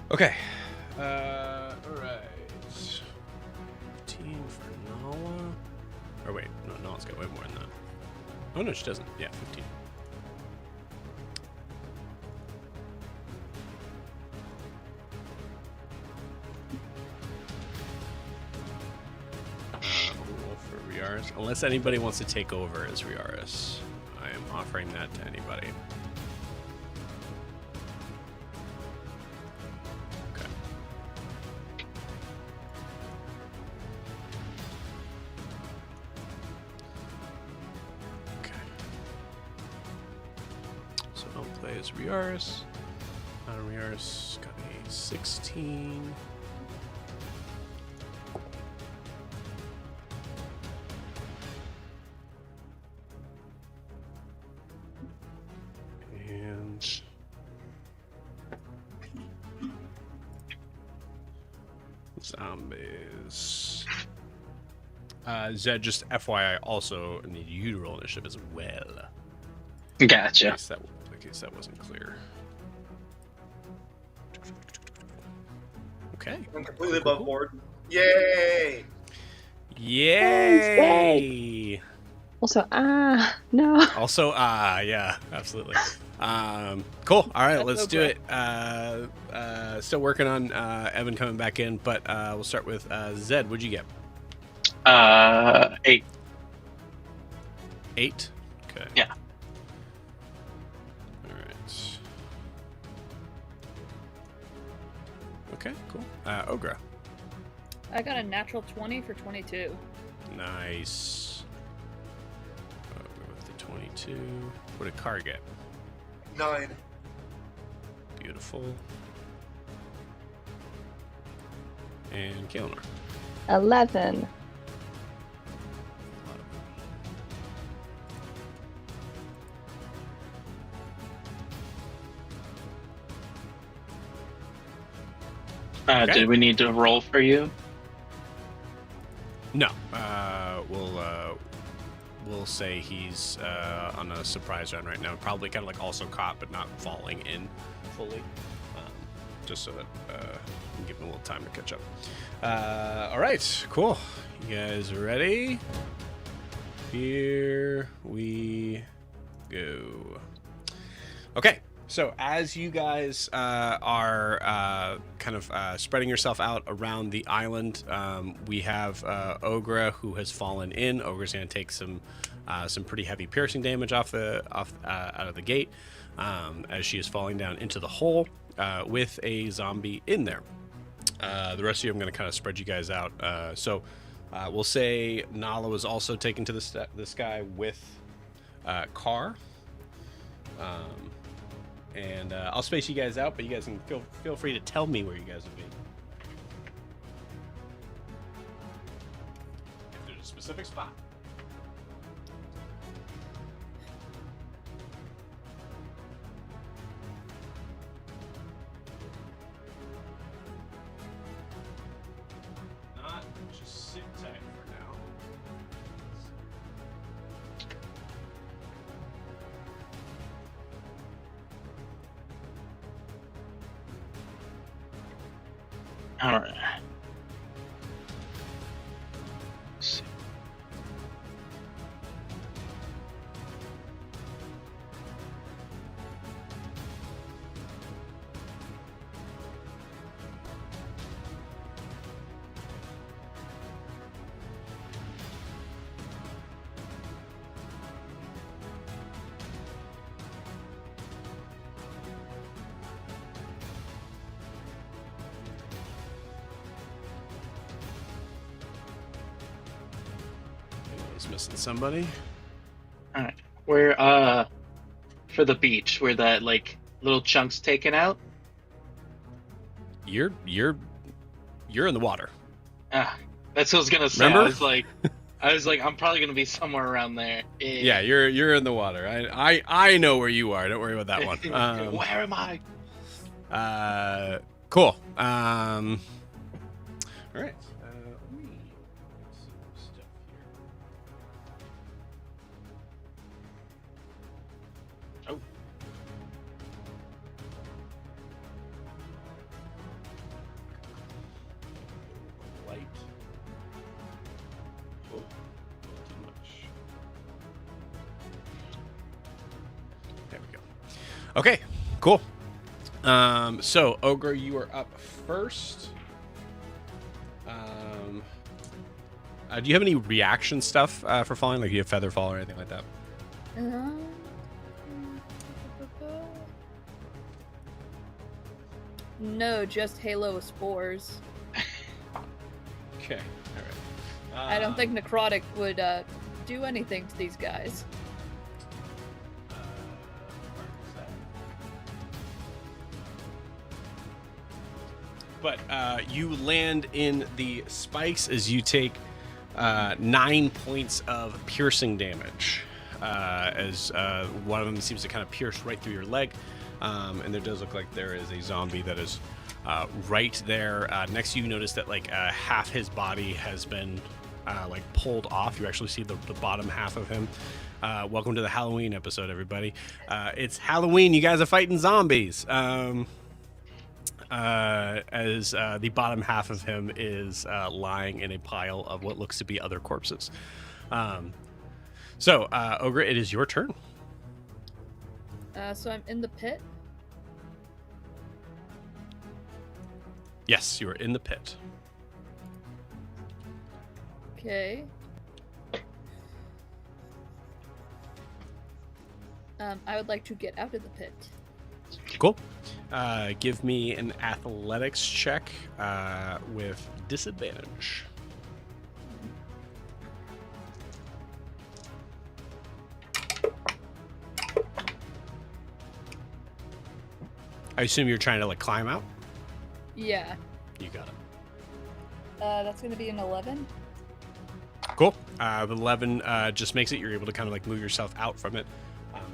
Okay. Alright. 15 for Nala. Or wait, no, Nala's got way more than that. Oh no, she doesn't. Yeah, 15. Roll for Riaris. Unless anybody wants to take over as Riaris. I am offering that to anybody. play as Riaris. Riaris got a 16. And zombies. Zed, just FYI, also need you to roll initiative as well. Gotcha. In case that wasn't clear. Okay. I'm completely above board. Yay! Yay! Also, no. Also, yeah, absolutely. Cool. All right, That's let's so do great. it. Still working on Evan coming back in, but we'll start with Zed. What'd you get? 8. 8? Okay. Yeah. All right. Okay, cool. Ogra. I got a natural 20 for 22. Nice. Go with the 22. What did Car get? 9. Beautiful. And Kaelinor. 11. Okay. Did we need to roll for you? No. We'll say he's on a surprise run right now. Probably kind of like also caught, but not falling in fully. Just so that we can give him a little time to catch up. All right, cool. You guys ready? Here we go. Okay. So as you guys are kind of spreading yourself out around the island, we have Ogra who has fallen in. Ogra's going to take some pretty heavy piercing damage out of the gate as she is falling down into the hole with a zombie in there. The rest of you, I'm going to kind of spread you guys out. So we'll say Nala was also taken to the sky with Carr. And I'll space you guys out, but you guys can feel free to tell me where you guys would be. If there's a specific spot. Not, just sit tight for now. All right. Let's see. He's missing somebody. All right. Where for the beach where that like little chunks taken out? You're in the water. Ah, that's what I was gonna say. Remember? I was like, I'm probably gonna be somewhere around there. Yeah, you're in the water. I know where you are. Don't worry about that one. Where am I? Cool. All right. Let me get some stuff here. Oh. Light. Oh, too much. There we go. Okay, cool. So Ogre, you are up first. Do you have any reaction stuff for falling? Like, do you have feather fall or anything like that? No, just Halo of Spores. Okay, all right. I don't think Necrotic would do anything to these guys. But you land in the spikes as you take 9 points of piercing damage. As one of them seems to kind of pierce right through your leg. And there does look like there is a zombie that is right there. Next to you, notice that like half his body has been like pulled off. You actually see the bottom half of him. Welcome to the Halloween episode, everybody. It's Halloween. You guys are fighting zombies. As the bottom half of him is lying in a pile of what looks to be other corpses. So, Ogre, it is your turn. So I'm in the pit. Yes, you are in the pit. Okay. I would like to get out of the pit. Cool. Give me an athletics check with disadvantage. I assume you're trying to like climb out? Yeah. You got it. That's gonna be an 11. Cool. The 11 just makes it. You're able to kind of like move yourself out from it.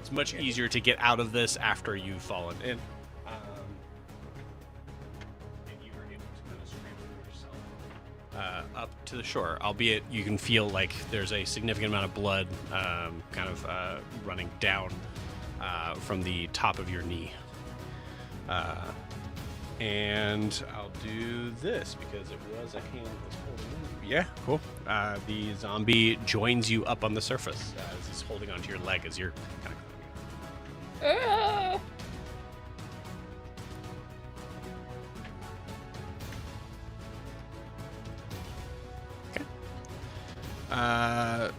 It's much easier to get out of this after you've fallen in. And you are able to kind of scramble yourself up to the shore, albeit you can feel like there's a significant amount of blood kind of running down from the top of your knee. And I'll do this because it was a hand that was holding you. Yeah, cool. The zombie joins you up on the surface as he's holding onto your leg as you're kind of. Ah!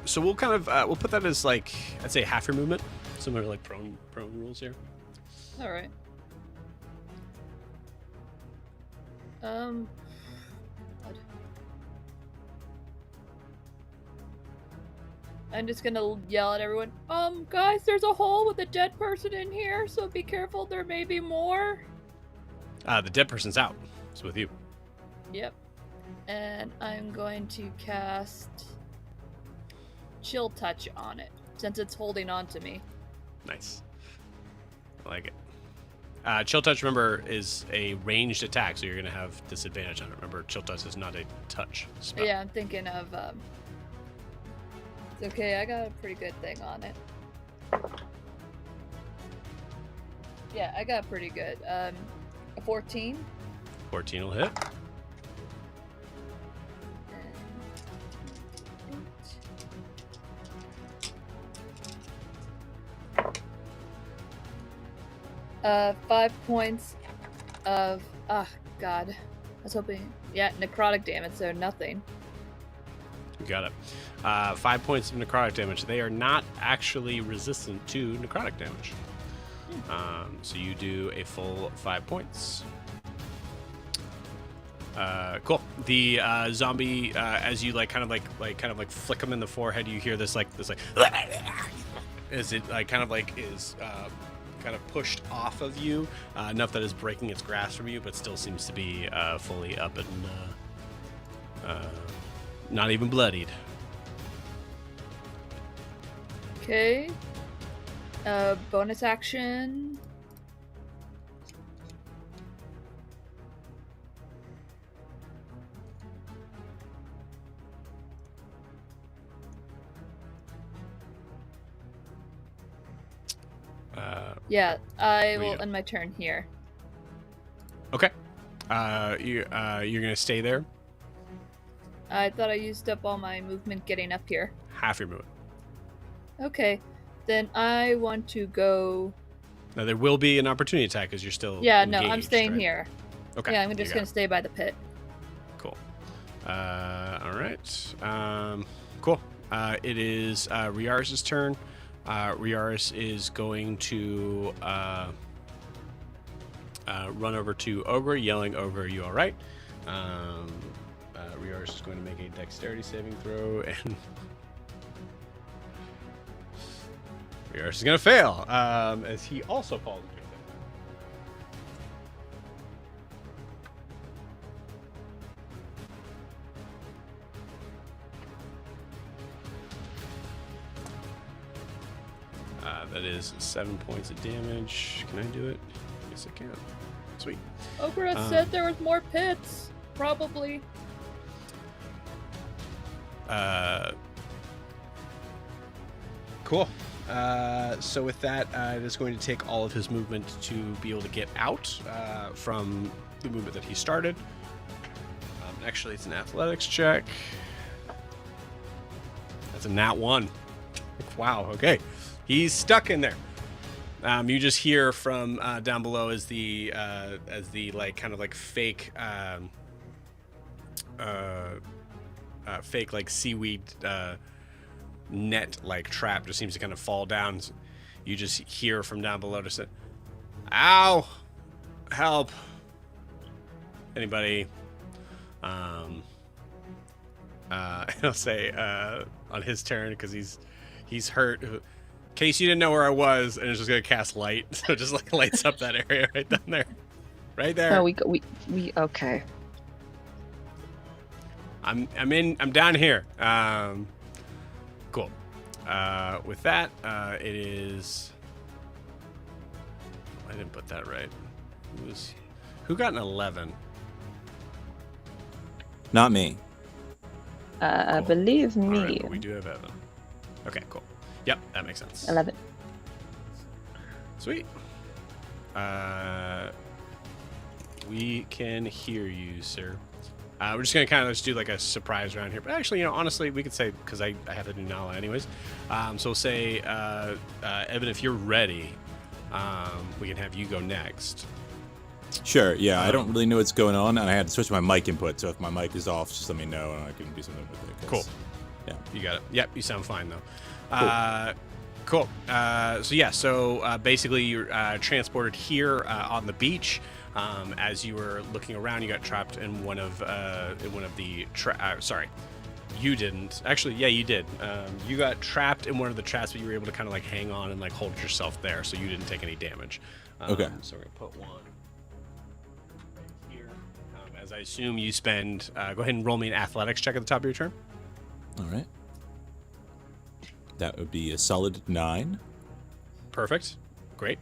So we'll kind of we'll put that as like I'd say half your movement, similar to like prone rules here. All right. God. I'm just gonna yell at everyone. Guys, there's a hole with a dead person in here, so be careful. There may be more. The dead person's out. It's with you. Yep. And I'm going to cast Chill Touch on it, since it's holding on to me. Nice. I like it. Chill Touch, remember, is a ranged attack, so you're going to have disadvantage on it. Remember, Chill Touch is not a touch spell. Yeah, I'm thinking of, It's okay, I got a pretty good thing on it. Yeah, I got pretty good. A 14. 14 will hit. And 5 points of God. I was hoping necrotic damage, so nothing. You got it. 5 points of necrotic damage. They are not actually resistant to necrotic damage. So you do a full 5 points. Cool. The zombie, as you kind of flick him in the forehead, you hear this as it is kind of pushed off of you, enough that is breaking its grasp from you, but still seems to be fully up and not even bloodied. Okay. Bonus action. Yeah, I will end my turn here. Okay. You're gonna stay there. I thought I used up all my movement getting up here. Half your movement. Okay, then I want to go. Now there will be an opportunity attack because you're still. Yeah, no, engaged, I'm staying right? here. Okay. Yeah, I'm just gonna stay by the pit. Cool. All right. Cool. It is Riaris' turn. Riaris is going to run over to Ogre, yelling, "Ogre, are you all right?" Riaris is going to make a dexterity saving throw, and Riaris is going to fail, as he also falls into That is 7 points of damage. Can I do it? Yes, I can. Sweet. Ogre said there was more pits. Probably. Cool. So with that, it is going to take all of his movement to be able to get out from the movement that he started. Actually, it's an athletics check. That's a nat 1. Wow. Okay, he's stuck in there. You just hear from down below as the like kind of like fake fake like seaweed net like trap just seems to kind of fall down. You just hear from down below to say, "Ow! Help! Anybody?" I'll say on his turn because he's hurt. In case you didn't know where I was, and it's just gonna cast light, so it just like lights up that area right down there, right there. Oh, we okay. I'm down here. Cool. With that, it is. I didn't put that right. Who got an 11? Not me. I believe me. All right, but we do have Evan. Okay, cool. Yep, that makes sense. 11. Sweet. We can hear you, sir. We're just gonna kind of just do like a surprise round here, but actually, honestly, we could say because I have to do Nala anyways. So we'll say, Evan, if you're ready, we can have you go next. Sure, yeah, I don't really know what's going on, and I had to switch my mic input, so if my mic is off, just let me know, and I can do something with it. Cool. Yeah. You got it. Yep, you sound fine, though. Cool. So basically, you're transported here on the beach. As you were looking around, you got trapped in one of the sorry, you didn't. Actually, yeah, you did. You got trapped in one of the traps, but you were able to kind of like hang on and like hold yourself there, so you didn't take any damage. Okay. So we're gonna put one here. As I assume you spend, go ahead and roll me an athletics check at the top of your turn. All right. That would be a solid 9. Perfect. Great.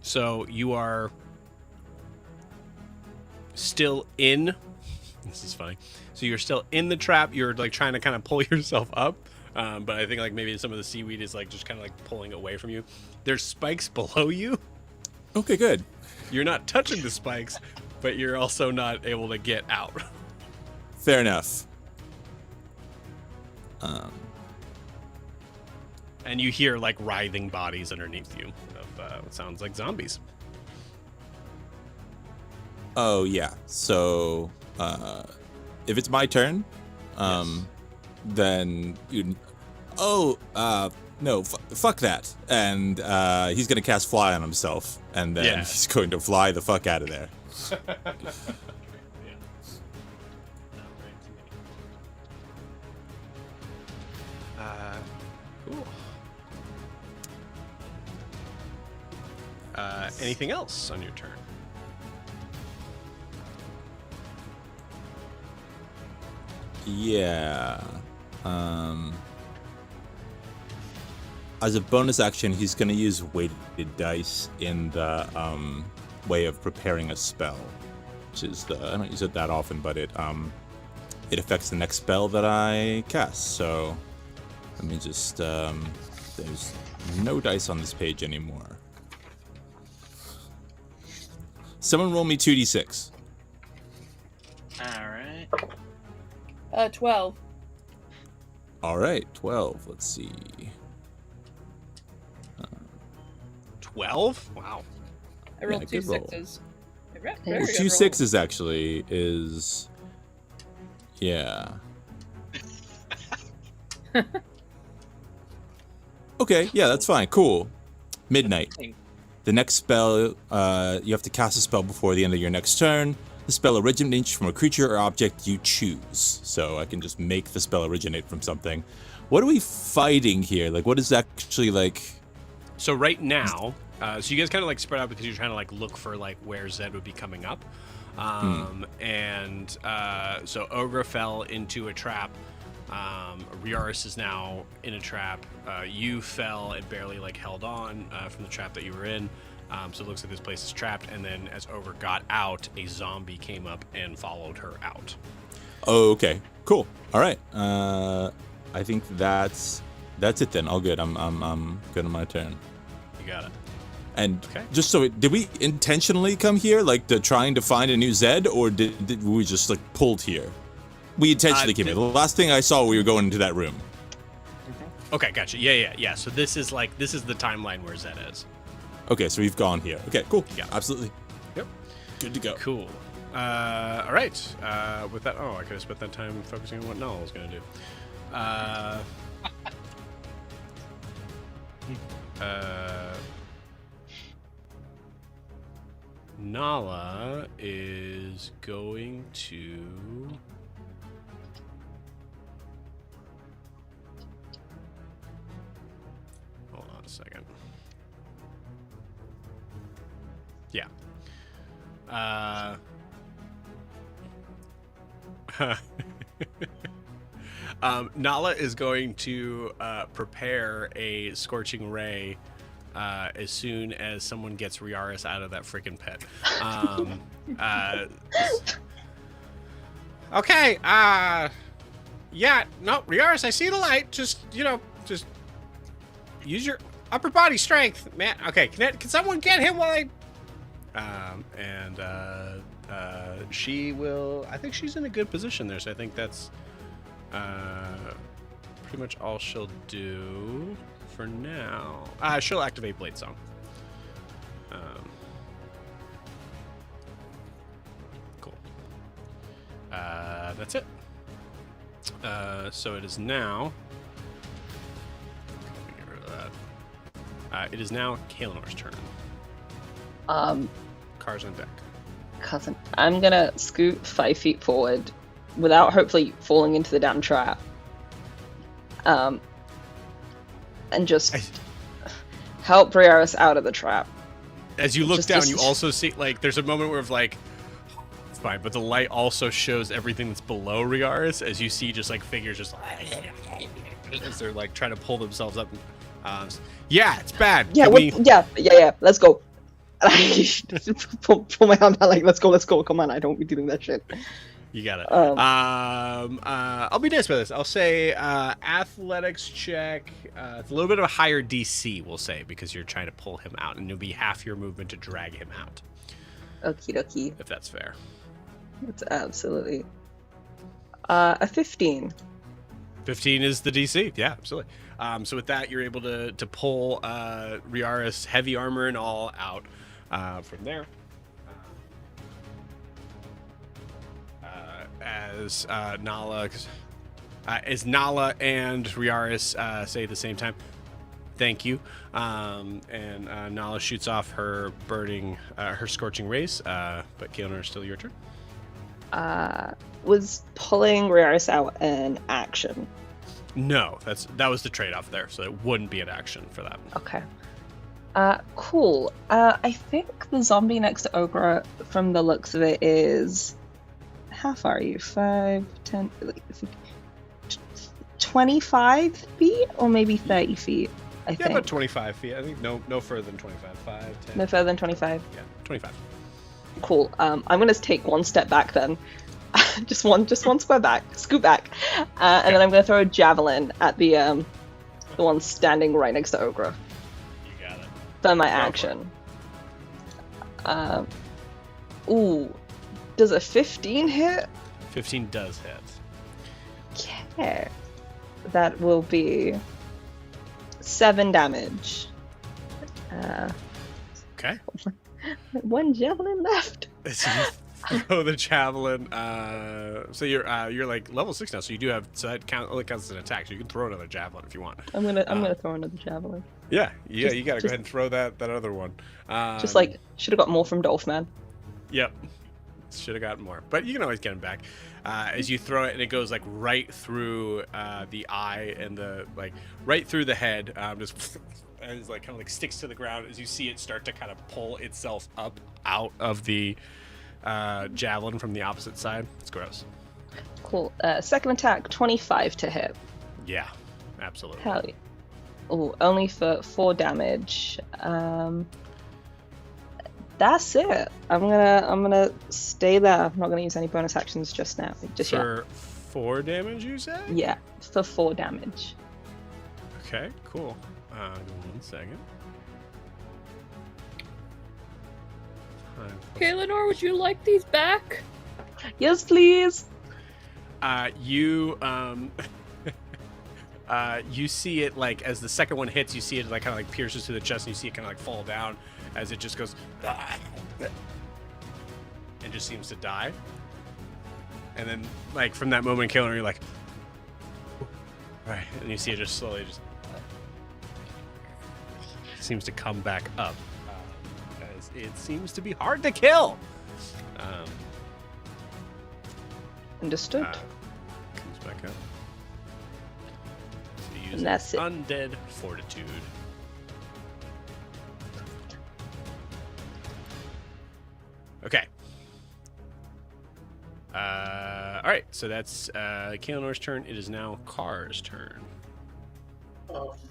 So you are still in. This is funny. So you're still in the trap. You're like trying to kind of pull yourself up, but I think like maybe some of the seaweed is like just kind of like pulling away from you. There's spikes below you. Okay, good. You're not touching the spikes, but you're also not able to get out. Fair enough. And you hear like writhing bodies underneath you of what sounds like zombies. Oh yeah. So if it's my turn, Yes. then you. Oh no! Fuck that! And he's gonna cast fly on himself, and then Yeah. he's going to fly the fuck out of there. Cool. Anything else on your turn? Yeah. As a bonus action, he's going to use weighted dice in the way of preparing a spell, which is I don't use it that often, but it affects the next spell that I cast. So let me just there's no dice on this page anymore. Someone roll me 2d6. All right. 12. All right, 12. Let's see. 12? Wow. I rolled Yeah, two good roll. sixes. Very Well, good Well, roll. 2 6s actually is, yeah. Okay, yeah, that's fine. Cool. Midnight. The next spell, you have to cast a spell before the end of your next turn. The spell originates from a creature or object you choose. So I can just make the spell originate from something. What are we fighting here? Like, what is actually like? So right now, so you guys kind of like spread out because you're trying to like look for like where Zed would be coming up. And so Ogre fell into a trap Riaris is now in a trap. You fell and barely like held on from the trap that you were in. So it looks like this place is trapped. And then as Ogre got out, a zombie came up and followed her out. Oh, okay. Cool. All right. I think that's it then. All good. I'm good on my turn. You got it. And Okay. just so did we intentionally come here, like trying to find a new Zed, or did we just like pulled here? We intentionally came here. The last thing I saw, we were going into that room. Okay, gotcha. Yeah. So this is the timeline where Zed is. Okay, so we've gone here. Okay, cool. Yeah. Absolutely. Yep. Good to go. Cool. All right. With that, I could have spent that time focusing on what Null was going to do. Nala is going to. Hold on a second. Yeah. Nala is going to prepare a scorching ray as soon as someone gets Riaris out of that freaking pit. Okay. Yeah. No, Riaris, I see the light. Just use your upper body strength, man. Okay. Can someone get him while I? She will. I think she's in a good position there, so I think that's pretty much all she'll do for now. She'll activate Blade Song. Cool. That's it. So it is now. Let me get rid of that. It is now Kalenor's turn. Cars on deck. Cousin, I'm gonna scoot 5 feet forward without hopefully falling into the damn trap. And just help Briaris out of the trap. As you look down, you also see, like, there's a moment where, like, it's fine, but the light also shows everything that's below Riaris, as you see just, like, figures just, as they're, like, trying to pull themselves up. Yeah, it's bad. Yeah, yeah, let's go. pull my arm down, like, let's go, come on, I don't be doing that shit. You got it. I'll be nice about this. I'll say athletics check. It's a little bit of a higher DC, we'll say, because you're trying to pull him out, and it'll be half your movement to drag him out. Okie dokie. If that's fair. That's absolutely. A 15. 15 is the DC. Yeah, absolutely. So with that, you're able to pull Riaris, heavy armor and all, out from there. As Nala and Riaris say at the same time, thank you. And Nala shoots off her her scorching rays. But Keonor, still your turn. Was pulling Riaris out an action? No, that was the trade-off there, so it wouldn't be an action for that. Okay. Cool. I think the zombie next to Ogre, from the looks of it, is... How far are you? 5, 10, 25 feet? Or maybe 30 feet, I think. Yeah, about 25 feet. I think no further than 25. 5, 10. No further than 25? Yeah, 25. Cool. I'm going to take one step back then. just one square back. Scoot back. And then I'm going to throw a javelin at the one standing right next to Ogre. You got it. For my action. Ooh. Does a 15 hit? 15 does hit. Okay. That will be 7 damage. Okay. One javelin left. So you throw the javelin. So you're like level 6 now, so you do have, so that only counts as an attack. So you can throw another javelin if you want. I'm gonna throw another javelin. Yeah. You gotta go ahead and throw that other one. Just like should have got more from Dolphman. Yep. Should have gotten more, but you can always get him back. As you throw it, and it goes like right through the eye and right through the head. Just and it's like kind of like sticks to the ground as you see it start to kind of pull itself up out of the javelin from the opposite side. It's gross. Cool. Second attack, 25 to hit. Yeah, absolutely. Hell yeah. Oh, only for 4 damage. That's it. I'm gonna stay there. I'm not gonna use any bonus actions just now. Just yet. For 4 damage, you say? Yeah, for 4 damage. Okay, cool. Give me 1 second. Kaelinor, would you like these back? Yes, please. You you see it like as the second one hits, you see it like kind of like pierces through the chest, and you see it kind of like fall down as it just goes and just seems to die. And then like from that moment, Kaelinor, you're like, all right, and you see it just slowly just seems to come back up as it seems to be hard to kill. Understood. Comes back up. So you use And that's it. undead fortitude. Okay. All right. So that's Kaelinor's turn. It is now Car's turn.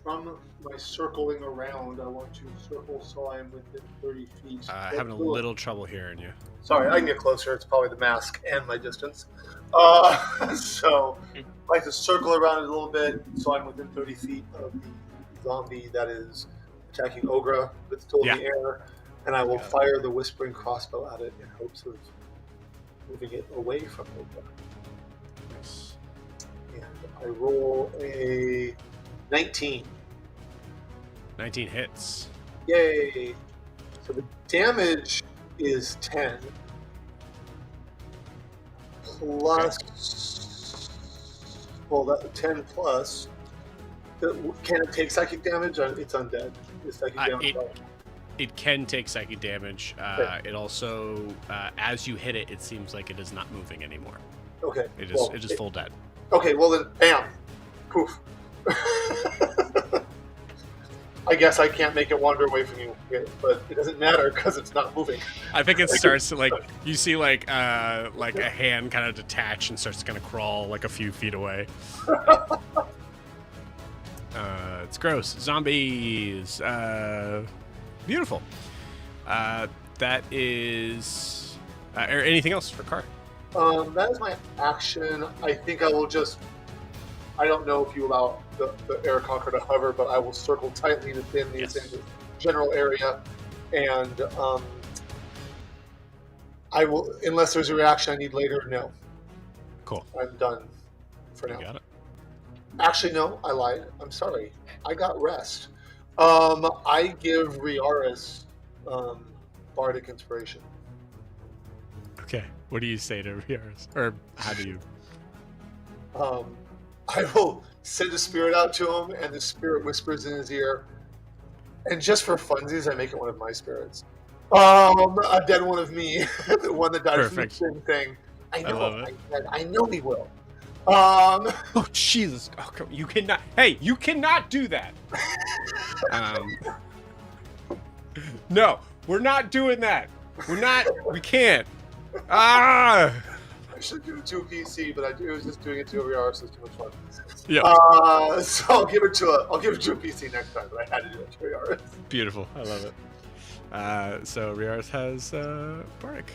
From my circling around, I want to circle so I'm within 30 feet. Having a little trouble hearing you. Sorry, I can get closer. It's probably the mask and my distance. So I like to circle around it a little bit so I'm within 30 feet of the zombie that is attacking Ogra that's still in the air. And I will fire the Whispering Crossbow at it in hopes of moving it away from Ogra. Nice. And I roll a 19. 19 hits. Yay! So the damage is 10. Plus, well, that 10 plus. Can it take psychic damage? It's undead. Is psychic damage? It can take psychic damage. Okay. It also, as you hit it, it seems like it is not moving anymore. Okay. It is full dead. Okay. Well then, bam, poof. I guess I can't make it wander away from you, but it doesn't matter because it's not moving. I think it starts to like you see like a hand kind of detach and starts to kind of crawl like a few feet away. It's gross. Zombies. Beautiful. That is. Or anything else for Car? That is my action. I think I will just. I don't know if you allow the Air Conqueror to hover, but I will circle tightly within the general area, and I will, unless there's a reaction I need later. No. Cool. I'm done for now. You got it. Actually, no, I lied. I'm sorry. I got rest. I give Riaris Bardic Inspiration. Okay. What do you say to Riaris? Or how do you? I will send a spirit out to him, and the spirit whispers in his ear. And just for funsies, I make it one of my spirits. A dead one of me, the one that died Perfect. from the same thing. I know. love it. I know he will. Oh Jesus! Oh, you cannot. Hey, you cannot do that. No, we're not doing that. We're not. We can't. Ah. I should do it to a PC, but I was just doing it to a VR, so it's too much fun. Yeah. So I'll give it to a PC next time, but I had to do it to VR. Beautiful. I love it. So Riaris has Bardic.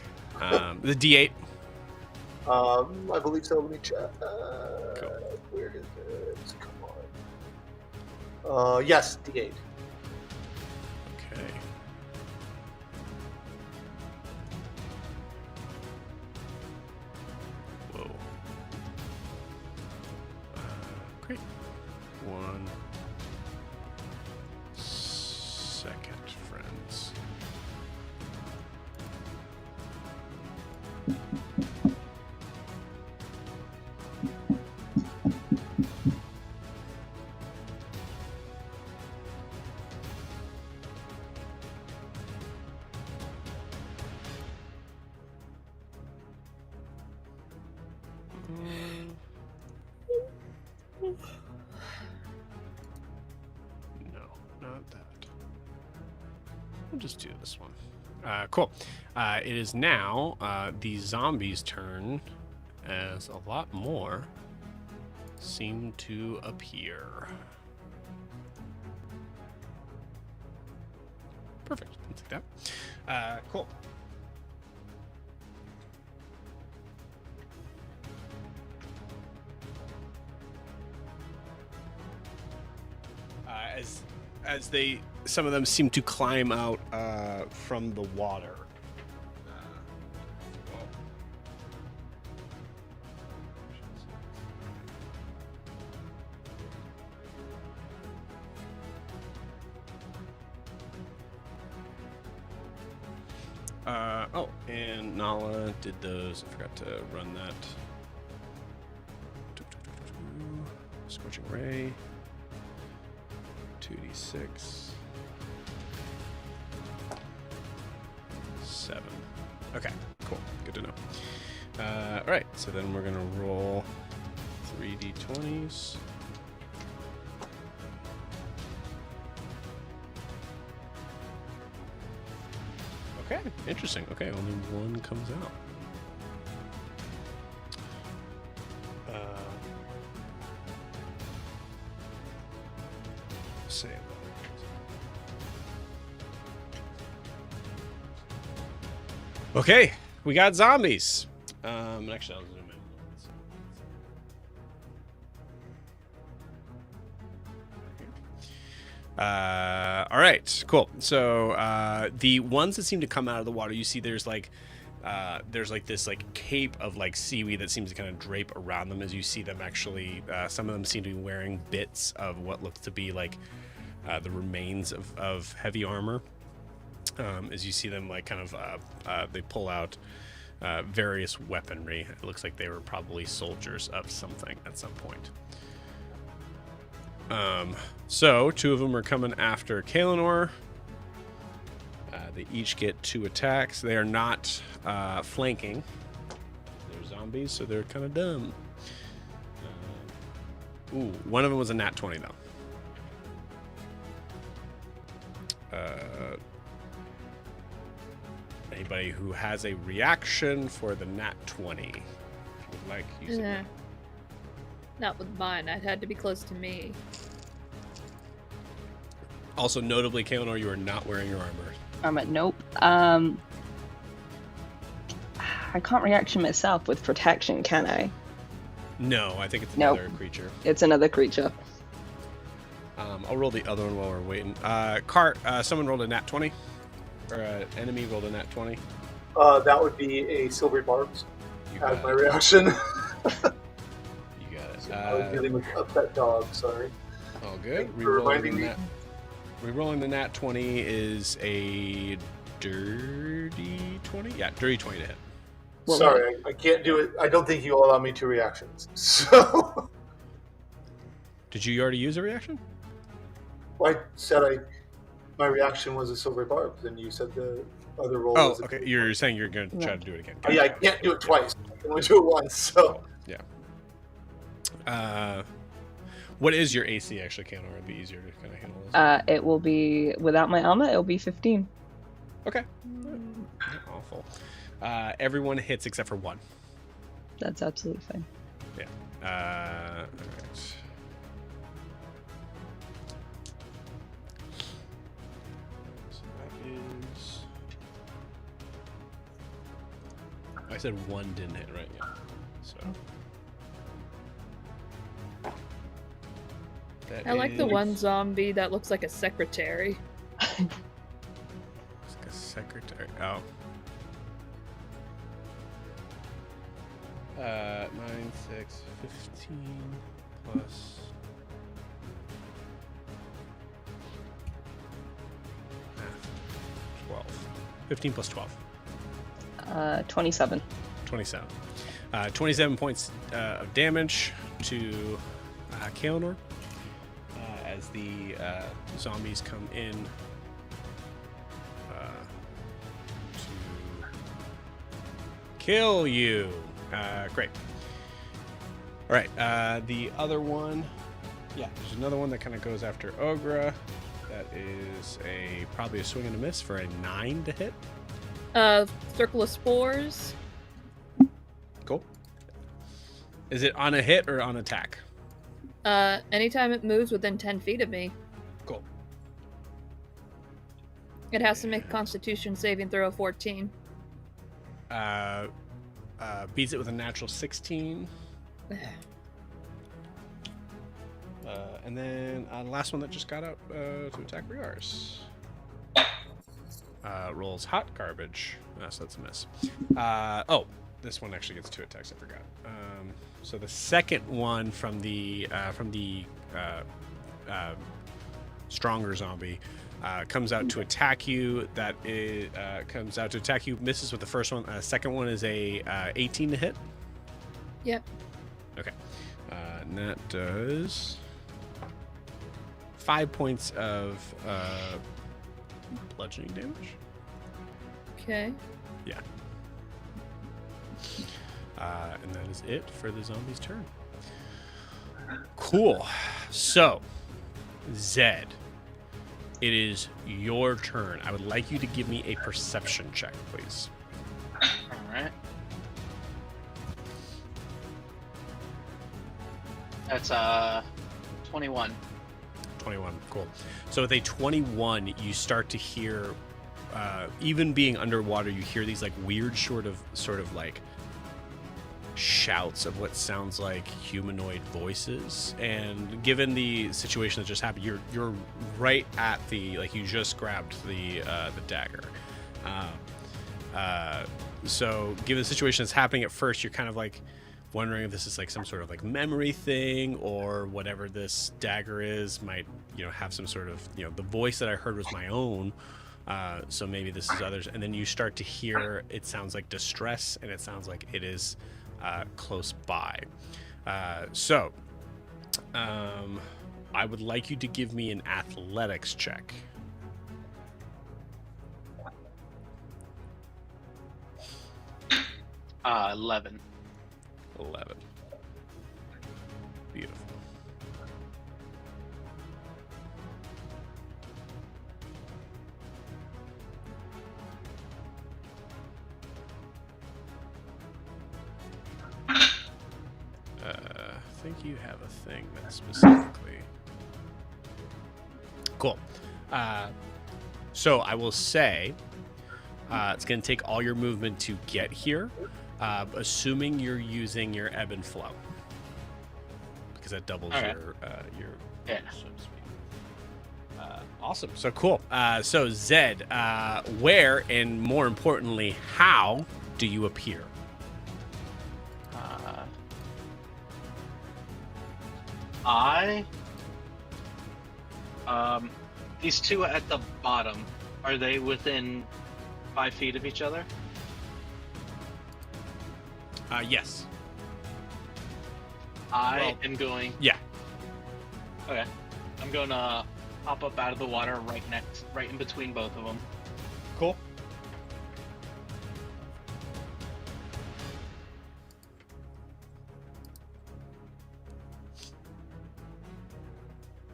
The D8. I believe so. Let me check. Cool. Where is it? Come on. Yes, D8. Okay. Whoa. Great. 1 second, friends. No, not that. We'll just do this one. Cool. It is now the zombie's turn as a lot more seem to appear. Perfect. Let's take that. Cool. As some of them seem to climb out from the water. And Nala did those. I forgot to run that. Scorching Ray. 2d6. 7. Okay, cool. Good to know. All right, so then we're gonna roll 3d20s. Okay, interesting. Okay, only one comes out. Say it. Okay, we got zombies. Actually, I'll zoom in. All right, cool. So the ones that seem to come out of the water, you see there's like this like cape of like seaweed that seems to kind of drape around them as you see them actually. Some of them seem to be wearing bits of what looks to be like the remains of heavy armor. As you see them like kind of they pull out various weaponry. It looks like they were probably soldiers of something at some point. So 2 of them are coming after Kaelinor. They each get 2 attacks. They are not flanking. They're zombies, so they're kind of dumb. Ooh, one of them was a nat 20 though. Anybody who has a reaction for the nat 20, if you would like, use it. Not with mine. It had to be close to me. Also, notably, Kaelinor, you are not wearing your armor. Nope. I can't reaction myself with protection, can I? No, I think it's Nope. another creature. It's another creature. I'll roll the other one while we're waiting. Cart, someone rolled a nat 20, or an enemy rolled a nat 20. That would be a silvery barbs You as got my it. reaction. You got it. I was dealing with a pet dog, sorry. All good. Thanks for reminding me. Rerolling the nat 20 is a dirty 20? Yeah, dirty 20 to hit. Well, Sorry, I can't do it. I don't think you allow me 2 reactions. So Did you already use a reaction? I said my reaction was a silvery barbs, and you said the other roll Oh, was a okay. You're saying you're going to try to do it again. Oh, yeah, I can't do it twice. I can only do it once, so. Yeah. What is your AC actually, Kaelinor? It'd be easier to kind of handle this. It will be, without my armor, it'll be 15. Okay. Not awful. Everyone hits except for 1. That's absolutely fine. Yeah. All right. So that is. I said 1 didn't hit, right? Yeah. So. That I like the is- one zombie that looks like a secretary. Looks like a secretary. Oh. 9, 6, 15 plus. 12. 15 plus 12. 27. 27. 27 points of damage to Kaelinor as the zombies come in to kill you. Great. All right. The other one, yeah, there's another one that kind of goes after Ogra. That is probably a swing and a miss for a 9 to hit. Circle of spores. Cool. Is it on a hit or on attack? Anytime it moves within 10 feet of me, Cool. it has to make a Constitution saving throw of 14. Beats it with a natural 16. And then the last one that just got up to attack Riars. Rolls hot garbage. So that's a miss. This one actually gets 2 attacks. I forgot. So the second one from the stronger zombie comes out to attack you. Comes out to attack you. Misses with the first one. Second one is a 18 to hit. Yep. Okay. And that does 5 points of bludgeoning damage. Okay. Yeah. And that is it for the zombie's turn. Cool. So, Zed, it is your turn. I would like you to give me a perception check, please. All right. That's 21. 21. Cool. So with a 21, you start to hear, even being underwater, you hear these like weird sort of like shouts of what sounds like humanoid voices. And given the situation that just happened, you're right at the, like, you just grabbed the dagger. So given the situation that's happening at first, you're kind of like wondering if this is like some sort of like memory thing, or whatever this dagger is might, have some sort of, the voice that I heard was my own. So maybe this is others. And then you start to hear, it sounds like distress, and it sounds like it is close by. So I would like you to give me an athletics check. Uh, 11. 11. Beautiful. I think you have a thing that specifically. Cool. So I will say it's going to take all your movement to get here, assuming you're using your ebb and flow, because that doubles your swim speed. Awesome. So cool. So Zed, where and more importantly, how do you appear? These two at the bottom, are they within 5 feet of each other? Yes. I am going. Yeah. Okay. I'm going to hop up out of the water right in between both of them. Cool.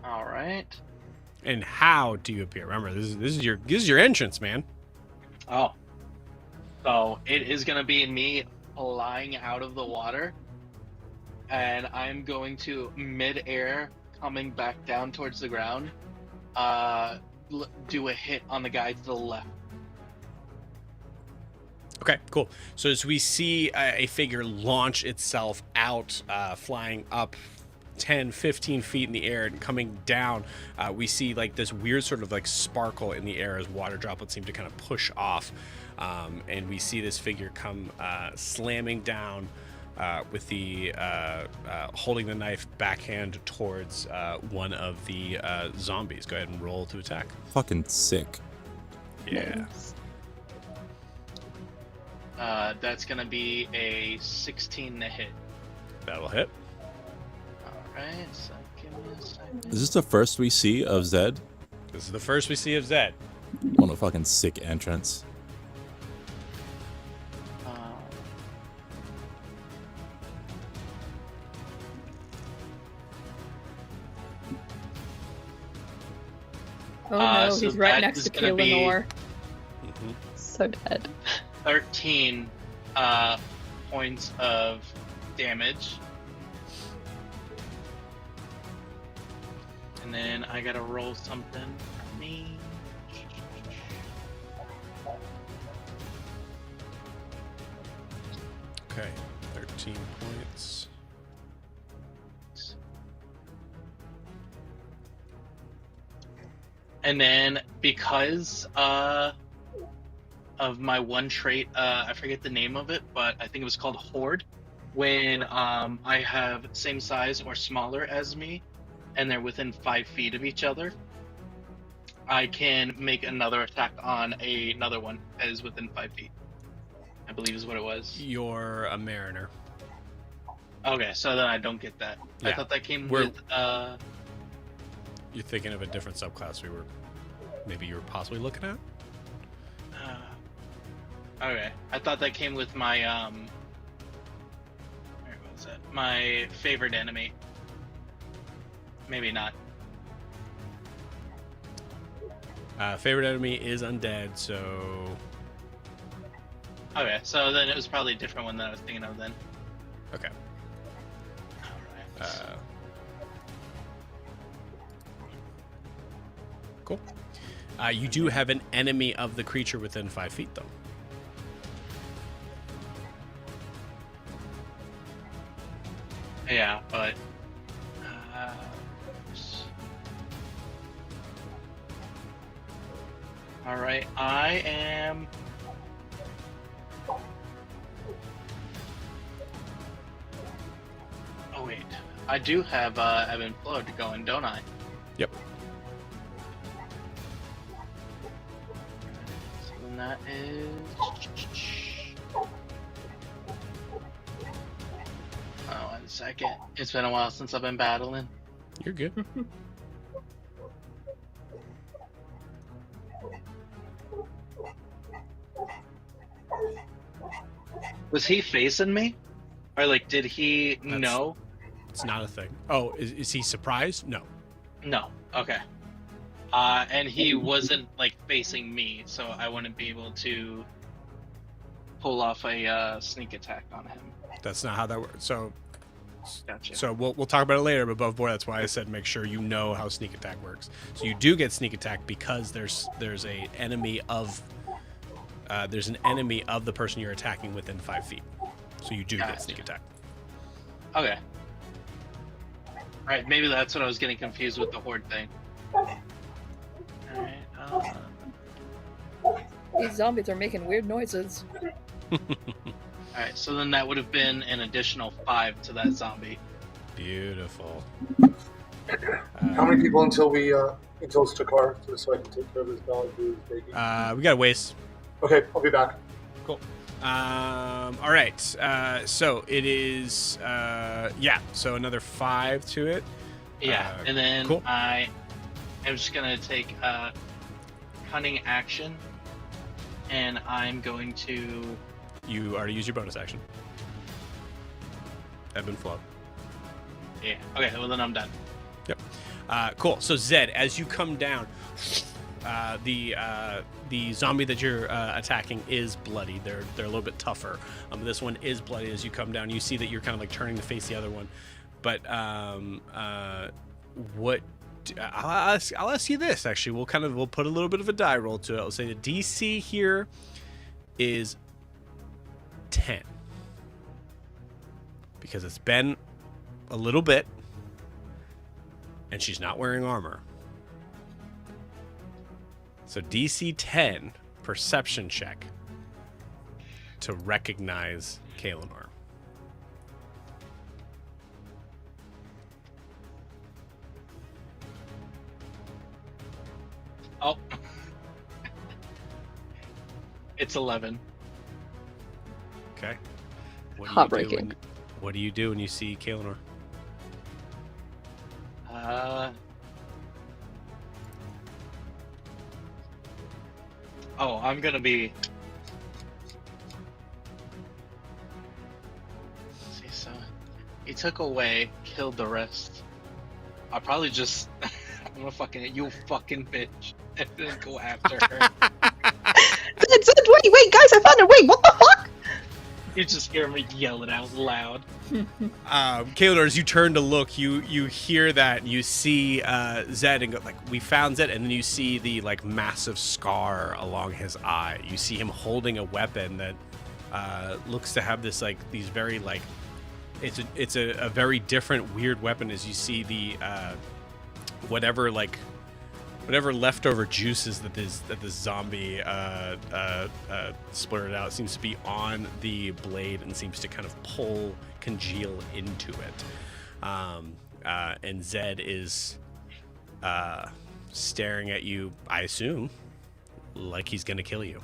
All right. And how do you appear? Remember, this is your entrance, man. Oh. So it is going to be me flying out of the water, and I'm going to mid-air, coming back down towards the ground, do a hit on the guy to the left. Okay, cool. So as we see a figure launch itself out, flying up 10, 15 feet in the air and coming down, we see like this weird sort of like sparkle in the air as water droplets seem to kind of push off. And we see this figure come slamming down with the holding the knife backhand towards one of the zombies. Go ahead and roll to attack. Fucking sick. Yeah. Nice. That's going to be a 16 to hit. That'll hit. Alright, so give me a second. Is this the first we see of Zed? This is the first we see of Zed. What a fucking sick entrance. Oh no, So he's right that next is to gonna be- Keelanor. So dead. 13 points of damage. And then I gotta roll something for me. Okay, 13 points. And then because of my one trait, I forget the name of it, but I think it was called Horde. When I have same size or smaller as me, and they're within 5 feet of each other, I can make another attack on another one that is within 5 feet. I believe is what it was. You're a mariner. Okay, so then I don't get that. I Yeah. thought that came We're- with. You're thinking of a different subclass maybe you were possibly looking at? Okay, I thought that came with my where was it? My favorite enemy. Maybe not. Favorite enemy is undead, so... Okay, so then it was probably a different one that I was thinking of then. Okay. Alright. Cool. You do have an enemy of the creature within 5 feet, though. Yeah, but all right, I am. Oh wait, I do have ebb and flow going, don't I? Yep. So then that is. Oh, 1 second. It's been a while since I've been battling. You're good. Was he facing me? Or like, did he know? It's not a thing. Oh, is he surprised? No. No. Okay. And he wasn't like facing me, so I wouldn't be able to pull off a sneak attack on him. That's not how that works. So Gotcha. we'll talk about it later, but above board, that's why I said make sure you know how sneak attack works. So you do get sneak attack because there's an enemy of the person you're attacking within 5 feet. So you do get Gotcha. sneak attack. Okay. Alright, maybe that's what I was getting confused with the horde thing. Alright, These zombies are making weird noises. alright, so then that would have been an additional 5 to that zombie. Beautiful. How many people until it's Takar, so I can take care of this dog who is baking? We got a waste. Okay, I'll be back. Cool. All right. So it is. So another 5 to it. Yeah, and then cool. I am just gonna take a cunning action, and I'm going to. You already used your bonus action. Ebb and flow. Yeah. Okay. Well, then I'm done. Yep. Cool. So Zed, as you come down, the zombie that you're attacking is bloody. They're a little bit tougher. This one is bloody. As you come down, you see that you're kind of like turning to face the other one. But what? I'll ask you this. Actually, we'll put a little bit of a die roll to it. I'll say the DC here is 10 because it's been a little bit, and she's not wearing armor. So DC 10 perception check to recognize Kaelinor. Oh. It's 11. Okay. Heartbreaking. What do you do when you see Kaelinor? Oh, I'm gonna be. Let's see, so he took away, killed the rest. I'll probably just. I'm gonna fucking you fucking bitch, and then go after her. Wait, guys, I found her. Wait, what the fuck? You just hear me yell it out loud. Kaelinor, as you turn to look, you hear that, you see Zed and go like, we found Zed, and then you see the like massive scar along his eye. You see him holding a weapon that looks to have this like these very like it's a very different weird weapon as you see the whatever leftover juices that this zombie splurted out seems to be on the blade and seems to kind of congeal into it. And Zed is staring at you, I assume, like he's gonna kill you.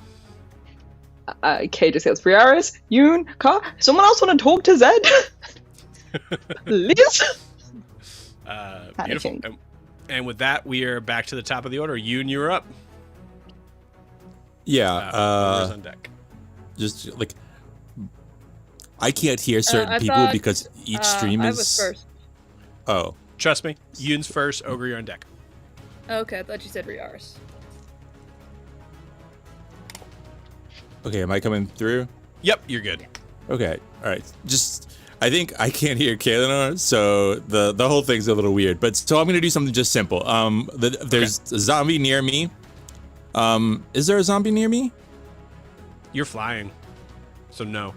Kay just goes, Briaris, Yoon, Ka, someone else want to talk to Zed? Please? Beautiful. And with that, we are back to the top of the order. Yoon, you're up. Yeah. Ogre's on deck. Just like I can't hear certain I people thought, because each stream I is. was first. Oh, Trust me, Yoon's first. Ogre, you're on deck. Okay, I thought you said Riaris. okay. Am I coming through? Yep, you're good. Okay. All right. Just I think I can't hear Kaelinor, so the whole thing's a little weird. But so I'm gonna do something just simple. There's a zombie near me. Is there a zombie near me? You're flying, so no.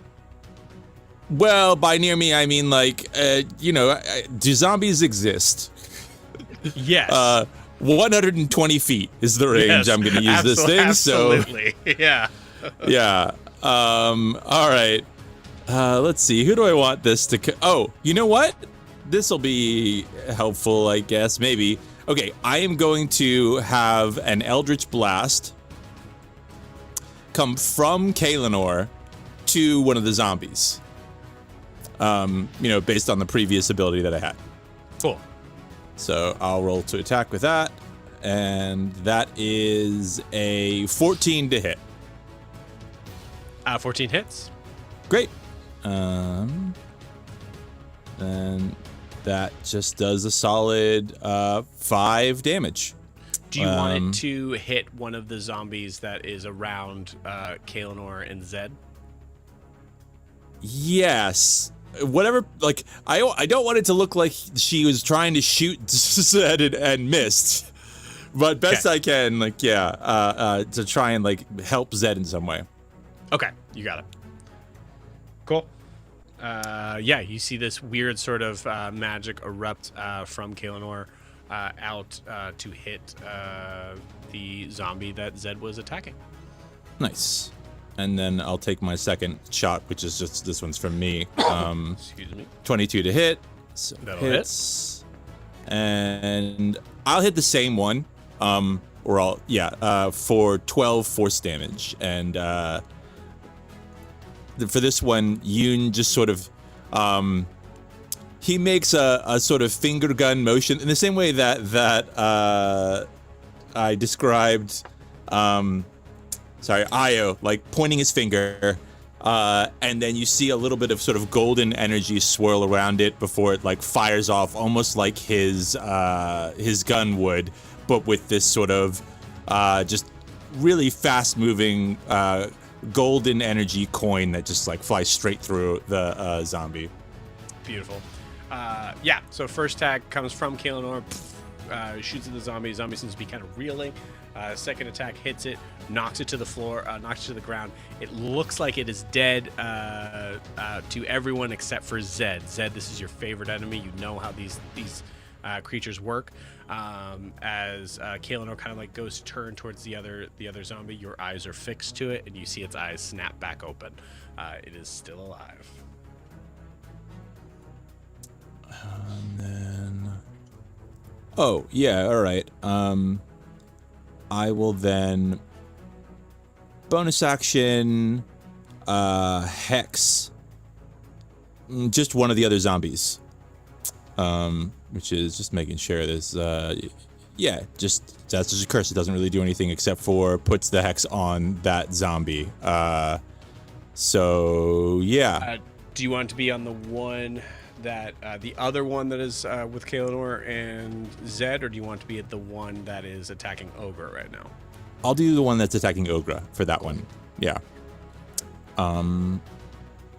Well, by near me, I mean like, do zombies exist? Yes. 120 feet is the range Yes, I'm going to use this thing. Absolutely. Yeah. Yeah. All right. Let's see. Who do I want this to? Oh, you know what? This will be helpful, I guess. Maybe. Okay. I am going to have an Eldritch Blast come from Kaelinor to one of the zombies. Based on the previous ability that I had. Cool. So I'll roll to attack with that, and that is a 14 to hit. 14 hits. Great. Then that just does a solid 5 damage. Do you want it to hit one of the zombies that is around Kaelinor and Zed? Yes. Whatever, like, I don't want it to look like she was trying to shoot Zed and missed. But best I can, like, to try and, like, help Zed in some way. Okay, you got it. Cool. You see this weird sort of magic erupt from Kaelinor out to hit the zombie that Zed was attacking. Nice. And then I'll take my second shot, which is just this one's from me. Excuse me. 22 to hit. So That'll hits. And I'll hit the same one. For 12 force damage. And for this one, Yoon just sort of he makes a sort of finger gun motion in the same way that I described Io, like pointing his finger, and then you see a little bit of sort of golden energy swirl around it before it like fires off, almost like his gun would, but with this sort of just really fast-moving golden energy coin that just like flies straight through the zombie. Beautiful. So first attack comes from Kaelinor, shoots at the zombie. Zombie seems to be kind of reeling. Second attack hits it, knocks it to the floor, knocks it to the ground. It looks like it is dead to everyone except for Zed. Zed, this is your favorite enemy. You know how these creatures work. As Kaelinor kind of like goes to turn towards the other zombie, your eyes are fixed to it, and you see its eyes snap back open. It is still alive. And then, all right. I will then bonus action hex just one of the other zombies. Which is just making sure there's that's just a curse. It doesn't really do anything except for puts the hex on that zombie. Do you want to be on the one that the other one that is with Kaelinor and Zed, or do you want to be at the one that is attacking Ogre right now? I'll do the one that's attacking Ogre for that one. Yeah.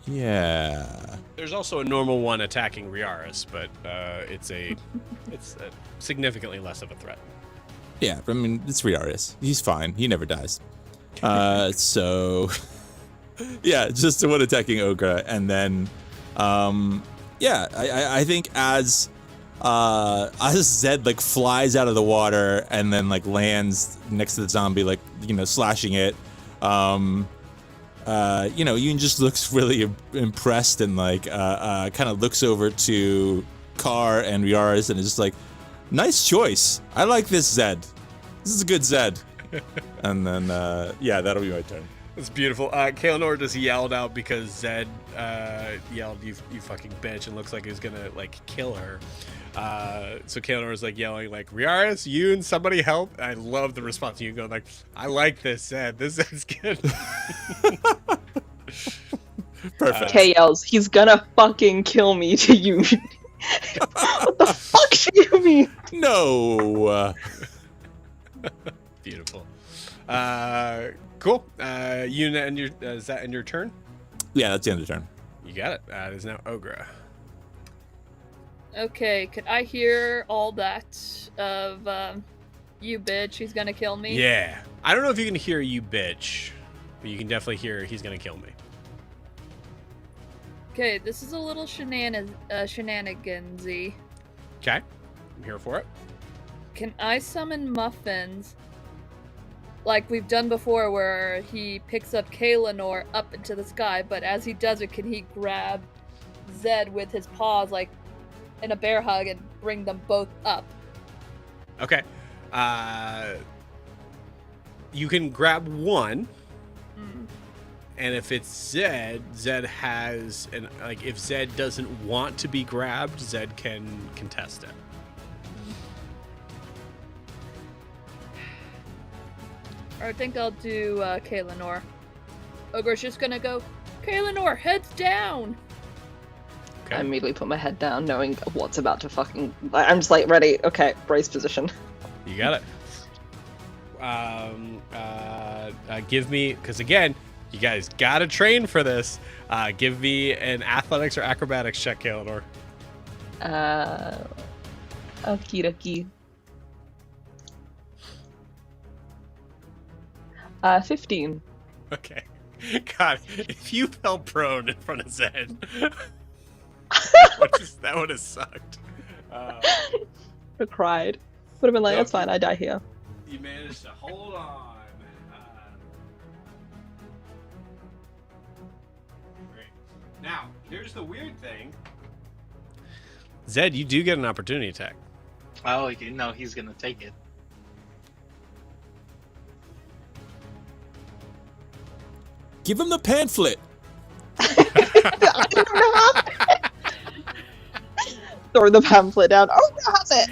Yeah. There's also a normal one attacking Riaris, but it's significantly less of a threat. Yeah, I mean, it's Riaris. He's fine. He never dies. So, yeah, just the one attacking Ogre. And then, I think as Zed, like, flies out of the water and then, like, lands next to the zombie, like, slashing it, Yoon just looks really impressed and, like, kind of looks over to Carr and Riaris and is just like, nice choice. I like this Zed. This is a good Zed. And then, that'll be my turn. That's beautiful. Kaelinor just yelled out because Zed yelled, you fucking bitch, and looks like he's gonna, like, kill her. So Kaelinor is, like, yelling, like, Riaris, Yoon, somebody help. And I love the response of Yoon going, like, I like this Zed. This Zed's good. Perfect. Kay yells, he's gonna fucking kill me to you. What the fuck do you mean? No. Beautiful. Cool. Yoon, and is that in your turn? Yeah, that's the end of the turn. You got it. It is now Ogre. Okay, could I hear all that of, you bitch, he's gonna kill me? Yeah. I don't know if you can hear you bitch, but you can definitely hear he's gonna kill me. Okay, this is a little shenanigansy. Okay. I'm here for it. Can I summon muffins like we've done before where he picks up Kaelinor up into the sky, but as he does it, can he grab Zed with his paws like in a bear hug and bring them both up? Okay. You can grab one. And if it's Zed, Zed has, and like if Zed doesn't want to be grabbed, Zed can contest it. I think I'll do Kaelinor. Ogre's just gonna go, Kaelinor, heads down! Okay. I immediately put my head down, knowing what's about to fucking... I'm just like, ready, okay, brace position. You got it. Give me, because again, you guys gotta train for this. Give me an athletics or acrobatics check, Kaelinor. Okie dokie. 15. Okay. God, if you fell prone in front of Zed, that would have sucked. I cried. Would have been like, Nope. that's fine, I die here. You managed to hold on. Great. Now, here's the weird thing. Zed, you do get an opportunity attack. Oh, no, he's gonna take it. Give him the pamphlet. Throw the pamphlet down. Oh, that's it!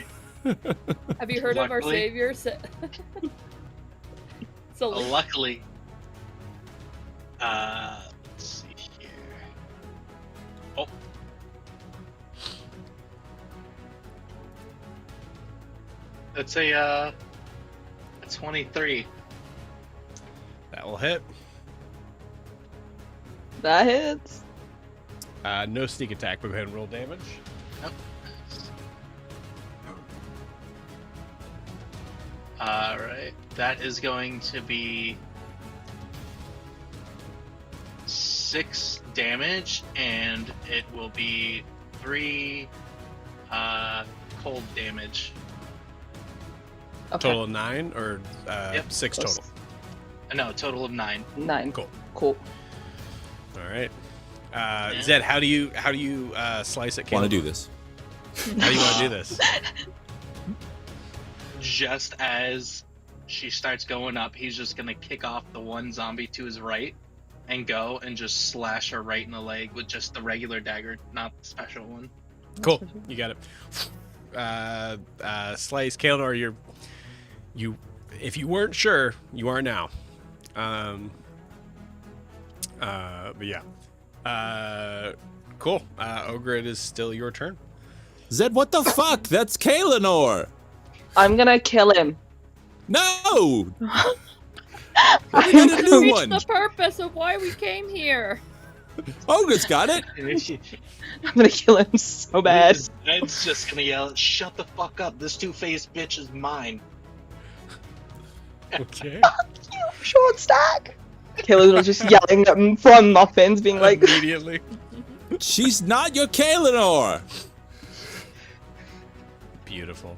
Have you heard of our Luckily- savior? So Luckily, let's see here. Oh. Let's say, 23. That will hit. That hits. No sneak attack, but go ahead and roll damage. Yep. Alright, that is going to be 6 damage, and it will be 3 cold damage. Okay. Total of 9 or Yep. 6 Close. total? No, total of 9. 9. Cool. Cool. All right. Zed, how do you slice it? Want to Caleb? do this? How do you want to do this? Just as she starts going up, he's just gonna kick off the one zombie to his right and go and just slash her right in the leg with just the regular dagger, not the special one. Cool. You got it. Slice, Kaelinor, you. If you weren't sure, you are now. But yeah. Cool. Ogre, it is still your turn. Zed, what the fuck? That's Kaelinor. I'm gonna kill him. No. I'm We got a new reach one. the purpose of why we came here. Ogre's got it. I'm gonna kill him so bad. Ed's just gonna yell, "Shut the fuck up! This two-faced bitch is mine." Okay. Short stack. Kaelinor just yelling at him from muffins, being like, Immediately. She's not your Kaelinor. Beautiful.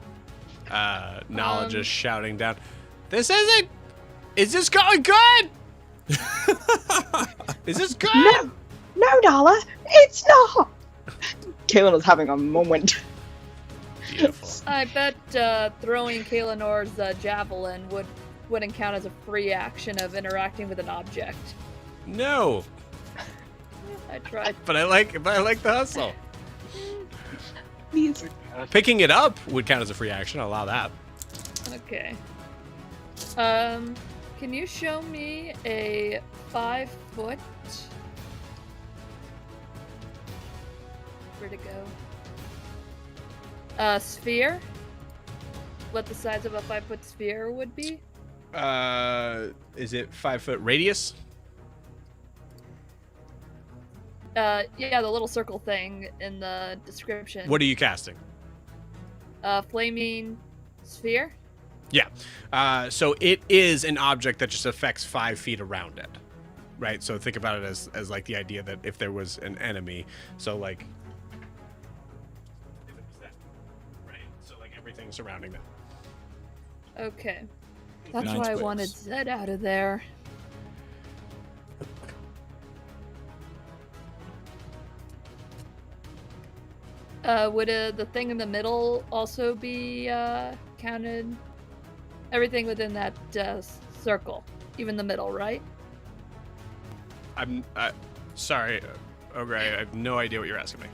Nala just shouting down. This isn't. Is this going good? Is this good? no, Nala, it's not. Kaelinor's having a moment. Beautiful. I bet throwing Kaelinor's javelin wouldn't count as a free action of interacting with an object. No, I tried. but I like the hustle. Please. Picking it up would count as a free action. I'll allow that. Okay. Can you show me a 5-foot? Where'd it go? Sphere? What the size of a 5-foot sphere would be? Is it 5-foot radius? Yeah, the little circle thing in the description. What are you casting? Flaming sphere? Yeah. So it is an object that just affects 5 feet around it. Right? So think about it as like the idea that if there was an enemy, so like if it was that, right? So like everything surrounding them. Okay. That's 9 why I squares. wanted Zed out of there. Would the thing in the middle also be counted? Everything within that circle, even the middle, right? I'm sorry, Ogre. I have no idea what you're asking me.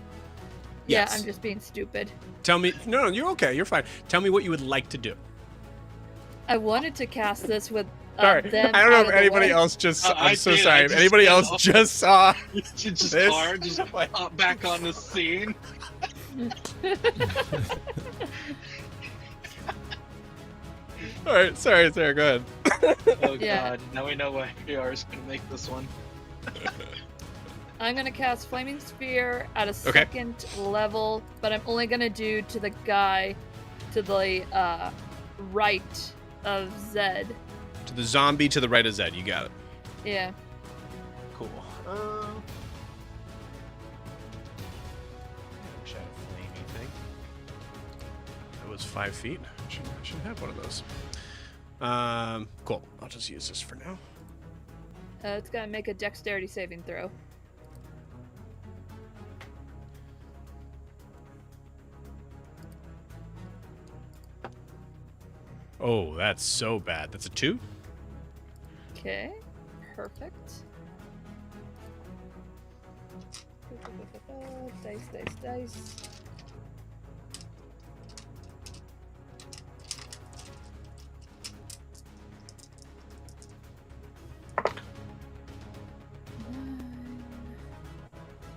Yes. Yeah, I'm just being stupid. Tell me. No, you're okay. You're fine. Tell me what you would like to do. I wanted to cast this with Sorry, them I don't know out if of the anybody way. else just. I I'm so did, sorry. I If just anybody did. else just saw. Just This- hard, just pop back on the scene. All right, sorry, Sarah. Go ahead. Oh Yeah. god, now we know why PR is gonna make this one. I'm gonna cast Flaming Sphere at a Okay. second level, but I'm only gonna do to the guy to the right of Zed. To the zombie to the right of Zed. You got it. Yeah. Cool. Shadow flamey thing. That was 5 feet. I should have one of those. Cool. I'll just use this for now. It's gonna make a dexterity saving throw. Oh, that's so bad. That's a 2? Okay. Perfect. Dice.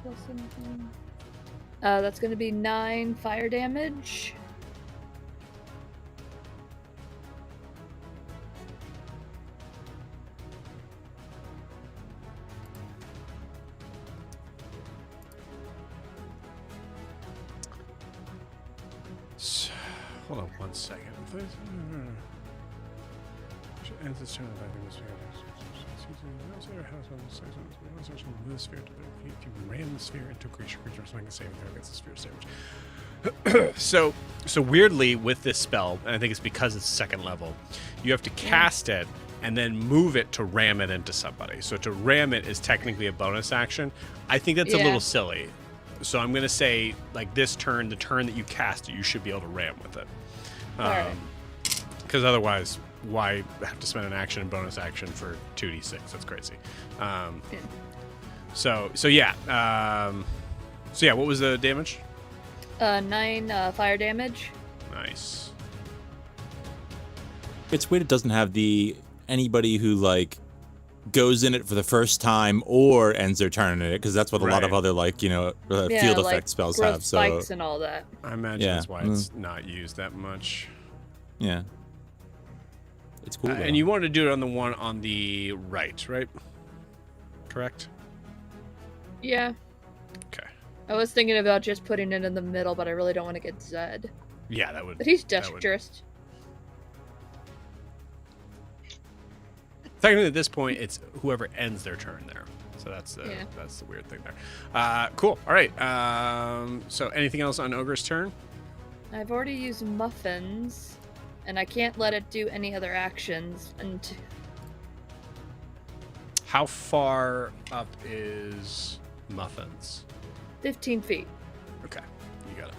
Plus anything. That's gonna be 9 fire damage. Hold on 1 second. Ends this turn by the sphere. Move the sphere to the feet. You ram the sphere into a creature making a saving throw against the sphere's damage. So weirdly with this spell, and I think it's because it's second level, you have to cast it and then move it to ram it into somebody. So to ram it is technically a bonus action. I think that's a Yeah. little silly. So I'm gonna say like this turn, the turn that you cast it, you should be able to ram with it. Alright. Because otherwise, why have to spend an action and bonus action for 2d6? That's crazy. So yeah. So yeah, what was the damage? 9 fire damage. Nice. It's weird it doesn't have the anybody who like goes in it for the first time or ends their turn in it, because that's what a lot of Right. other like Yeah, field like effect spells growth have. So spikes and all that. I imagine Yeah. that's why it's not used that much. yeah, it's cool. though. And you wanted to do it on the one on the right, right? Correct? Yeah. Okay. I was thinking about just putting it in the middle, but I really don't want to get Zed. Yeah, that would. But he's that would- dangerous. Technically, at this point, it's whoever ends their turn there. So that's the weird thing there. Cool. All right. So anything else on Ogre's turn? I've already used muffins, and I can't let it do any other actions. And How far up is Muffins? 15 feet. Okay, you got it.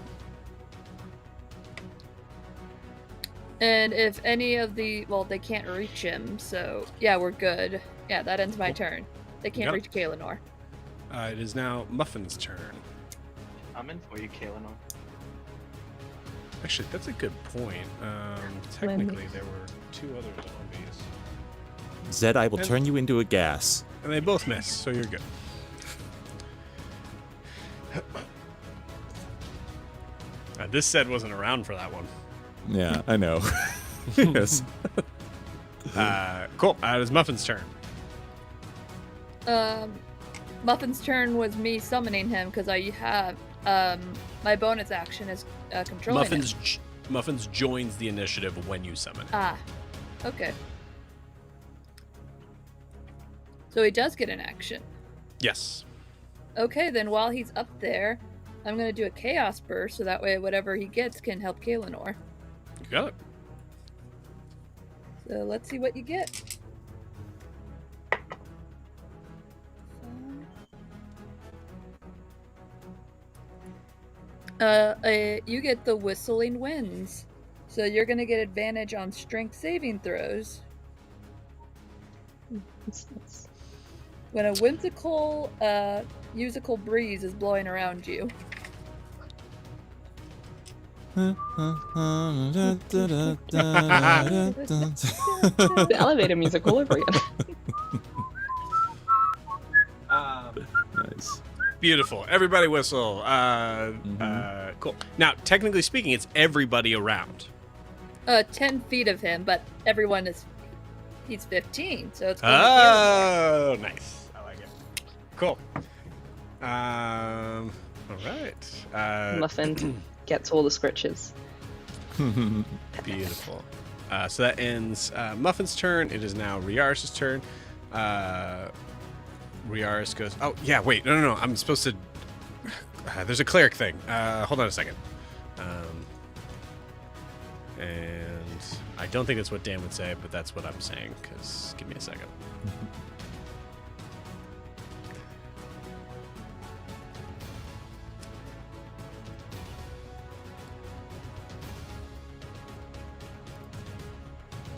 And if any of the... Well, they can't reach him, so... Yeah, we're good. Yeah, that ends my Cool. turn. They can't Yep. reach Kaelinor. It is now Muffin's turn. I'm in for you, Kaelinor. Actually, that's a good point. Technically, there were 2 other zombies. Zed, I will And- turn you into a gas. And they both miss, so you're good. This set wasn't around for that one. Yeah, I know. Yes. Cool. It is Muffin's turn. Muffin's turn was me summoning him, because I have... my bonus action is controlling him. Muffins joins the initiative when you summon him. Ah, okay. So he does get an action. Yes. Okay, then while he's up there, I'm gonna do a Chaos Burst, so that way whatever he gets can help Kaelinor. You got it. So let's see what you get. You get the Whistling Winds. So you're gonna get advantage on strength saving throws. When a whimsical, musical breeze is blowing around you. The elevator music all over again. Nice. Beautiful. Everybody whistle. Cool. Now, technically speaking, it's everybody around. 10 feet of him, but everyone is... He's 15, so it's going Oh, nice. I like it. Cool. All right. Muffin gets all the scritches. Beautiful. So that ends Muffin's turn. It is now Riaris' turn. Riaris goes, oh, yeah, wait. No. I'm supposed to... there's a cleric thing. Hold on a second. And I don't think that's what Dan would say, but that's what I'm saying, because give me a second.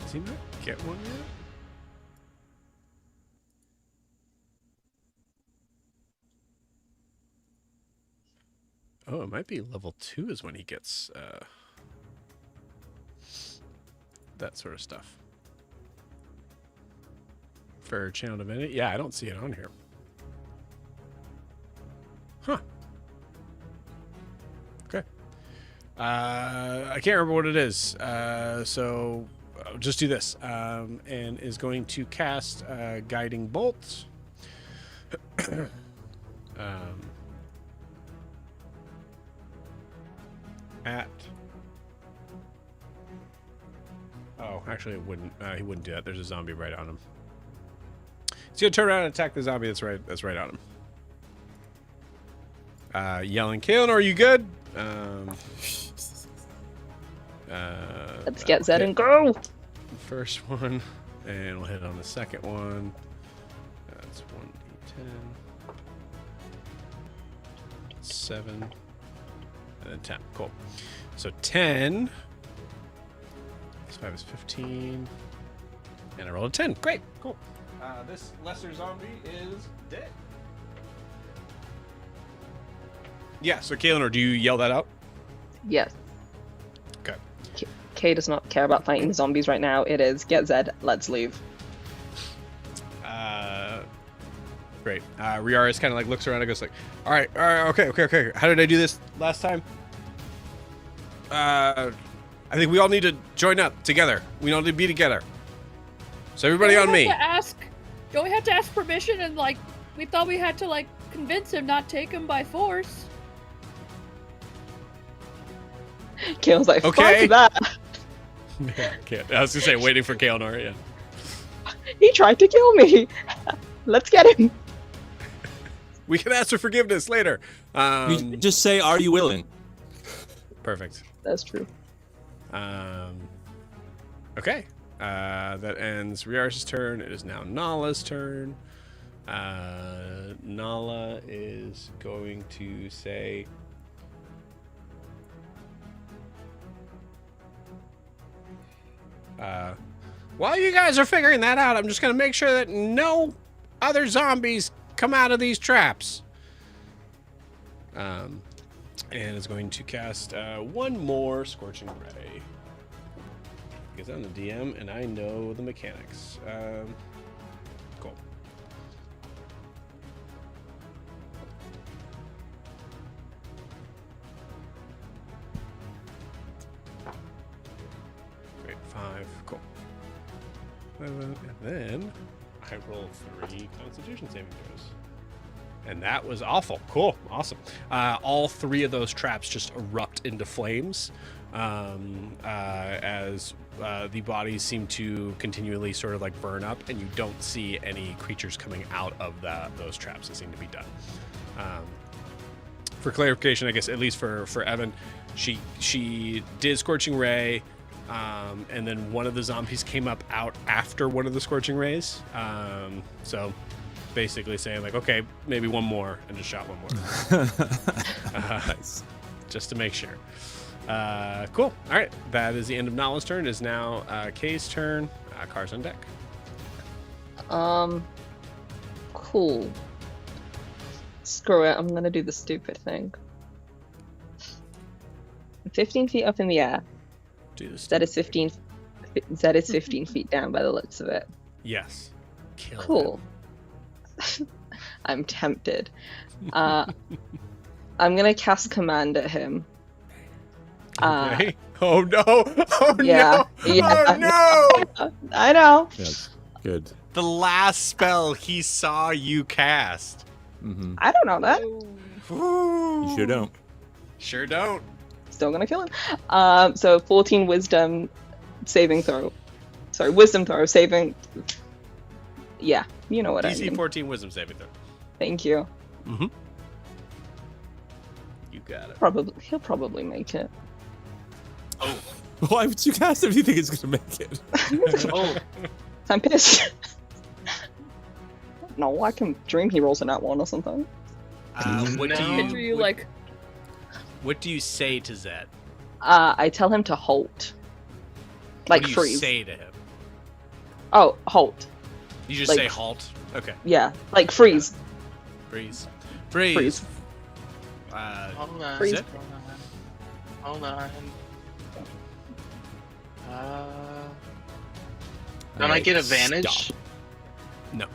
Does he not get one yet? Oh, it might be level 2 is when he gets that sort of stuff. For channel divinity? Yeah, I don't see it on here. Huh. Okay. I can't remember what it is. So I'll just do this. And is going to cast Guiding Bolt. At... Oh, actually, it wouldn't. He wouldn't do that. There's a zombie right on him. He's gonna turn around and attack the zombie that's right on him. Yelling, Kaelinor, are you good? Let's get Zed and go! First one, and we'll hit on the second one. That's 1d10. 7. And then 10. Cool. So 10. Plus 5 is 15. And I rolled a 10. Great. Cool. This lesser zombie is dead. Yeah, so Kaelinor, do you yell that out? Yes. Okay. Kay does not care about fighting the zombies right now. It is, get Zed, let's leave. Great. Riaris kind of like looks around and goes like, all right, okay. How did I do this last time? I think we all need to join up together. We all need to be together. So everybody on me. Don't we have to ask permission? And like, we thought we had to like convince him not take him by force. Kalen's like, Okay. fuck that. Can't. I was gonna say waiting for Kael'nar. Yeah. He tried to kill me. Let's get him. We can ask for forgiveness later. You just say, "Are you willing?" Perfect. That's true. Okay. That ends Riars's turn. It is now Nala's turn. Nala is going to say... while you guys are figuring that out, I'm just going to make sure that no other zombies come out of these traps. And is going to cast one more Scorching Ray. Because I'm the DM and I know the mechanics. Cool. Great, 5. Cool. And then I roll 3 Constitution saving throws. And that was awful. Cool. Awesome. All 3 of those traps just erupt into flames as the bodies seem to continually sort of like burn up, and you don't see any creatures coming out of those traps that seem to be done. For clarification, I guess, at least for Evan, she did Scorching Ray, and then one of the zombies came up out after one of the Scorching Rays. So basically saying like, okay, maybe one more, and just shot one more. Nice. Just to make sure. Cool. All right. That is the end of Nala's turn. It is now Kay's turn. Car's on deck. Cool. Screw it. I'm gonna do the stupid thing. 15 feet up in the air. Do this. That is 15. That is 15 feet down by the looks of it. Yes. Kill Cool. I'm tempted. I'm gonna cast command at him. Okay. Oh no! Oh Yeah, no! yeah. Oh no! I know. Yes. Good. The last spell he saw you cast. Mm-hmm. I don't know that. You sure don't. Sure don't. Still gonna kill him. So 14 wisdom saving throw. Sorry, wisdom throw saving. Yeah, you know what I DC mean. 14 Wisdom saving throw. Thank you. Mm-hmm. You got it. He'll probably make it. Oh. Why would you cast if you think it's gonna make it? Oh. I'm pissed. No, I can dream he rolls in that one or something. What do Picture you you like, What do you say to Zed? I tell him to halt. Like what do you freeze. say to him? Oh, halt. You just Like- say halt. Okay. Yeah, like freeze. Freeze. Freeze. Hold on. Freeze. Zed? Hold on. Don't I get advantage? Stop. No.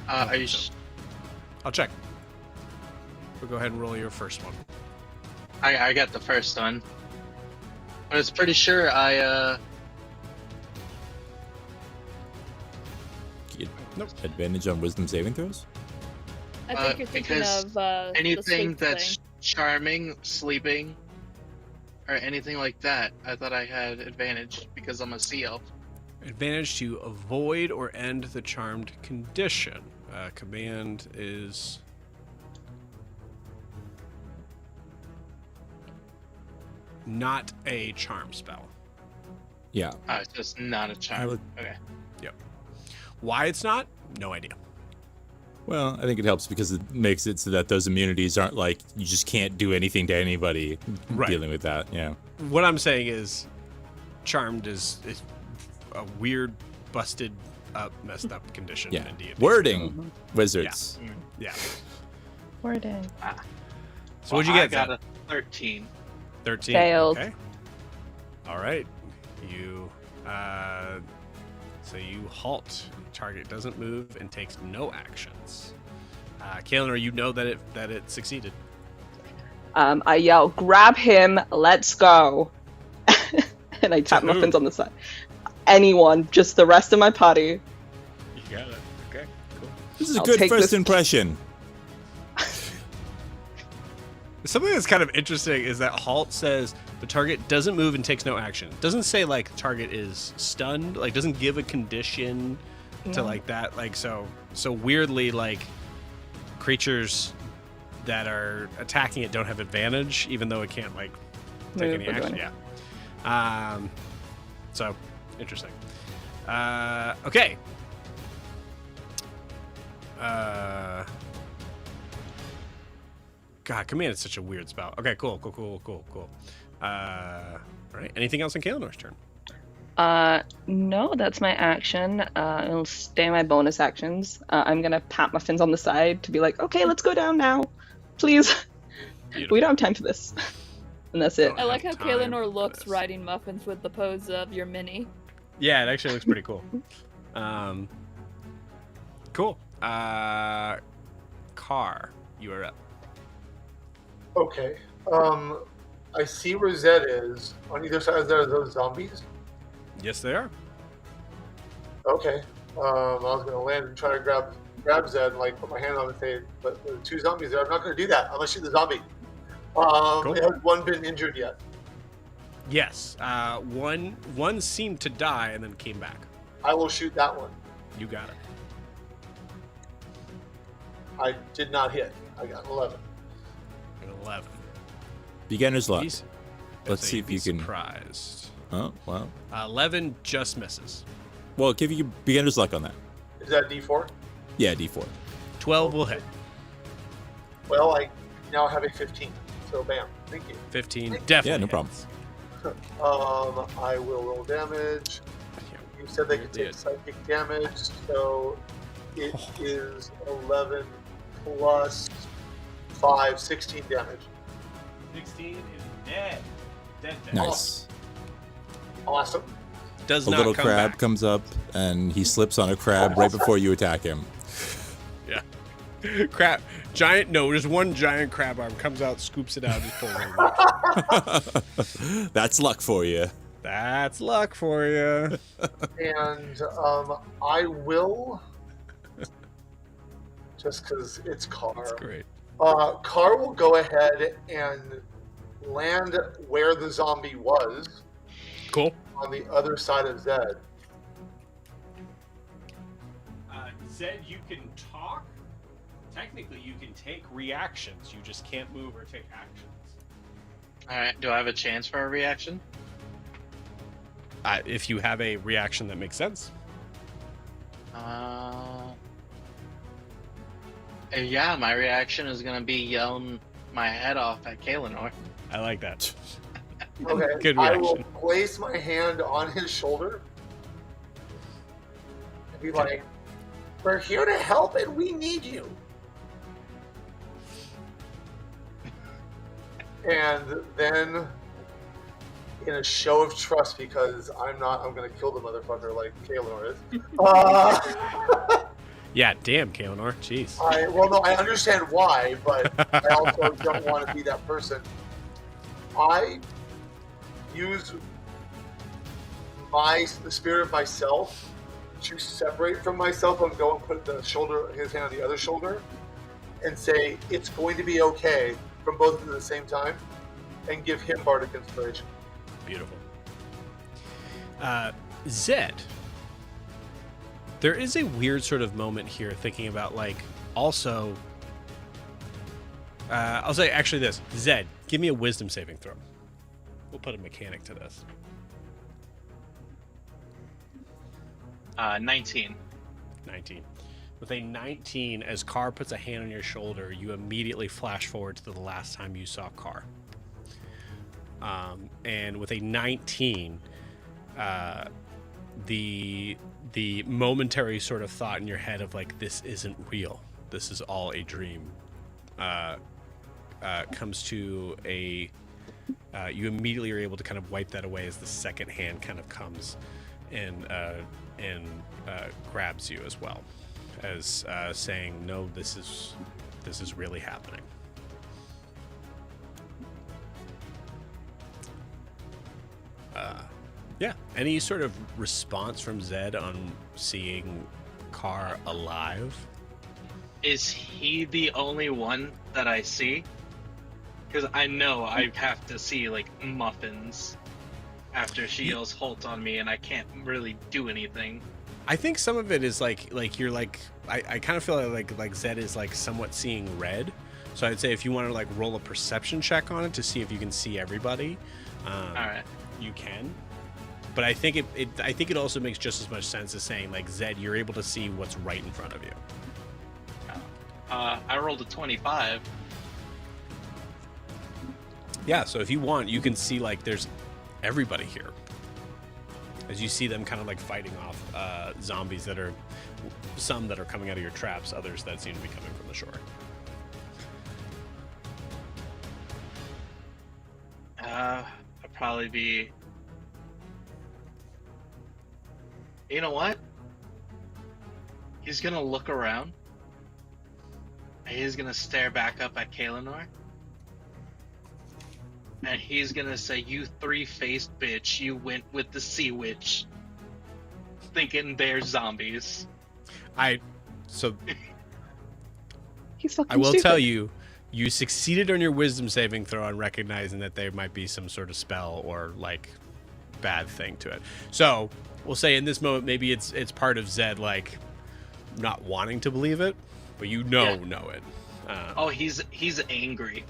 Are you? So. I'll check. We'll go ahead and roll your first one. I got the first one. I was pretty sure I Get Nope. advantage on wisdom saving throws? I think you're thinking because of the anything sleep that's thing. charming, sleeping, or anything like that. I thought I had advantage because I'm a sea elf. Advantage to avoid or end the charmed condition. Command is... not a charm spell. Yeah. It's just not a charm. I would- Okay. Why it's not? No idea. Well, I think it helps because it makes it so that those immunities aren't like you just can't do anything to anybody Right. dealing with that. Yeah. What I'm saying is, charmed is a weird, busted up, messed up condition. Yeah. in D&D. Wording, wizards. Yeah. Wording. So what'd you get? I got Zed? a 13. 13. Failed. Okay. All right. You. So you halt. Target doesn't move and takes no actions. Kael'nar, you know that it succeeded. I yell, grab him, let's go. And I tap To my who? fins on the side. Anyone, just the rest of my party. You got it. Okay. Cool. This is a I'll good take first this- impression. Something that's kind of interesting is that halt says the target doesn't move and takes no action. It doesn't say like the target is stunned, like doesn't give a condition to like that. Like so weirdly, like creatures that are attacking it don't have advantage, even though it can't like take any action. Yeah. So interesting. Okay. God, command is such a weird spell. Okay, cool. All right. Anything else in Kalenor's turn? No, that's my action. It'll stay my bonus actions. I'm gonna pat Muffins on the side to be like, okay, let's go down now. Please. Beautiful. We don't have time for this. And that's it. I like how have time Kaelinor for looks this. riding Muffins with the pose of your mini. Yeah, it actually looks pretty cool. Cool. Car, you are up. Okay. I see where Zed is. On either side of there are those zombies. Yes, they are. Okay. I was gonna land and try to grab Zed and like put my hand on his head, but there are two zombies there. I'm not gonna do that unless shoot the zombie. Cool. Has one been injured yet? Yes. One seemed to die and then came back. I will shoot that one. You got it. I did not hit. I got 11. An 11. Beginner's luck. He's- Let's so see you'd if be you can. surprised. Oh, well. 11 just misses. Well, I'll give you beginner's luck on that. Is that D4? Yeah, D4. 12 will hit. Well, I now have a 15. So bam. Thank you. 15 definitely. Yeah, no problem. hits. I will roll damage. You said they could take psychic damage, so it is 11 plus 5, 16 damage. 16 is dead. Dead. Nice. Awesome. Does A not little come crab back. comes up and he slips on a crab right before you attack him. Yeah. Crab. Giant. No, there's one giant crab arm comes out, scoops it out, just pulls it over. That's luck for you. That's luck for you. And I will, just because it's Car. That's great. Car will go ahead and land where the zombie was Cool. on the other side of Zed. Zed, you can talk. Technically, you can take reactions. You just can't move or take actions. Alright, do I have a chance for a reaction? If you have a reaction that makes sense. Yeah, my reaction is gonna be yelling my head off at Kaelinor. I like that. Okay. Good I will reaction. place my hand on his shoulder and be like, "We're here to help, and we need you." And then, in a show of trust, because I'm going to kill the motherfucker like Kaelinor is. Yeah, damn, Kaelinor. Jeez. I understand why, but I also don't want to be that person. I use the spirit of myself to separate from myself and go and put his hand on the other shoulder and say, "It's going to be okay," from both of them at the same time, and give him bardic inspiration. Beautiful. Zed, there is a weird sort of moment here thinking about, like, also, I'll say actually this. Zed, give me a wisdom saving throw. We'll put a mechanic to this. 19. 19. With a 19, as Carr puts a hand on your shoulder, you immediately flash forward to the last time you saw Carr. And with a 19, the momentary sort of thought in your head of like, this isn't real, this is all a dream, comes to a you immediately are able to kind of wipe that away as the second hand kind of comes and grabs you as well, as saying, no, this is really happening. Yeah. Any sort of response from Zed on seeing Carr alive? Is he the only one that I see? Because I know I have to see like muffins after she yells "halt" on me, and I can't really do anything. I think some of it is like you're like I kind of feel like Zed is like somewhat seeing red. So I'd say if you want to like roll a perception check on it to see if you can see everybody, All right. you can. But I think it also makes just as much sense as saying like Zed, you're able to see what's right in front of you. I rolled a 25. Yeah, so if you want, you can see like there's everybody here. As you see them kind of like fighting off zombies that are some that are coming out of your traps, others that seem to be coming from the shore. I'd probably be. You know what? He's gonna look around. And he's gonna stare back up at Kaelinor. And he's gonna say, "You three-faced bitch, you went with the sea witch, thinking they're zombies." He's fucking I will stupid. tell you, you succeeded on your wisdom saving throw on recognizing that there might be some sort of spell or like bad thing to it. So we'll say in this moment, maybe it's part of Zed like not wanting to believe it, but know it. Oh, he's angry.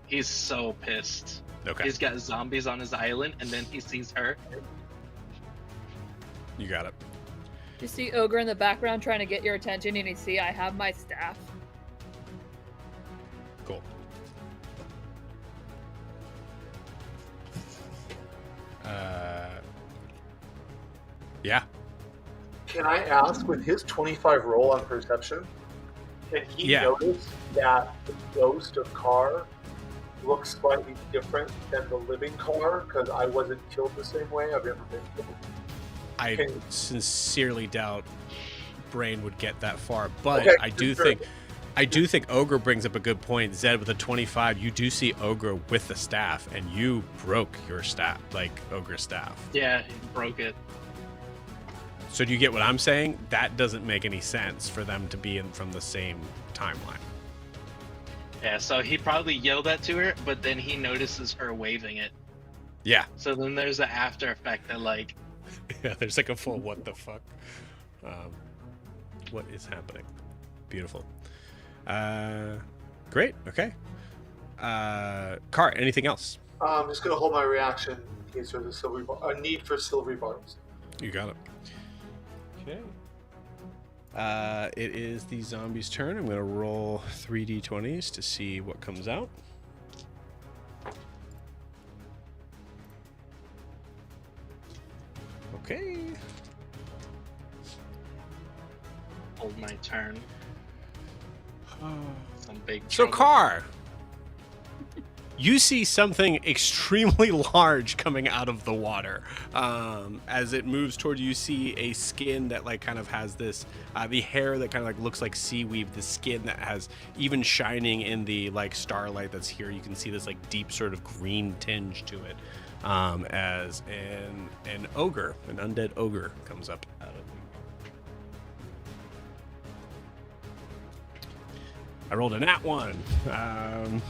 He's so pissed. Okay, He's got zombies on his island, and then he sees her. you got it. You see Ogre in the background trying to get your attention, and you see I have my staff. Cool. Yeah. Can I ask, with his 25 roll on perception, can he Yeah. notice that the ghost of Carr looks slightly different than the living Carr? Because I wasn't killed the same way. I've never been killed. I Okay. sincerely doubt Brain would get that far, but Okay, I do sure. think Ogre brings up a good point. Zed with a 25, you do see Ogre with the staff, and you broke your staff, like Ogre's staff. Yeah, he broke it. So do you get what I'm saying? That doesn't make any sense for them to be in from the same timeline. Yeah, so he probably yelled that to her, but then he notices her waving it. Yeah, So then there's the after effect that like, yeah. There's like a full what the fuck. What is happening? Beautiful. Great. Okay. Car. Anything else? I'm just going to hold my reaction in case there's a need for silvery bars. You got it. Okay. It is the zombie's turn. I'm going to roll 3d20s to see what comes out. Okay. hold my turn. Some big. So, trouble. Car, you see something extremely large coming out of the water. As it moves toward you, see a skin that like kind of has this, the hair that kind of like looks like seaweed, the skin that has even shining in the like starlight that's here. You can see this like deep sort of green tinge to it. As an ogre, an undead ogre comes up out of the... I rolled a nat 1.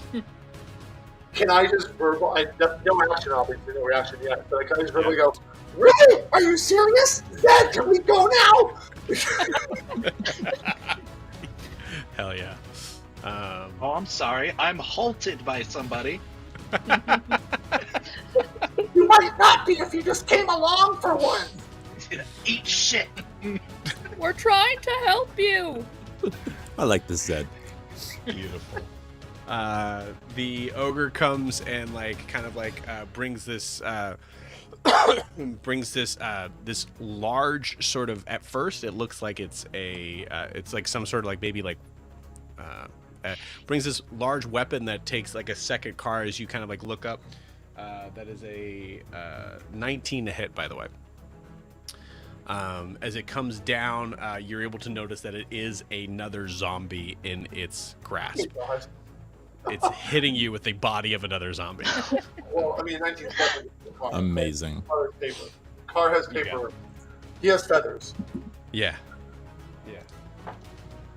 Can I just no action, obviously, no reaction yet, but can I just verbally go, really? Are you serious? Dad, can we go now? Hell yeah. Oh, I'm sorry. I'm halted by somebody. You might not be if you just came along for one. Eat shit. We're trying to help you. I like this Zed. Beautiful. The ogre comes and like kind of like brings this this large sort of, at first it looks like it's a it's like some sort of like maybe like brings this large weapon that takes like a second car as you kind of like look up. That is a 19 to hit, by the way. As it comes down, you're able to notice that it is another zombie in its grasp. It's hitting you with the body of another zombie. Well, I mean, 1970. Amazing. Car has paper. Car has You paper. He has feathers. Yeah. Yeah.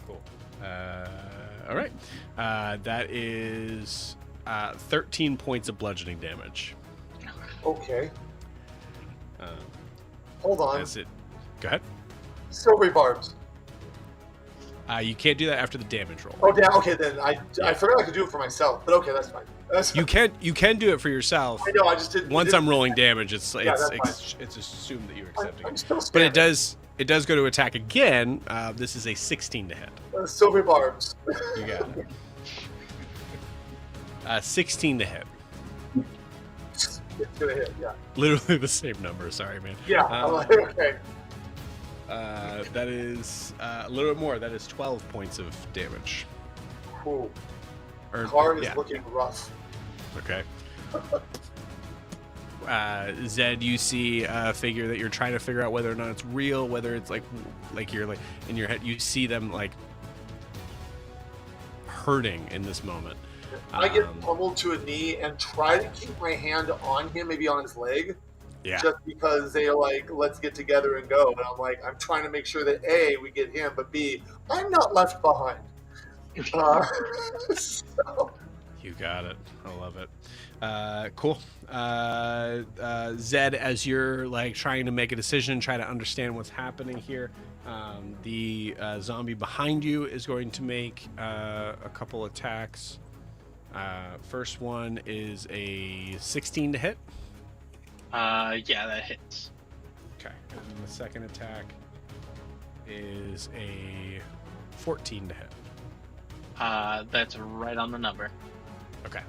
Cool. All right. That is 13 points of bludgeoning damage. Okay. Uh, Hold on. as it, go ahead. Silvery barbs. You can't do that after the damage roll. Oh, damn. Okay, then I forgot I could do it for myself, but okay, that's fine. You can do it for yourself. I know. I just didn't. Once I'm rolling damage, it's that's assumed that you're accepting I'm it. still But scared. it does go to attack again. This is a 16 to hit. Silvery barbs. You got it. 16 to hit. It's gonna hit. Yeah. Literally the same number. Sorry, man. Yeah. I'm like, okay. That is a little bit more. That is 12 points of damage. Cool. Or, Car is yeah. looking rough. Okay. Zed, you see a figure that you're trying to figure out whether or not it's real, whether it's like you're like in your head. You see them like hurting in this moment. I get pummeled to a knee and try to keep my hand on him, maybe on his leg. Yeah. Just because they are like, let's get together and go. And I'm like, I'm trying to make sure that A, we get him, but B, I'm not left behind. So. You got it. I love it. Cool. Zed, as you're like trying to make a decision, try to understand what's happening here, the zombie behind you is going to make a couple attacks. First one is a 16 to hit. Yeah, that hits. Okay. And then the second attack is a 14 to hit. That's right on the number. Okay.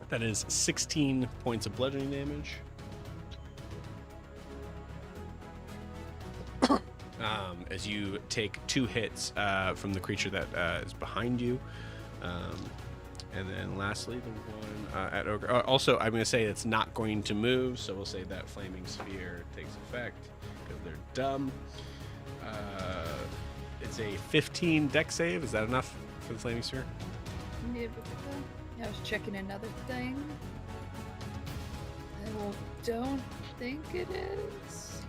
That is 16 points of bludgeoning damage. As you take 2 hits from the creature that is behind you. And then lastly, the one at Ogre. Also, I'm going to say it's not going to move, so we'll say that Flaming Sphere takes effect because they're dumb. It's a 15 deck save. Is that enough for the Flaming Sphere? I was checking another thing. I don't think it is.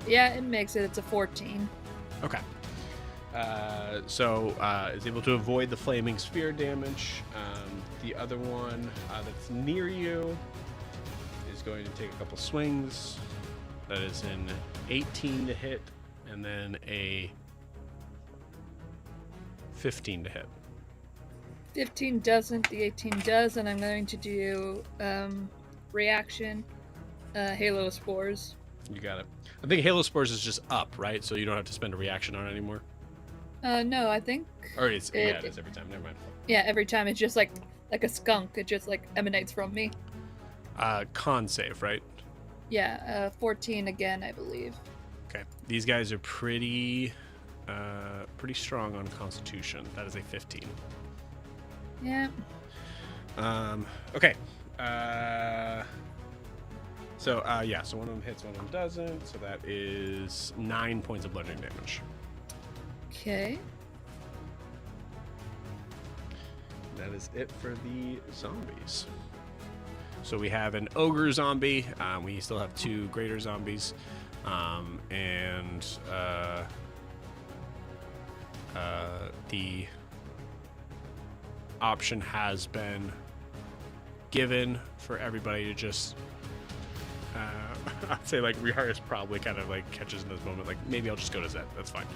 Yeah, it makes it. It's a 14. Okay. So is able to avoid the Flaming Sphere damage. The other one that's near you is going to take a couple swings. That is an 18 to hit, and then a 15 to hit. 15 doesn't, the 18 does, and I'm going to do reaction Halo Spores. You got it. I think Halo Spores is just up, right? So you don't have to spend a reaction on it anymore. No, I think. Or it is every time. Never mind. Yeah, every time it's just like a skunk. It just like emanates from me. Con save, right? Yeah, 14 again, I believe. Okay. These guys are pretty strong on Constitution. That is a 15. Yeah. Okay. So one of them hits, one of them doesn't. So that is 9 points of bludgeoning damage. Okay. That is it for the zombies. So we have an ogre zombie. We still have 2 greater zombies. And the option has been given for everybody to just I'd say like Riharis probably kind of like catches in this moment like maybe I'll just go to Zed, that's fine,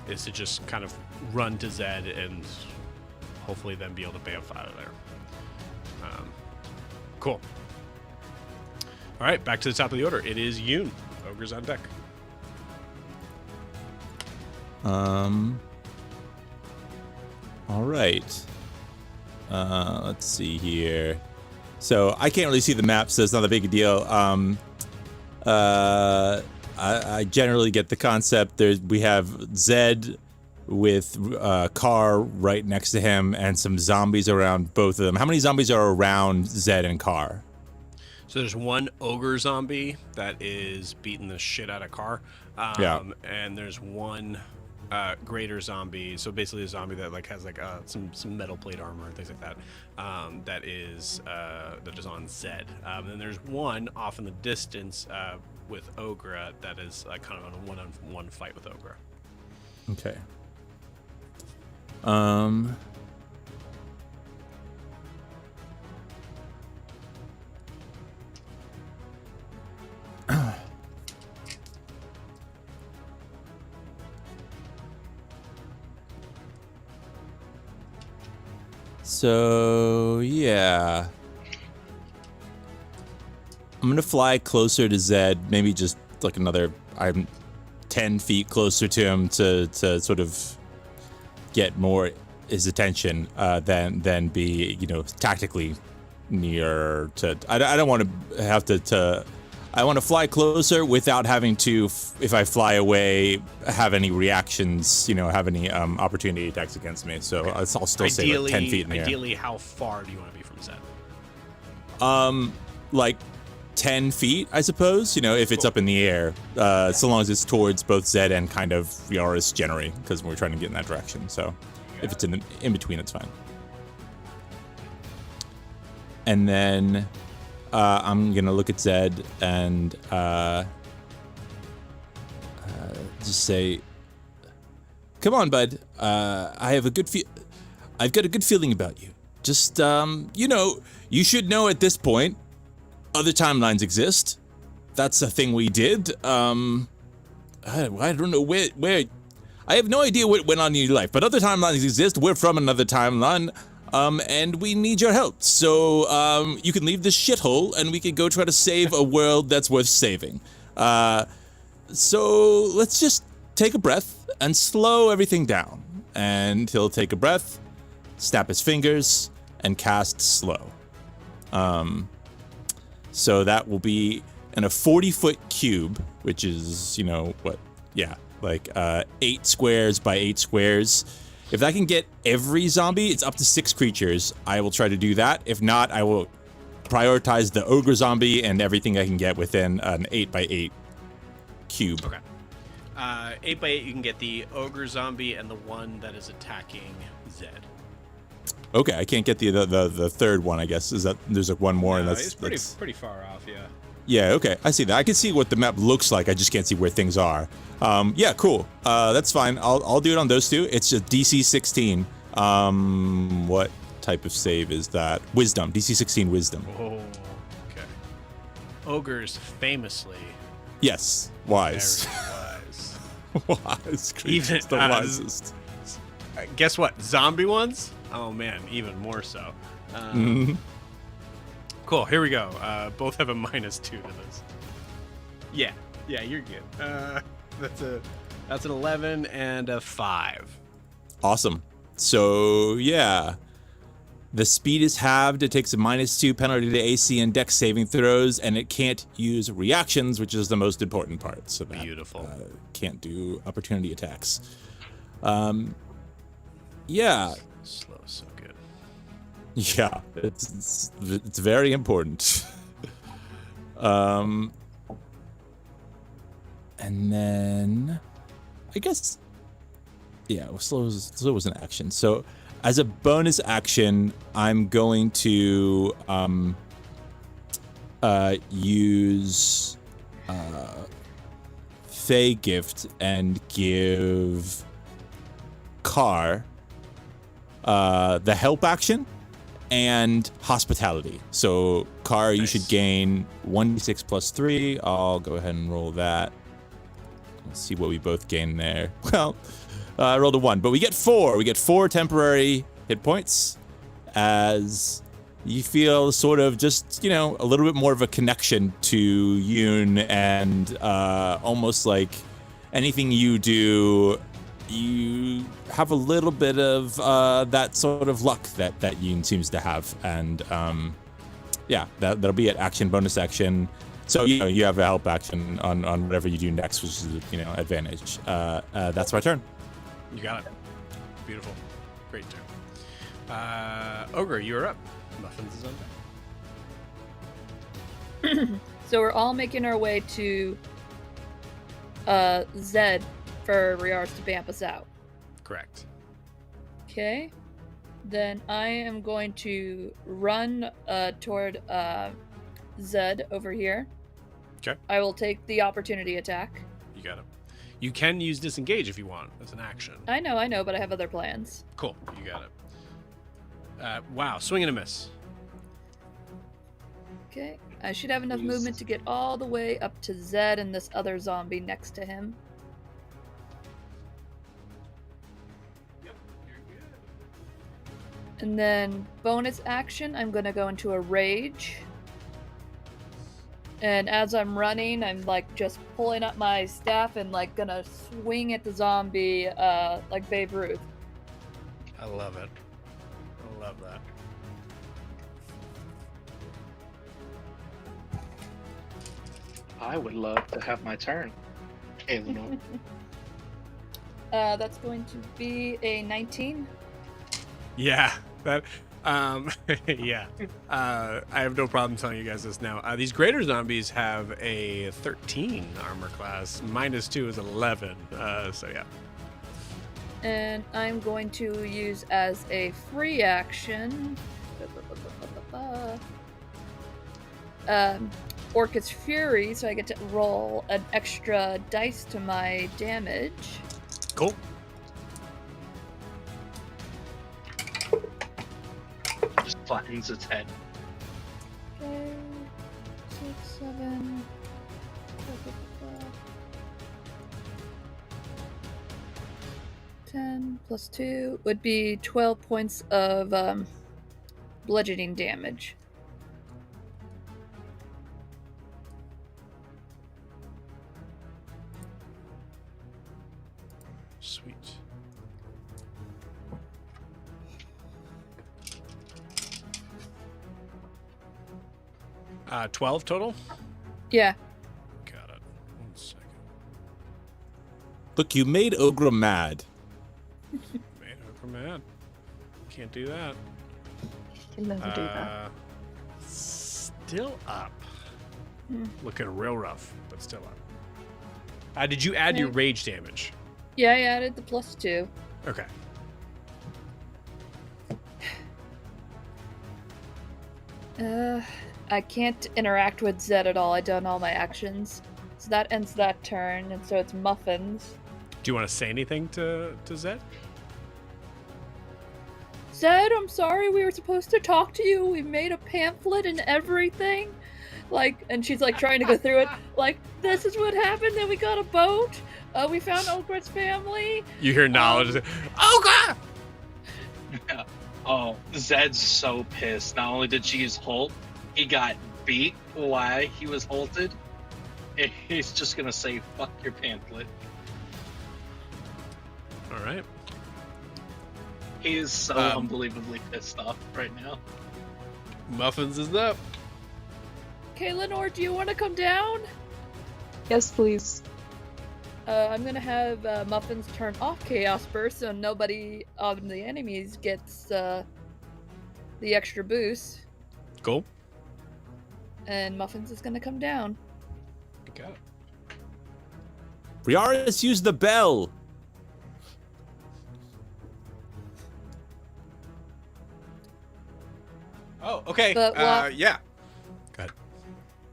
is to just kind of run to Zed and hopefully then be able to bamf out of there. Cool. All right, back to the top of the order. It is Yoon. Ogre's on deck. All right. Let's see here. So I can't really see the map, so it's not a big deal. I generally get the concept. We have Zed with a car right next to him and some zombies around both of them. How many zombies are around Zed and Car? So there's one ogre zombie that is beating the shit out of Car. Yeah. And there's one greater zombie. So basically, a zombie that like has like some metal plate armor and things like that. That is on Zed. Then there's one off in the distance with Ogre that is kind of on a one-on-one fight with Ogre. Okay. So yeah, I'm gonna fly closer to Zed, maybe just like I'm 10 feet closer to him to sort of get more his attention than be tactically near to. I don't want to have to. I want to fly closer without having to, if I fly away, have any reactions, have any opportunity attacks against me. So I'll still say like 10 feet in the air. Ideally, how far do you want to be from Zed? Like 10 feet, I suppose, if it's up in the air, so long as it's towards both Zed and kind of Yaris generally, because we're trying to get in that direction. So if it's in between, it's fine. And then I'm going to look at Zed and just say, come on, bud. I've got a good feeling about you. Just, you should know at this point, other timelines exist. That's a thing we did. I don't know where. I have no idea what went on in your life, but other timelines exist. We're from another timeline. And we need your help. So, you can leave this shithole and we can go try to save a world that's worth saving. So let's just take a breath and slow everything down. And he'll take a breath, snap his fingers, and cast slow. So that will be in a 40-foot cube, which is, 8 squares by 8 squares. If I can get every zombie, it's up to 6 creatures. I will try to do that. If not, I will prioritize the ogre zombie and everything I can get within an 8x8 cube. Okay. 8x8, you can get the ogre zombie and the one that is attacking Zed. Okay, I can't get the third one. I guess is that there's like one more, and it's pretty far off. Yeah. Yeah. Okay, I see that. I can see what the map looks like. I just can't see where things are. Yeah, cool. That's fine. I'll do it on those two. It's just DC 16. What type of save is that? Wisdom. DC 16 Wisdom. Oh, okay. Ogres famously. Yes, wise. Very wise. Wise. Even the wisest. Guess what? Zombie ones? Oh man, even more so. Cool. Here we go. Both have a -2 to this. Yeah, you're good. That's an 11 and a 5. Awesome. So yeah, the speed is halved. It takes a -2 penalty to AC and Dex saving throws, and it can't use reactions, which is the most important part. So that, beautiful. Can't do opportunity attacks. Yeah. Slow, so good. Yeah, it's very important. And then I guess, yeah, slow was an action. So as a bonus action, I'm going to use Fey Gift and give Car the help action and hospitality. So Car, nice. You should gain 1d6 plus 3. I'll go ahead and roll that. Let's see what we both gain there. Well, I rolled a 1, but we get 4. We get 4 temporary hit points as you feel sort of just, a little bit more of a connection to Yoon, and almost like anything you do, you have a little bit of that sort of luck that Yoon seems to have. And yeah, that'll be an action, bonus action. So, you have a help action on whatever you do next, which is, advantage. That's my turn. You got it. Beautiful. Great turn. Ogre, you're up. Muffins is on deck. So we're all making our way to Zed, for Riars to bamp us out. Correct. Okay. Then I am going to run toward Zed over here. Okay. I will take the opportunity attack. You got it. You can use disengage if you want as an action. I know, but I have other plans. Cool. You got it. Wow. Swing and a miss. Okay. I should have enough movement to get all the way up to Zed and this other zombie next to him. And then bonus action, I'm going to go into a rage. And as I'm running, I'm like just pulling up my staff and like gonna swing at the zombie like Babe Ruth. I love it. I love that. I would love to have my turn. Eleanor. That's going to be a 19. Yeah. That. Yeah. I have no problem telling you guys this now. These greater zombies have a 13 armor class. -2 is 11. So yeah. And I'm going to use as a free action. Orcus Fury, so I get to roll an extra dice to my damage. Cool. Just flattens its head. Okay, 6, 7. 10 plus 2 would be 12 points of bludgeoning damage. Sweet. Uh, 12 total? Yeah. Got it. 1 second. Look, you made Ogre mad. Made over mad. Can't do that. Can never do that. Still up. Looking real rough, but still up. Did you add your Okay. rage damage? Yeah, I added the plus 2. Okay. I can't interact with Zed at all. I've done all my actions. So that ends that turn, and so it's Muffins. Do you want to say anything to Zed? Zed, I'm sorry, we were supposed to talk to you. We made a pamphlet and everything. Like, and she's like trying to go through it. Like, this is what happened. Then we got a boat. We found Ogre's family. You hear knowledge. Ogre! Oh, Zed's so pissed. Not only did she use Holt, he got beat while he was halted. And he's just gonna say, fuck your pamphlet. All right. He is so unbelievably pissed off right now. Muffins is up. Okay, Lenore, do you want to come down? Yes, please. I'm gonna have Muffins turn off Chaos Burst so nobody of the enemies gets the extra boost. Cool. And Muffins is gonna come down. You got it. Riaris, use the bell. Oh, okay. But what- Yeah. Go ahead.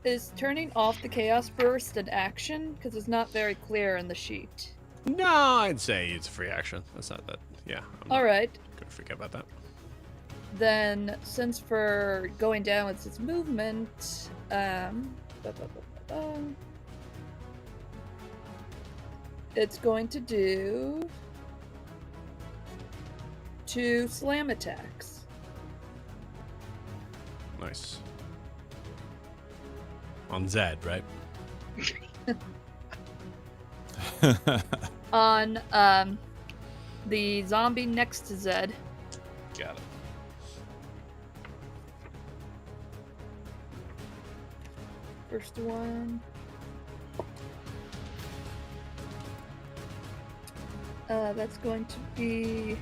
Is turning off the Chaos Burst an action? Because it's not very clear in the sheet. No, I'd say it's a free action. That's not that. Yeah. I'm Alright, gonna forget about that. then since for going down with its movement, it's going to do 2 slam attacks. Nice. On Zed, right? On the zombie next to Zed. Got it. First one. That's going to be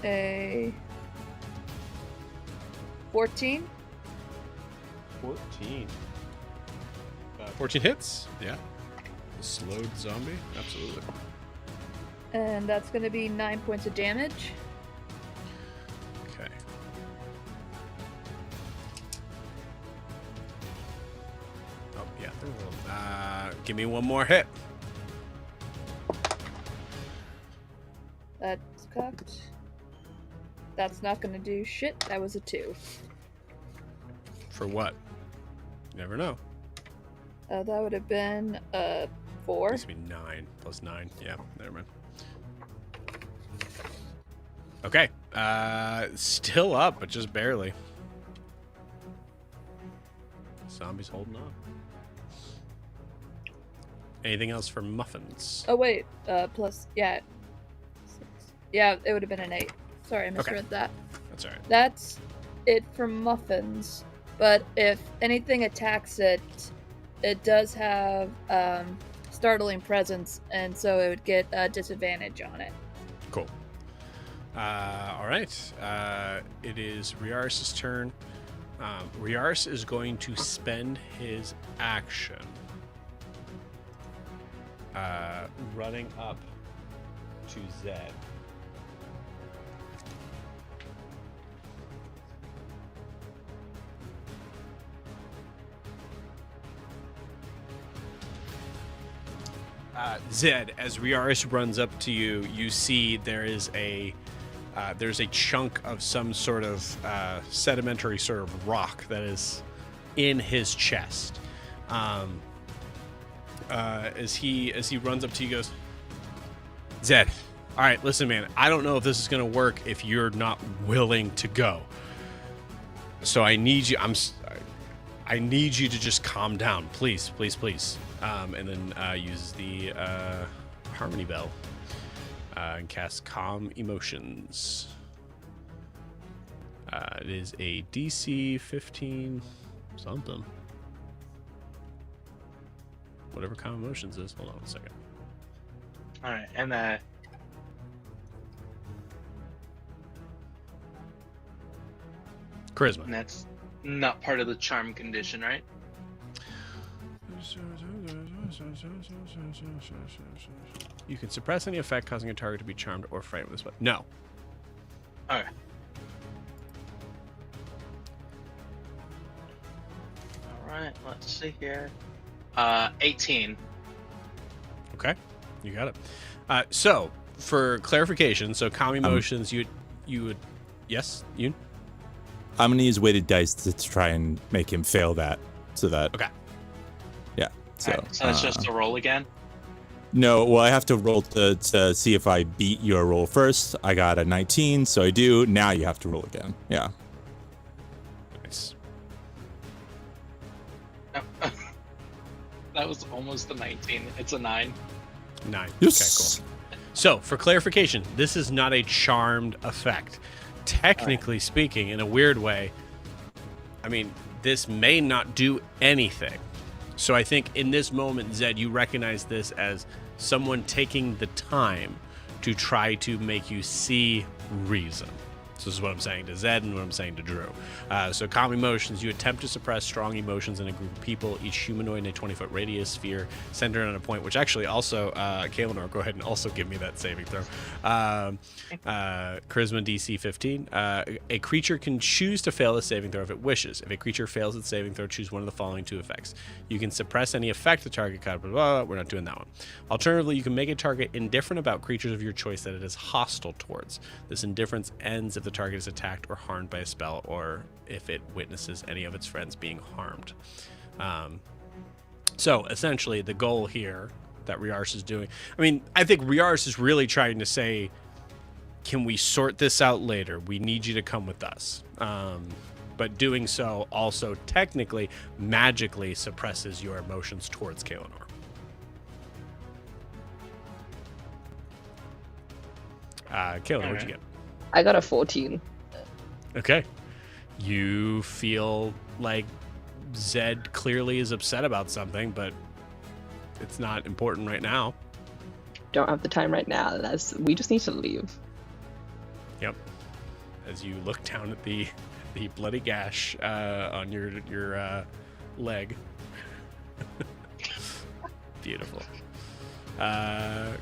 a 14. 14. 14 hits? Yeah. Slowed zombie? Absolutely. And that's going to be 9 points of damage. Okay. Oh, yeah. Give me one more hit. That's cocked. That's not going to do shit. That was a 2. For what? You never know. That would have been 4. It's be 9 plus 9. Yeah, never mind. Okay. Still up, but just barely. Zombie's holding on. Anything else for Muffins? Oh, wait. Plus, yeah. 6. Yeah, it would have been an 8. Sorry, I misread that. That's alright. That's it for Muffins. But if anything attacks it, it does have startling presence, and so it would get a disadvantage on it. Cool. All right. It is Riaris's turn. Riaris is going to spend his action running up to Zed. Zed, as Riaris runs up to you, you see there's a chunk of some sort of sedimentary sort of rock that is in his chest. As he runs up to you, he goes, Zed, all right, listen, man, I don't know if this is gonna work if you're not willing to go. So I need you. I need you to just calm down, please, please, please. And then use the Harmony Bell and cast Calm Emotions. It is a DC 15 something. Whatever Calm Emotions is. Hold on a second. All right, and Charisma. that's not part of the charm condition, right? You can suppress any effect causing a target to be charmed or frightened with this weapon. No. All right. All right. Let's see here. 18. Okay, you got it. So, for clarification, so Calm Emotions, you would, yes, you. I'm gonna use weighted dice to try and make him fail that, so that. Okay. Yeah. So. All right, so it's just a roll again. No, well, I have to roll to see if I beat your roll first. I got a 19, so I do. Now you have to roll again. Yeah. Nice. That was almost a 19. It's a 9. 9. Yes. Okay, cool. So, for clarification, this is not a charmed effect. Technically speaking, in a weird way, I mean, this may not do anything. So I think in this moment, Zed, you recognize this as someone taking the time to try to make you see reason. So this is what I'm saying to Zed and what I'm saying to Drew. So Calm Emotions, you attempt to suppress strong emotions in a group of people, each humanoid in a 20-foot radius sphere centered on a point, which actually also, Kaelinor, go ahead and also give me that saving throw. Charisma DC 15. A creature can choose to fail a saving throw if it wishes. If a creature fails its saving throw, choose one of the following 2 effects. You can suppress any effect the target got, blah, blah, blah. We're not doing that one. Alternatively, you can make a target indifferent about creatures of your choice that it is hostile towards. This indifference ends if the target is attacked or harmed by a spell, or if it witnesses any of its friends being harmed. So essentially the goal here that Riaris is doing, I mean, I think Riaris is really trying to say, can we sort this out later? We need you to come with us. But doing so also technically magically suppresses your emotions towards Kaelinor. Kaelinor, what'd you get? I got a 14. Okay. You feel like Zed clearly is upset about something, but it's not important right now. Don't have the time right now. We just need to leave. Yep. As you look down at the bloody gash on your leg. Beautiful.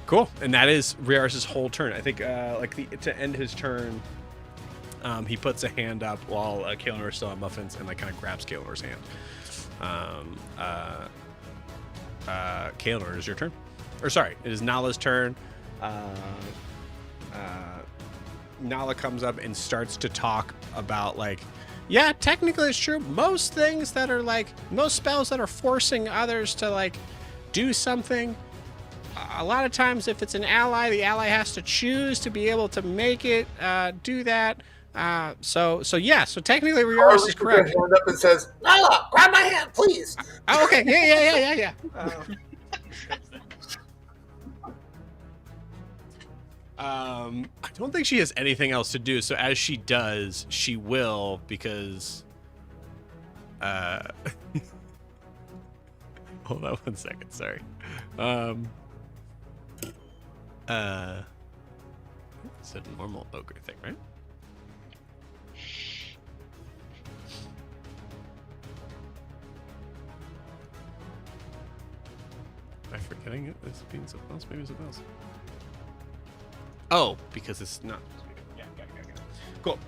Cool. And that is Riaris's whole turn. I think to end his turn, he puts a hand up while Kaelinor is still on muffins and kind of grabs Kaelinor's hand. Kaelinor, it is your turn. Or sorry, it is Nala's turn. Nala comes up and starts to talk about yeah, technically it's true. Most things that are most spells that are forcing others to do something, a lot of times if it's an ally, the ally has to choose to be able to make it do that. So technically Riaris is correct. Hand up and says, "Nala, grab my hand, please." Oh, okay. Yeah. I don't think she has anything else to do. So as she does, she will because. Hold on 1 second. Sorry. It's a normal ogre thing, right? Am I forgetting it? This being something else? Maybe something else. Oh, because it's not. Yeah, got it. Cool.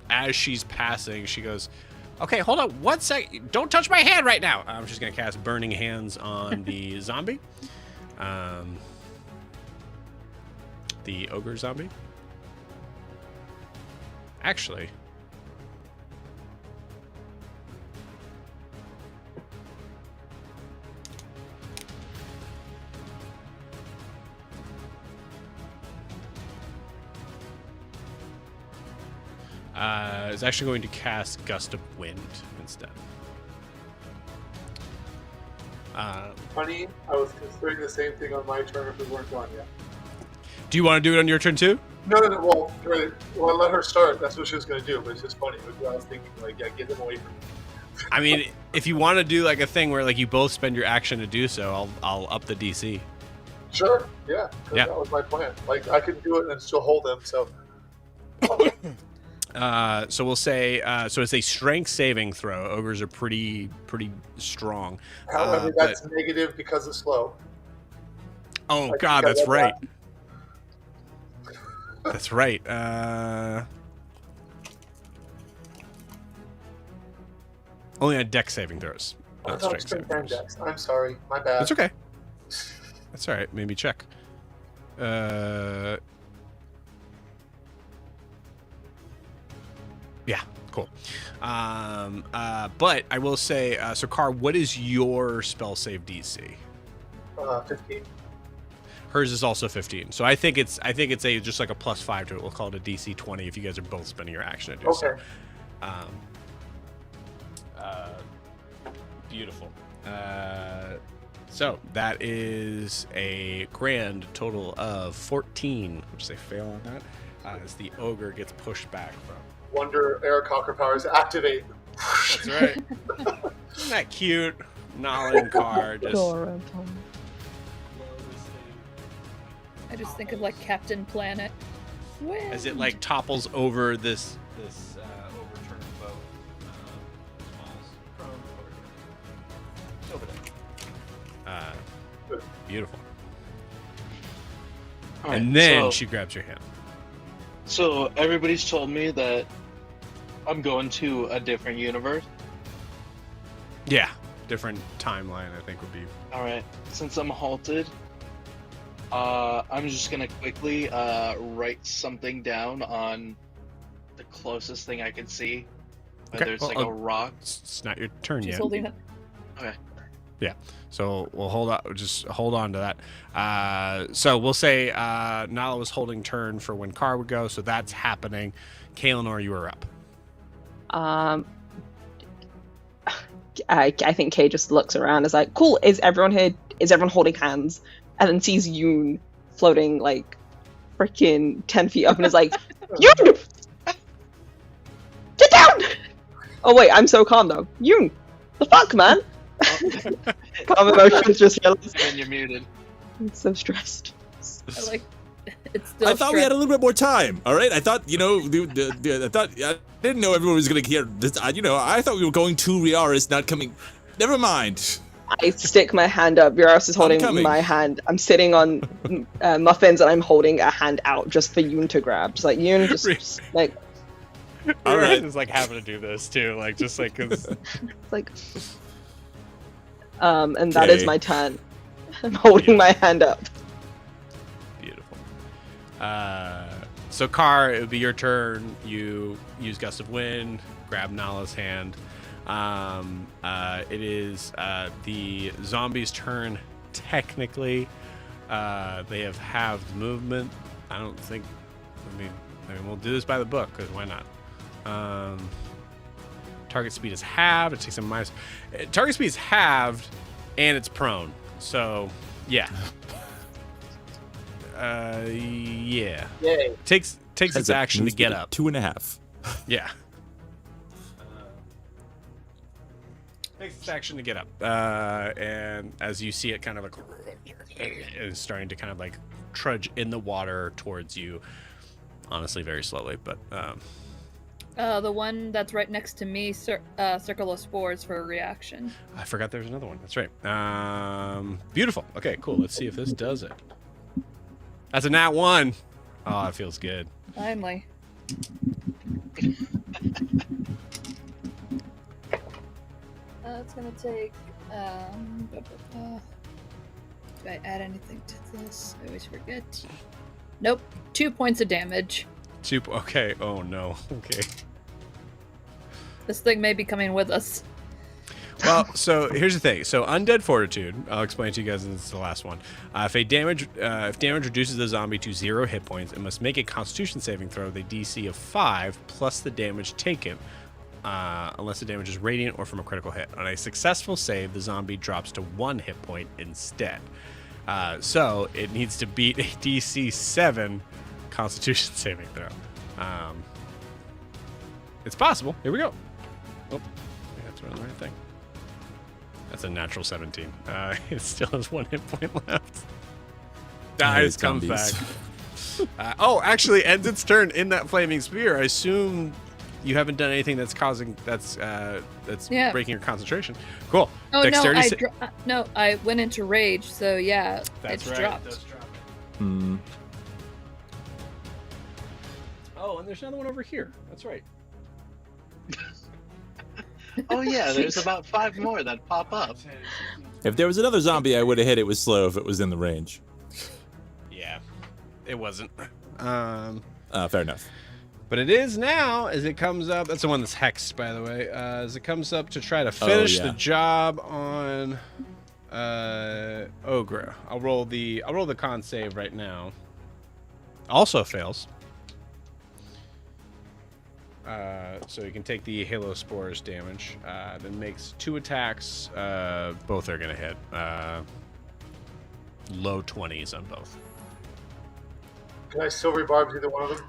As she's passing, she goes, "Okay, hold on 1 sec. Don't touch my hand right now." I'm just gonna cast Burning Hands on the zombie. The ogre zombie. Actually. Is actually going to cast Gust of Wind instead. Funny, I was considering the same thing on my turn if we weren't gone yet. Do you want to do it on your turn too? No. Well, I let her start. That's what she was going to do. But it's just funny. I was thinking, get them away from me. I mean, if you want to do a thing where you both spend your action to do so, I'll up the DC. Sure. Yeah. Yeah. That was my plan. I can do it and still hold them. So. So we'll say, so it's a strength saving throw. Ogres are pretty strong. However, that's negative because it's slow. Oh God, that's right. That's right. Only on dex saving throws, not strength saving throws. Dex. I'm sorry, my bad. That's okay. That's all right. Maybe check. Yeah, cool. But I will say, so Car, what is your spell save DC? 15. Hers is also 15. So I think it's just a +5 to it. We'll call it a DC 20 if you guys are both spending your action to do so. Beautiful. So that is a grand total of 14, which they fail on that, as the ogre gets pushed back from. Wonder air conquer powers activate. That's right. Isn't that cute? Nala and Car just. I just think of Captain Planet. As it topples over this overturned boat. Falls from over there. Beautiful. Right, and then she grabs your hand. So everybody's told me that I'm going to a different universe. Yeah, different timeline, I think would be. All right. Since I'm halted, I'm just gonna quickly write something down on the closest thing I can see, whether it's a rock. It's not your turn She's yet. holding it. Okay. Yeah. So we'll hold on. Just hold on to that. So we'll say Nala was holding turn for when Car would go. So that's happening. Kaelinor, you are up. I think Kay just looks around, is like, cool, is everyone here? Is everyone holding hands? And then sees Yoon floating freaking 10 feet up and is like, Yoon! Get down! Oh wait, I'm so calm though. Yoon! The fuck, man? Calm emotions just realized. And you're muted. I'm so stressed. It's still I thought we had a little bit more time. All right, I thought I didn't know everyone was gonna hear this. I thought we were going to Riaris, not coming. Never mind. I stick my hand up. Euros is holding coming. my hand. I'm sitting on muffins, and I'm holding a hand out just for Yoon to grab. Just like Yoon, just like All right. Is like having to do this too, like just like because like. And that is Okay. my turn. I'm holding my hand up. beautiful. So Car, it would be your turn. You use Gust of Wind, grab Nala's hand. It is the zombies' turn. Technically, they have halved movement. I don't think. I mean, we'll do this by the book because why not? Target speed is halved. It takes a minus. Target speed is halved, and it's prone. So, yeah. Yeah. Yay. Takes its That's a action to move get speed of up. 2.5. Yeah. Takes its action to get up. And as you see it kind of like is starting to kind of like trudge in the water towards you. Honestly, very slowly, but The one that's right next to me, Circle of Spores for a reaction. I forgot there's another one. That's right. Beautiful. Okay, cool. Let's see if this does it. That's a nat 1. Oh, it feels good. Finally. It's gonna take. Do I add anything to this? I always forget. Nope. 2 points of damage. Okay. Oh no. Okay. This thing may be coming with us. Well, so here's the thing. So Undead Fortitude, I'll explain it to you guys, and this is the last one. If damage reduces the zombie to 0 hit points, it must make a Constitution saving throw with a DC of 5 plus the damage taken, unless the damage is radiant or from a critical hit. On a successful save, the zombie drops to 1 hit point instead. So it needs to beat a DC 7 Constitution saving throw. It's possible. Here we go. Oh, I have to run the right thing. That's a natural 17. It still has 1 hit point left. Dies, comes back. Actually ends its turn in that flaming spear. I assume you haven't done anything that's Yeah. breaking your concentration. Cool. Oh Dexterity no, I went into rage, so yeah, That's it's right. dropped. That's dropped. Hmm. Oh, and there's another one over here. That's right. Oh yeah, there's about 5 more that pop up. If there was another zombie, I would have hit it with slow if it was in the range. Yeah, it wasn't. Fair enough. But it is now as it comes up. That's the one that's hexed, by the way. As it comes up to try to finish the job on Ogre. I'll roll the con save right now. Also fails. So you can take the Halo Spores damage. Then makes 2 attacks. Both are gonna hit. Low 20s on both. Can I silvery barbs either one of them?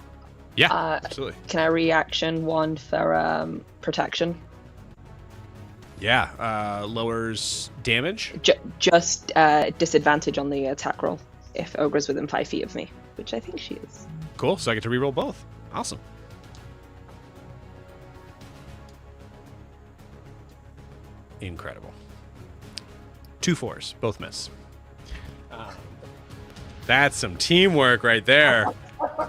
Yeah, absolutely. Can I reaction 1 for protection? Yeah, lowers damage. Just disadvantage on the attack roll if Ogre's within 5 feet of me, which I think she is. Cool. So I get to reroll both. Awesome. Incredible. 2 4s, both miss. That's some teamwork right there.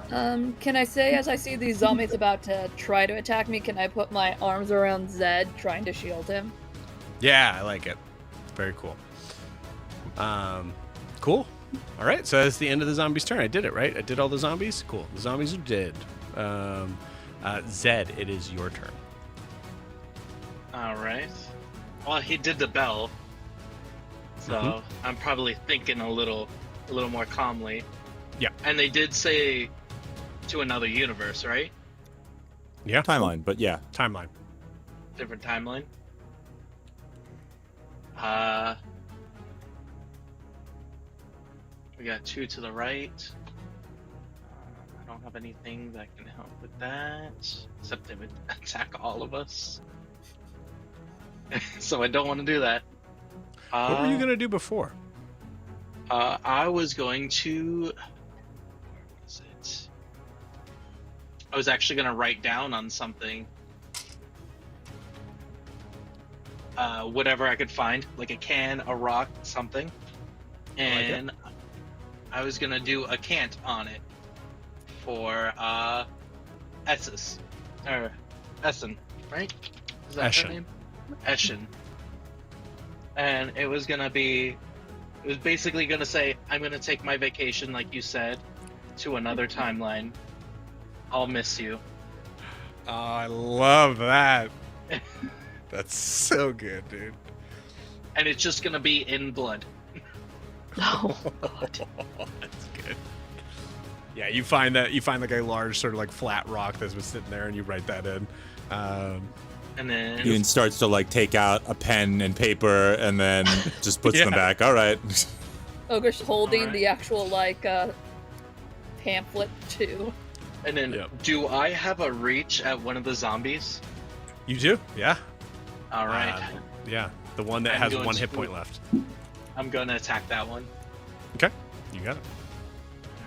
Can I say, as I see these zombies about to try to attack me, can I put my arms around Zed, trying to shield him? Yeah, I like it. Very cool. Cool. All right, so that's the end of the zombies' turn. I did it, right? I did all the zombies? Cool. The zombies are dead. Zed, it is your turn. All right. Well, he did the bell, so I'm probably thinking a little more calmly. Yeah. And they did say to another universe, right? Yeah. Timeline, but yeah. Timeline. Different timeline. We got 2 to the right. I don't have anything that can help with that, except they would attack all of us. So I don't want to do that. What were you going to do before? I was going to. Where was it? I was actually going to write down on something. whatever I could find, like a can, a rock, something, and I was gonna do a cant on it for Esses or Essen, right? Is that her Eschen. name? Eschen. And it was basically gonna say, I'm gonna take my vacation, like you said, to another timeline. I'll miss you. Oh, I love that. That's so good, dude. And it's just gonna be in blood. Oh, God. That's good. Yeah, you find like a large sort of like flat rock that's been sitting there, and you write that in. And then Yoon starts to like take out a pen and paper and then just puts them back. All right. Ogre's holding Alright. the actual like pamphlet too. And then, Yep. do I have a reach at one of the zombies? You do? Yeah. All right, Yeah. The one that I'm has going one hit to- point left. I'm gonna attack that one. Okay. You got it.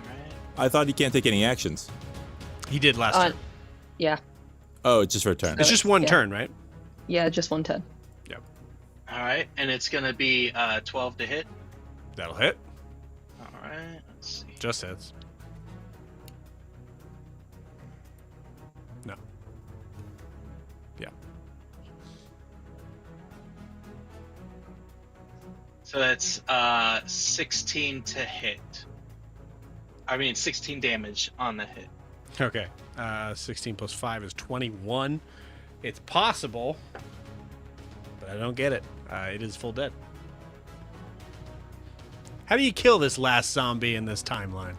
All right. I thought he can't take any actions. He did last turn. Yeah. Oh, it's just for a turn. It's just one Yeah. turn, right? Yeah, just one turn. All right, and it's gonna be 12 to hit. That'll hit. All right, let's see. Just hits. No. Yeah. So that's 16 to hit. I mean, 16 damage on the hit. Okay. 16 plus 5 is 21. It's possible, but I don't get it. It is full dead. How do you kill this last zombie in this timeline?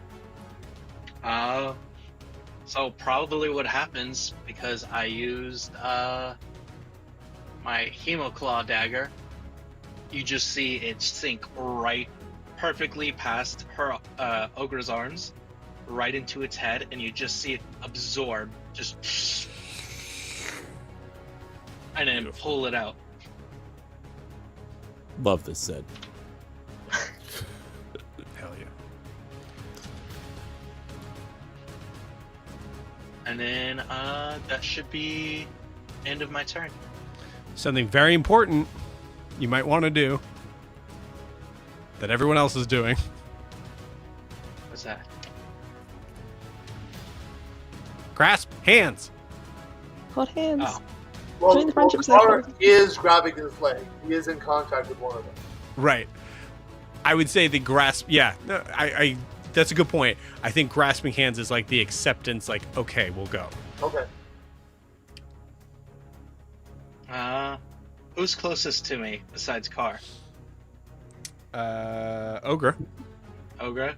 So probably what happens, because I used my Hemoclaw dagger, you just see it sink right perfectly past her ogre's arms, right into its head, and you just see it absorb, just, and then pull it out. Love this Zed. Hell yeah. And then that should be end of my turn. Something very important you might want to do that everyone else is doing. What's that? Grasp hands. Hot hands. Oh. Well, Join the friendship Car circle. is grabbing his leg. He is in contact with one of them. Right. I would say the grasp. Yeah, no, I. That's a good point. I think grasping hands is like the acceptance. Like, okay, we'll go. Okay. Who's closest to me besides Car? Ogre, Ogre?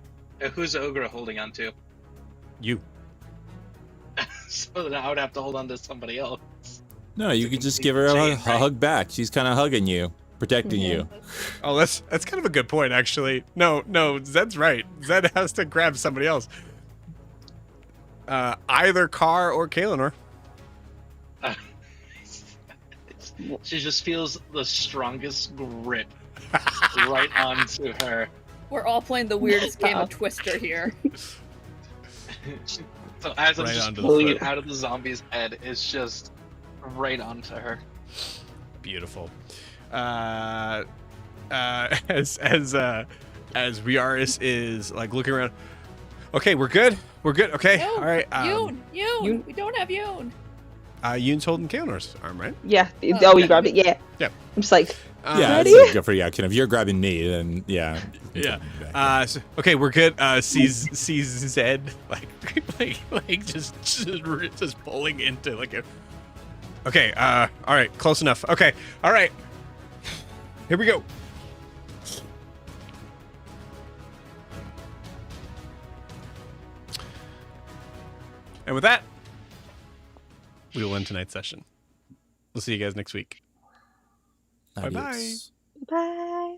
Who's Ogre holding on to? you. So then I would have to hold on to somebody else. No, you could just give her a hug back. She's kind of hugging you, protecting you. Oh, that's kind of a good point, actually. No, Zed's right. Zed has to grab somebody else. Either Carr or Kaelinor. She just feels the strongest grip right onto her. We're all playing the weirdest game of Twister here. So as I'm Right just onto the pulling it foot. out of the zombie's head, it's just right onto her. Beautiful. As Riaris is like looking around. Okay, we're good. We're good. Okay, No, all right. Yoon! Yoon. We don't have Yoon! Yoon's holding Kaelinор's arm, right? Yeah. Oh, Oh, you okay. grabbed it. Yeah. Yeah. I'm just like, Yeah, Ready? that's a good reaction. If you're grabbing me, then yeah. Yeah. Okay, we're good. Sees Zed like just pulling into like a. Okay. All right. Close enough. Okay. All right. Here we go. And with that, we will end tonight's session. We'll see you guys next week. Bye-bye. Adios. bye.